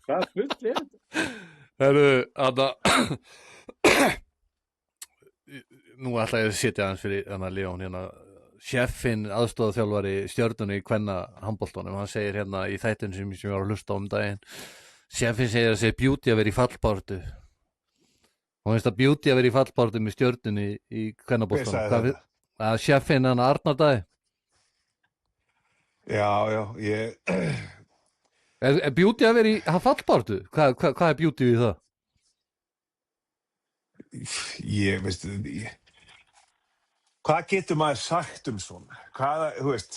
Það er fullt við þetta. Herru, nú ætla ég að sitja aðeins fyrir Leon hérna, sjeffinn aðstoðarþjálfari Stjörnunni í kvenna handboltanum, hann segir hérna í þættinu sem ég var að hlusta á daginn, sjeffinn segir að segja beauty að vera í fallbáratu og finnst að beauty að vera í fallbáratu með Stjörnunni í kvennaboltanum. Hver sagði þetta? Að sjeffinn hann Arnar Dæ. Já, Er beauty að vera í fallbáratu? Hvað er beauty við það? Veistu, hvað getur maður sagt svona? Þú veist,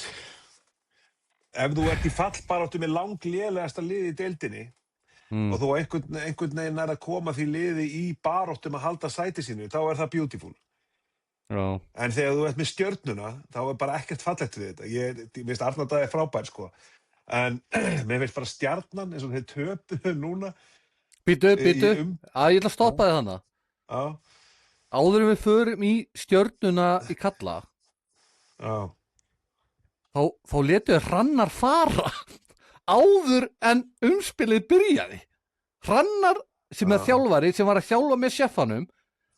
ef þú ert í fallbaráttu með langlélegasta liði í deildinni og þú einhvern veginn er að koma því liði í baráttum að halda sæti sínu, þá er það beautiful. Já. En þegar þú ert með Stjörnuna, þá er bara ekkert fallegt við þetta. Ég veist, Arnar Daði er frábær, sko. En mér veist bara Stjarnan, eins og þeir töpuðu núna. Býtu. Ég ætla að stoppa þig þannig. Já. Áður en við förum í Stjörnuna í kalla. Já. Þá letu Hrannar fara áður en umspilið byrjaði. Hrannar sem er þjálfari, sem var að þjálfa með sjeffanum,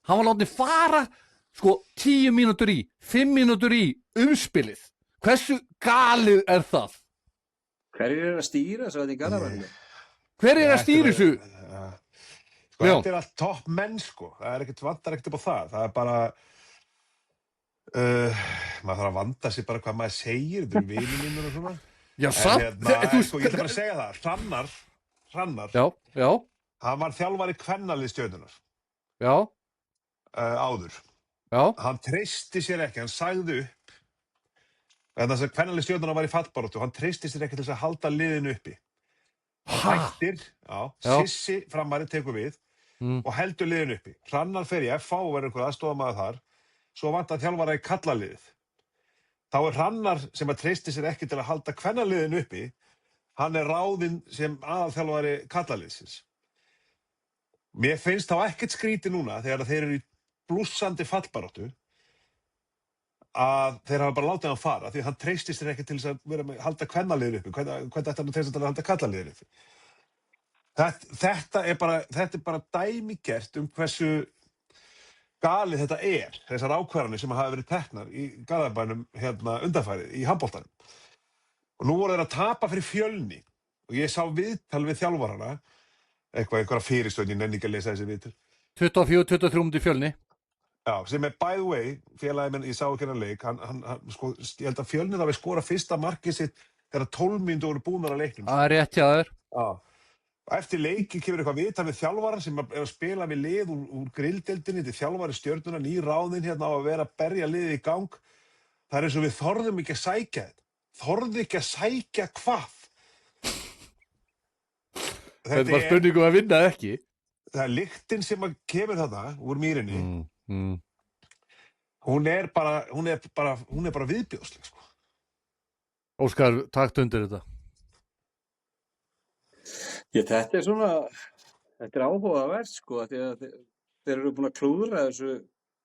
hann var látið fara 10 mínútur í, 5 mínútur í umspilið. Hversu galið er það? Hverjir að stýra þessu að þið Garðabænum? Hver að stýra þessu? Sko, þetta er allt topp menn, sko. Það vantar ekkert upp á það. Það er bara, maður þarf að vanda sig bara hvað maður segir, þetta vinir mínir og svona. Já, satt. Sko, ég ætla bara að segja það. Hrannar. Já. Hann var þjálfari kvennalið Stjörnunar. Já. Áður. Já. Hann treysti sér ekki, hann sagði upp. En þess að kvennalið Stjörnunar var í fallbaráttu, hann treysti sér ekki til þess að halda liðinu uppi. Hann hættir, Sissi framari tekur við og heldur liðinu uppi. Hrannar fer í FH og verður einhver aðstofamaður þar, svo vantar þjálfara í kallaliðið. Þá er Hrannar sem að treysti sér ekki til að halda kvennaliðinu uppi, hann er ráðinn sem aðalþjálfari kallaliðsins. Mér finnst þá ekkert skrítið núna þegar þeir eru í blússandi fallbaráttu að þeir hafa bara látið hann fara því að hann treysti sér ekki til þess að halda kvennaliðinu uppi. Hvernig ætti hann að treysta til að halda kallaliðinu uppi? Þetta er bara dæmigert hversu galið þetta er, þessar ákvarðanir sem hafa verið teknar í Garðabænum undanfarið í handboltanum. Og nú voru þeir að tapa fyrir Fjölni og ég sá viðtal við þjálfarana, einhverja fyrirstöðin, ég nenni ekki að lesa þessi viðtal. 24-23 mútið Fjölni. Já, sem er by the way, félagi minn, ég sá ekki hennar leik, sko, ég held að Fjölnir hafi skorað fyrsta markið sitt þegar 12 mínútur voru búnar að leiknum. Það er rétt hjá þér. Já. Eftir leiki kemur eitthvað viðtal við þjálfaran sem er að spila við lið úr grilldeildinni, þetta er þjálfari Stjörnuna, ný ráðinn á að vera að berja liðið í gang. Það er eins og við þorðum ekki að sækja þetta. Þorðu ekki að sækja hvað? Þetta var spurningum að vinna ekki. Það er lyktin sem kemur þarna úr mýrinni. Hún er bara viðbjóðsleg, sko. Óskar, takt undir þetta. Þetta er áhugavert, sko, því að þeir eru búin að klúðra þessu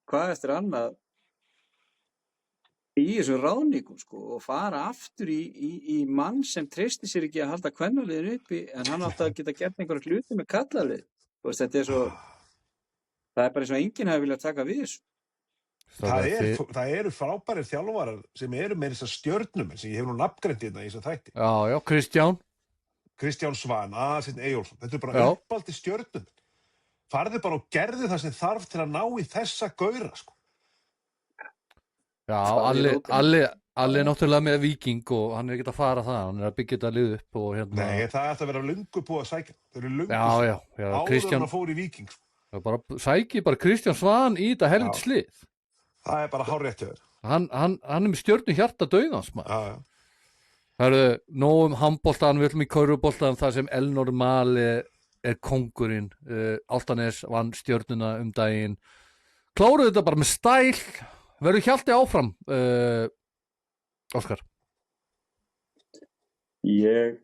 hvað eftir annað í þessum ráðningum, sko, og fara aftur í mann sem treysti sér ekki að halda kvennaliðinu uppi, en hann átti að geta gert einhverja hluti með kallalið. Þetta er svo, það er bara eins og enginn hafi viljað taka við þessu. Það eru frábærir þjálfarar sem eru með þessar stjörnumenn sem ég hef nú nafngreint hérna í þessum þætti. Já, Kristján Svan, Aðalsteinn Eyjólfsson. Þetta er bara uppáldi stjörnumenn. Farðu bara og gerðu það sem þarf til að ná í þessa gaura, sko. Já, Alli er náttúrulega með Víking og hann er ekkert að fara það, hann er að byggja þetta lið upp og hérna... Nei, það ætti að vera löngu búið að sækja. Þeir eru löngu Kristján... áður en að fór í Víking, sko. Sæki bara Kristján Svan í þetta helvits lið. Það er bara hárrétt hjá þér. Hann er með stjörnu hjarta dauðans, maður. Já. Það eru nóg handboltan, við ætlum í körfuboltan þar sem Elnor Mali er kóngurinn. Álftanes vann stjörnuna daginn. Kláruðu þetta bara með stæl. Verður Hjalti áfram, Óskar? Ég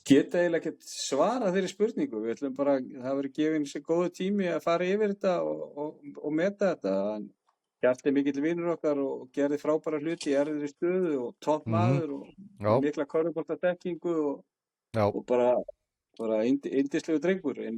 get eiginlega ekkert svarað þeirri spurningu. Við ætlum bara, það verður gefinn sér góðu tími að fara yfir þetta og meta þetta. Hjalti er mikill vinur okkar og gerði frábæra hluti í erfiðri stöðu og topp maður og mikla körfuboltaþekkingu og bara yndislegu drengur. En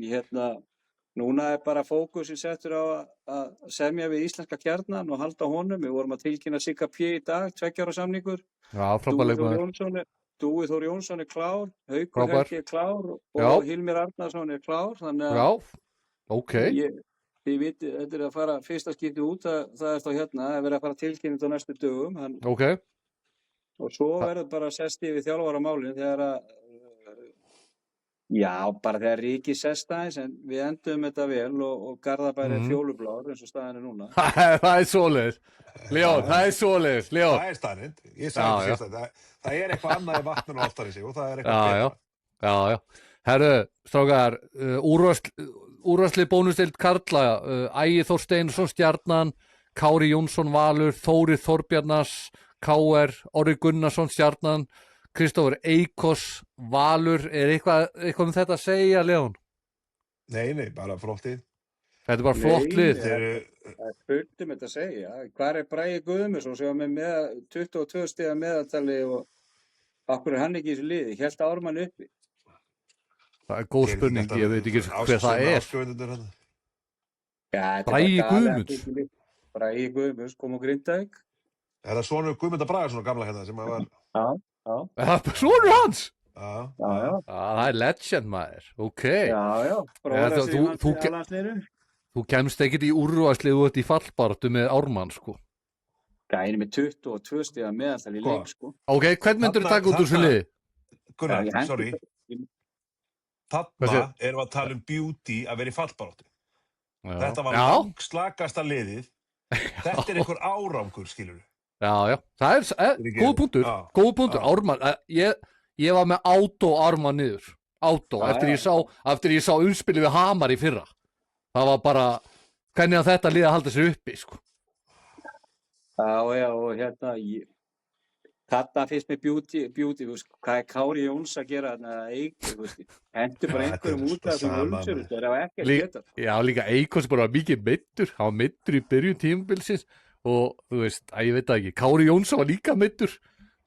núna er bara fókusin settur á að semja við íslenska kjarnan og halda honum. Við vorum að tilkynna Sigga P í dag, 2 ára samningur. Já, frábær leikmaður. Dúi Þór Jónsson er klár, Haukur Helgi er klár og Hilmir Arnarsson er klár. Þannig að þið vitið, þetta er að fara fyrsta skipti út, það er þá það er verið að fara tilkynning á næstu dögum. Og svo verður bara sest yfir þjálfaramálin þegar Ríkir sest aðeins, en við endum þetta vel og Garðabær er fjólublár eins og staðan er núna. Það er svoleiðis. Leon, það er svoleiðis. Leon. Það er staðnind. Ég sagði síðast að það er eitthvað annað í vatninu og oftar í sig og það er eitthvað betra. Já. Herru, strákar, úrvalslið bónusdeild karla, Ægir Þór Steinsson Stjarnan, Kári Jónsson Valur, Þórir Þorbjarnars, KR, Orri Gunnarsson Stjarnan, Kristófur Eikos Valur. Er eitthvað þetta að segja, Leon? Nei, bara flottið. Þetta er bara flott lið. Það er fullt þetta að segja. Hvar er Bragi Guðmundsson sem var með 22 stiga meðaltali og okkur er hann ekki í þessu liði? Hélt Ármann uppi? Það er góð spurning, ég veit ekki hver það er. Bragi Guðmunds. Bragi Guðmunds kom á Grindavík. Er það sonur Guðmundar Bragason gamla sem að var? Já. Er það sonur hans? Já. Það er legend, maður. Ok. Já. Bróðir sig hans í Alandsliðinu. Þú kemst ekkert í úrvalslið og ert í fallbaráttu með Ármann, sko. Gæni með 22 stiga meðaltal í leik, sko. Ok, hvern myndur þú taka út úr þessu liði? Gunnar, sorry. Þarna erum við að tala beauty að vera í fallbaráttu. Þetta var langslakasta liðið. Þetta er einhver árangur, skilur við. Já. Það er góð punktur. Ármann, ég var með Ármann niður. Eftir ég sá umspilið við Hamar í fyrra. Það var bara, hvernig að þetta liða halda sér uppi, sko. Já, og þetta finnst mér beauty, hvað er Kári Jóns að gera þarna, hendur bara einhverjum út af þessum umsöru, það er ekki að geta. Já, líka Eikos bara mikið meiddur, hann var meiddur í byrjun tímabilsins og þú veist, ég veit það ekki, Kári Jóns var líka meiddur,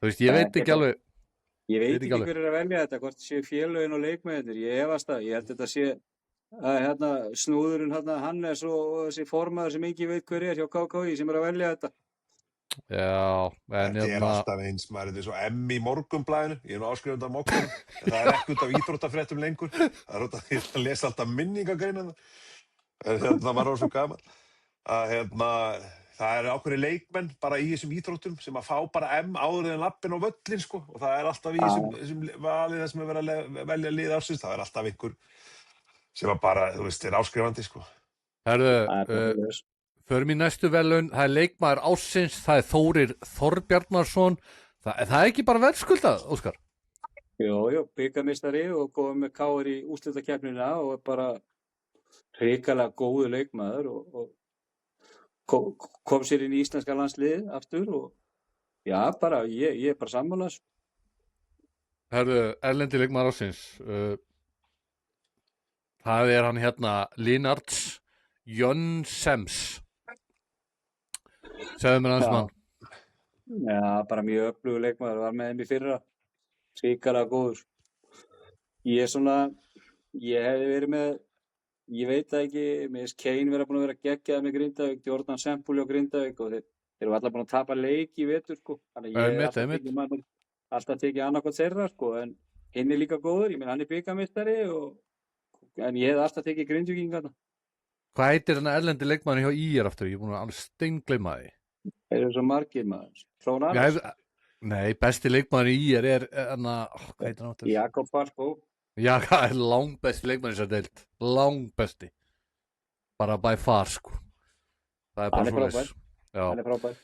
þú veist, ég veit ekki alveg. Ég veit ekki hver er að velja þetta, hvort séu félögin og leikmennir, ég efast það, ég held þetta sé snúðurinn Hannes og þessi formaður sem ekki veit hver er hjá KKÍ sem er að velja þetta. Já, en þetta er alltaf eins, maður, þetta er svo M í Morgunblaðinu, ég er nú áskrifandi af Mokkanum, en það er ekki út af íþróttafréttum lengur, það er út af því að lesa alltaf minningagreinar, en það var svo gaman, að það eru ákveðnir leikmenn bara í þessum íþróttum sem að fá bara M áður en lappin á völlin, sko, og það er alltaf í þessum valið þess að vera að velja lið ársins, það er alltaf einhver sem að bara, þú veist, er áskrifandi, sko. Herðu, förum í næstu verðlaun, það er leikmaður ársins, það er Þórir Þorbjarnarsson, það er ekki bara verðskuldað, Óskar? Jú, bikarmeistari og góð með KR í úrslitakeppnina og er bara hrikalega góður leikmaður og kom sér inn í íslenska landslið aftur og já, bara, ég er bara sammála. Herðu, erlendi leikmaður ársins, það er hann Linards Jönsems. Segðu mér hans mann. Já, bara mjög öflugur leikmaður, var með þeim í fyrra, hrikalega góður. Ég hefði verið með ég veit það ekki, mér finnst Kane vera búin að vera geggjað með Grindavík, Jordan Sempúli á Grindavík og þeir eru allar búin að tapa leik í vetur sko, þannig að ég hef alltaf tekið annarkot þeirra sko, en hinn er líka góður, ég meina hann er bikarmeistari en ég hef alltaf tekið Grindvíkinga þarna. Hvað heitir þarna erlendi leikmanni hjá IR aftur? Ég er búin að alveg steingleyma því. Þeir eru svo margir maður. Frón Annars. Nei, besti leikmanni í IR er hvað heitir hann aftur? Jakob Falkó. Já, það er langbesti leikmanni sem deilt. Langbesti. Bara by far, sko. Það er bara frábær. Hann er frábær.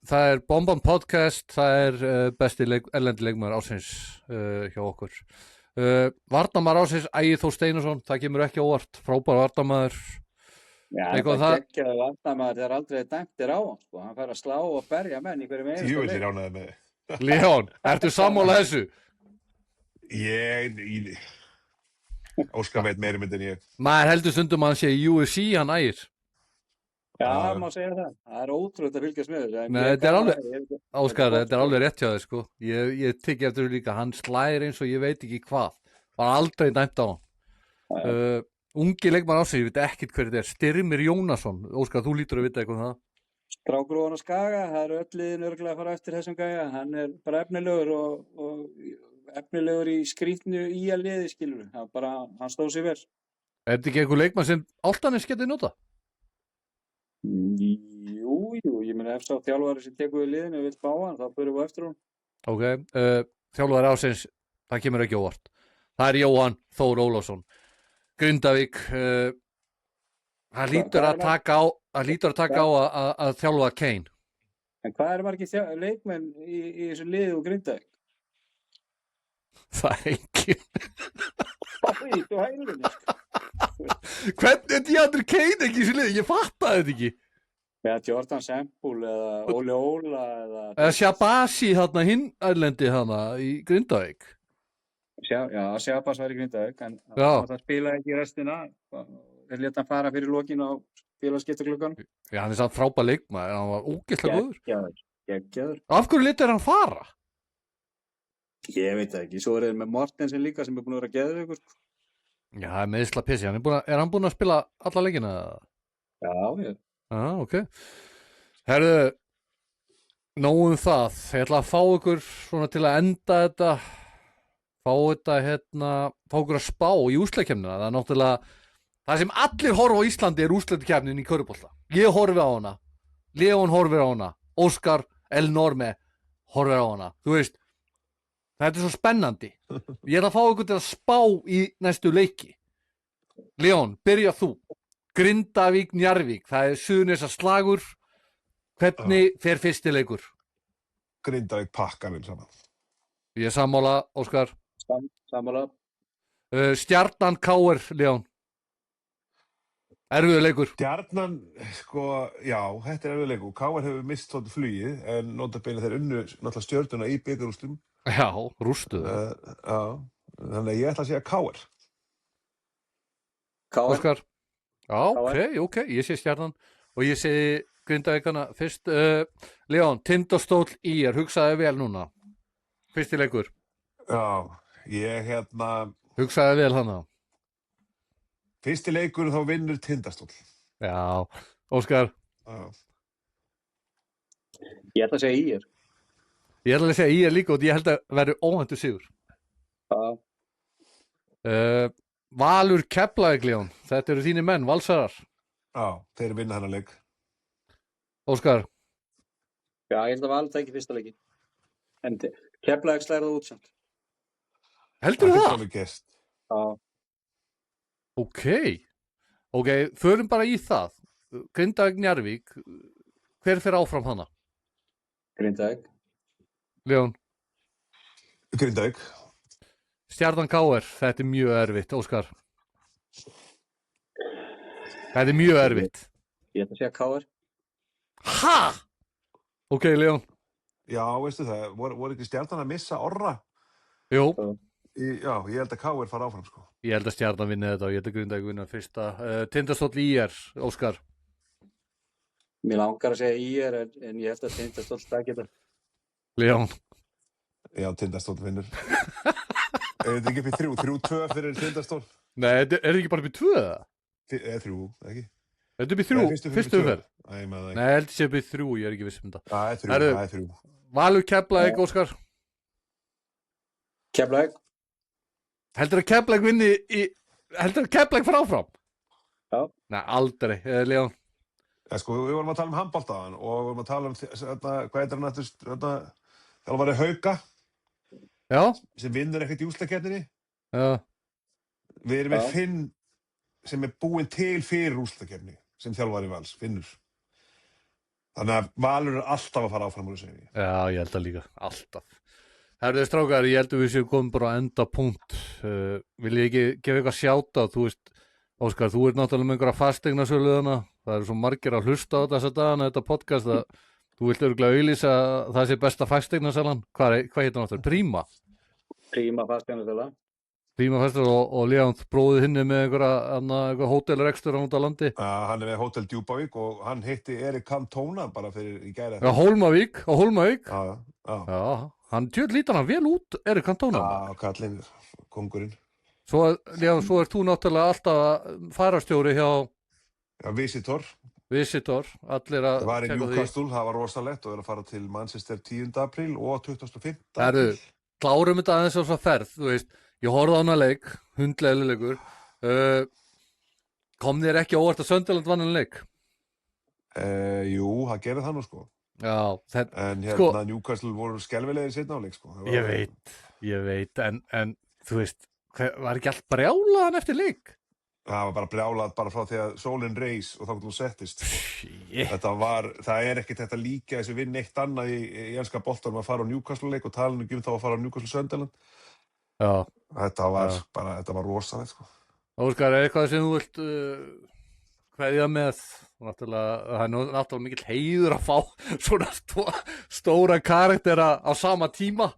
Það er Bomban Podcast, það er besti erlendi leikmanni ásins hjá okkur. Varnarmaður ásins, Ægir Þór Steinarsson, það kemur ekki óvart, frábær varnarmaður. Já, það geggjaði varnarmaður þegar aldrei dæmtir á hann, sko. Hann fær að slá og berja menn í hverjum einasta leik. Djöfull er ánægður með þig. Leon, ertu sammála þessu? Óskar veit meiri mynd en ég. Maður heldur stundum að hann sé í UFC, hann Ægir. Já, má segja það. Það er ótrúlega að fylgjast með þessu. Nei, þetta er alveg, Óskar, þetta er alveg rétt hjá þig, sko. Ég tekki eftir því líka, hann slæðir eins og ég veit ekki hvað. Var aldrei dæmt á hann. Ungi leikmann ásins, ég veit ekkert hver þetta er. Styrmir Jónasson. Óskar, þú lítur að vita eitthvað það. Strákur ofan á Skaga, það eru öll liðin örugglega að fara eftir þessum gæja. Hann er bara efnilegur og efnilegur í skrýtnu liði, skilur. Hann stóð sig vel. Er þetta ekki einhver leikmann sem Álftanes getið nota? Jú, ég meina ef sá þjálfari sem tekur við liðinu vill fá hann, þá byrjum við eftir hún. Ok, þjálfari ásins, það kemur ekki óvart. Það er Jóhann Þór Ólafsson. Grindavík, hann lítur að taka á að þjálfa Kane. En hvað eru margir leikmenn í þessu liði og Grindavík? Það er ekki. Þú hægir henni. Hvernig er DeAndre Kane ekki í þessu liði? Ég fattaði þetta ekki. Eða Jordan Sempúl eða Óli Óla eða Shabasi þarna hinn erlendi þarna í Grindavík. Já, Shabas var í Grindavík en það spilaði ekki restina. Þeir leta hann fara fyrir lokin á félagaskiptaglugganum. Já, hann er samt frábær leikmaður, hann var ógeðslega góður. Geggjaður. Af hverju letur hann fara? Ég veit það ekki. Svo er þeir með Mortensen líka sem er búin að vera geðveikur. Já, það er meðsla pissi. Er hann búin að spila alla leikina? Já. Ok. Herðu, nóg það. Ég ætla að fá ykkur svona til að enda þetta. Fá ykkur að spá í úrslitakeppnina. Það er náttúrulega, það sem allir horfa á Íslandi er úrslitakeppnin í körfubolta. Ég horfi á hana. Leon horfir á hana. Óskar Elnorme horfir á hana. Þú veist, þetta er svo spennandi. Ég ætla að fá ykkur til að spá í næstu leiki. Leon, byrja þú. Grindavík, Njarðvík. Það er Suðurnesja slagur. Hvernig fer fyrsti leikur? Grindavík pakkar við saman. Ég er sammála, Óskar. Sammála. Stjarnan KR, Leon. Erfiður leikur. Stjarnan, sko, já, þetta er erfiður leikur. KR hefur mist svolítið flugið, en notabene þeir unnu náttúrulega Stjörnuna í bikarúrslitum. Já, rústuðu. Þannig að ég ætla að segja KR. Óskar. Já, ok, ég sé Stjarnan og ég sé Grindavíkana fyrst. Leon, Tindastóll IR, hugsaði vel núna. Fyrsti leikur. Já, ég hugsaði vel hana. Fyrsti leikur þá vinnur Tindastóll. Já, Óskar. Ég ætla að segja IR. Ég ætla að segja IR líka og ég held að verði óvæntur sigur. Valur Keflavík, Leon. Þetta eru þínir menn, Valsarar. Já, þeir vinna hennar leik. Óskar. Já, ég held að Valur tæki fyrsta leikin. En Keflavík slæðir það út samt. Heldur það? Já. Ok, förum bara í það. Grindavík, Njarðvík. Hver fer áfram hana? Grindavík. Leon. Grindavík. Stjarnan KR, þetta er mjög erfitt, Óskar. Þetta er mjög erfitt. Ég ætla að segja KR. Ha? Ok, Leon. Já, veistu það, voru ekki Stjarnan að missa Orra? Jú. Já, ég held að KR fara áfram, sko. Ég held að Stjarnan vinni þetta og ég held að Grindavík vinna fyrsta. Tindastóll IR, Óskar. Mér langar að segja IR en ég held að Tindastóll taki þetta. Leon. Já, Tindastóll vinnur. Er þetta ekki upp í 3-2 fyrir Tindastóll? Nei, er þetta ekki bara upp í 2? Eða 3, ekki? Þetta er upp í 3, fyrstu umferð. Æ, ég maður það Nei, ekki. heldur sé upp í 3, ég er ekki viss um þetta. Það er 3, Herru, það er 3. Valur Keflavík, Óskar. Keflavík. Heldur að Keflavík vinni heldur að Keflavík fara áfram? Já. Nei, aldrei, Leon. Ja, sko, við vorum að tala um handboltaðan og við vorum að tala um hvað heitir hann aftur, þjálfari Hauka Já, sem vinnur ekkert í úrslitakeppninni. já, Við erum með Já. Finn sem er búinn til fyrir úrslitakeppni sem þjálfari Vals, Finnur. Þannig að Valur er alltaf að fara áfram úr þessu. já, ég held að líka, alltaf. Herðu strákar, ég held að við séum komin bara að enda punkt. Vil ég ekki gefa eitthvað sjáta, þú veist, Óskar, þú ert náttúrulega með einhverja fasteignasölu þarna. Það eru svo margir að hlusta á þessa dagana, þetta podcast, að þú vilt örugglega auglýsa að það sé besta fasteignasalan. Hvað heitir hann aftur? Príma. Príma fasteignasala. Príma fasteignasalan og Leon bróðið hinni með einhverja hótelrekstur út á landi. Hann er með Hótel Djúpavík og hann hitti Erik Cantona bara fyrir í gæri. Já, Hólmavík, á Hólmavík. Já. Já, hann lítur hann vel út, Erik Cantona. Já, kallinn, kongurinn. Svo, Leon, svo ert þú náttúrulega alltaf farastjóri hjá Já, Visitor. allir að Það var í tjekka á því. Newcastle, það var rosalegt og er að fara til Manchester 10. apríl og 25. Herru, klárum þetta aðeins á svo ferð, þú veist, ég horfði á hana leik, hundleikur, kom þér ekki á óvart að Sunderland vann leik? Jú, það gerði það nú sko. Já, En sko, Newcastle voru skelfilegir seinna á leik sko. ég veit, en þú veist, var ekki allt brjálaðan eftir leik? Það var bara brjálað bara frá því að sólinn reis og þá þú settist. Shit. Það er ekkert þetta líka þessu vinn eitt annað í enska boltanum að fara á Newcastle leik og tala um þá að fara á Newcastle Sunderland. Já. Þetta var rosalegt sko. Óskar, er eitthvað sem þú vilt kveðja með? Það er náttúrulega mikill heiður að fá svona stóra karaktera á sama tíma.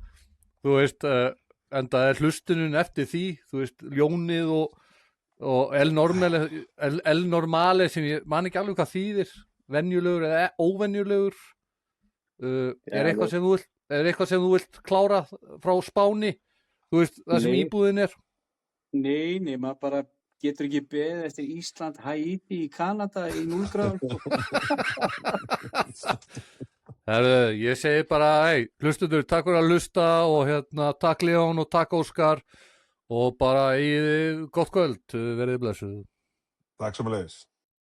Þú veist, enda er hlustunin eftir því, þú veist, Ljónið og El Normale sem ég man ekki alveg hvað þýðir, venjulegur eða óvenjulegur. Er eitthvað sem þú vilt klára frá Spáni, þú veist, það sem íbúðin er? Nei, maður bara getur ekki beðið eftir Ísland, Haiti í Kanada í 0 gráður. Ég segi bara, hlustundur, takk fyrir að hlusta og takk Leon og takk Óskar og bara eigið gott kvöld, verið blessuð. Takk sömuleiðis.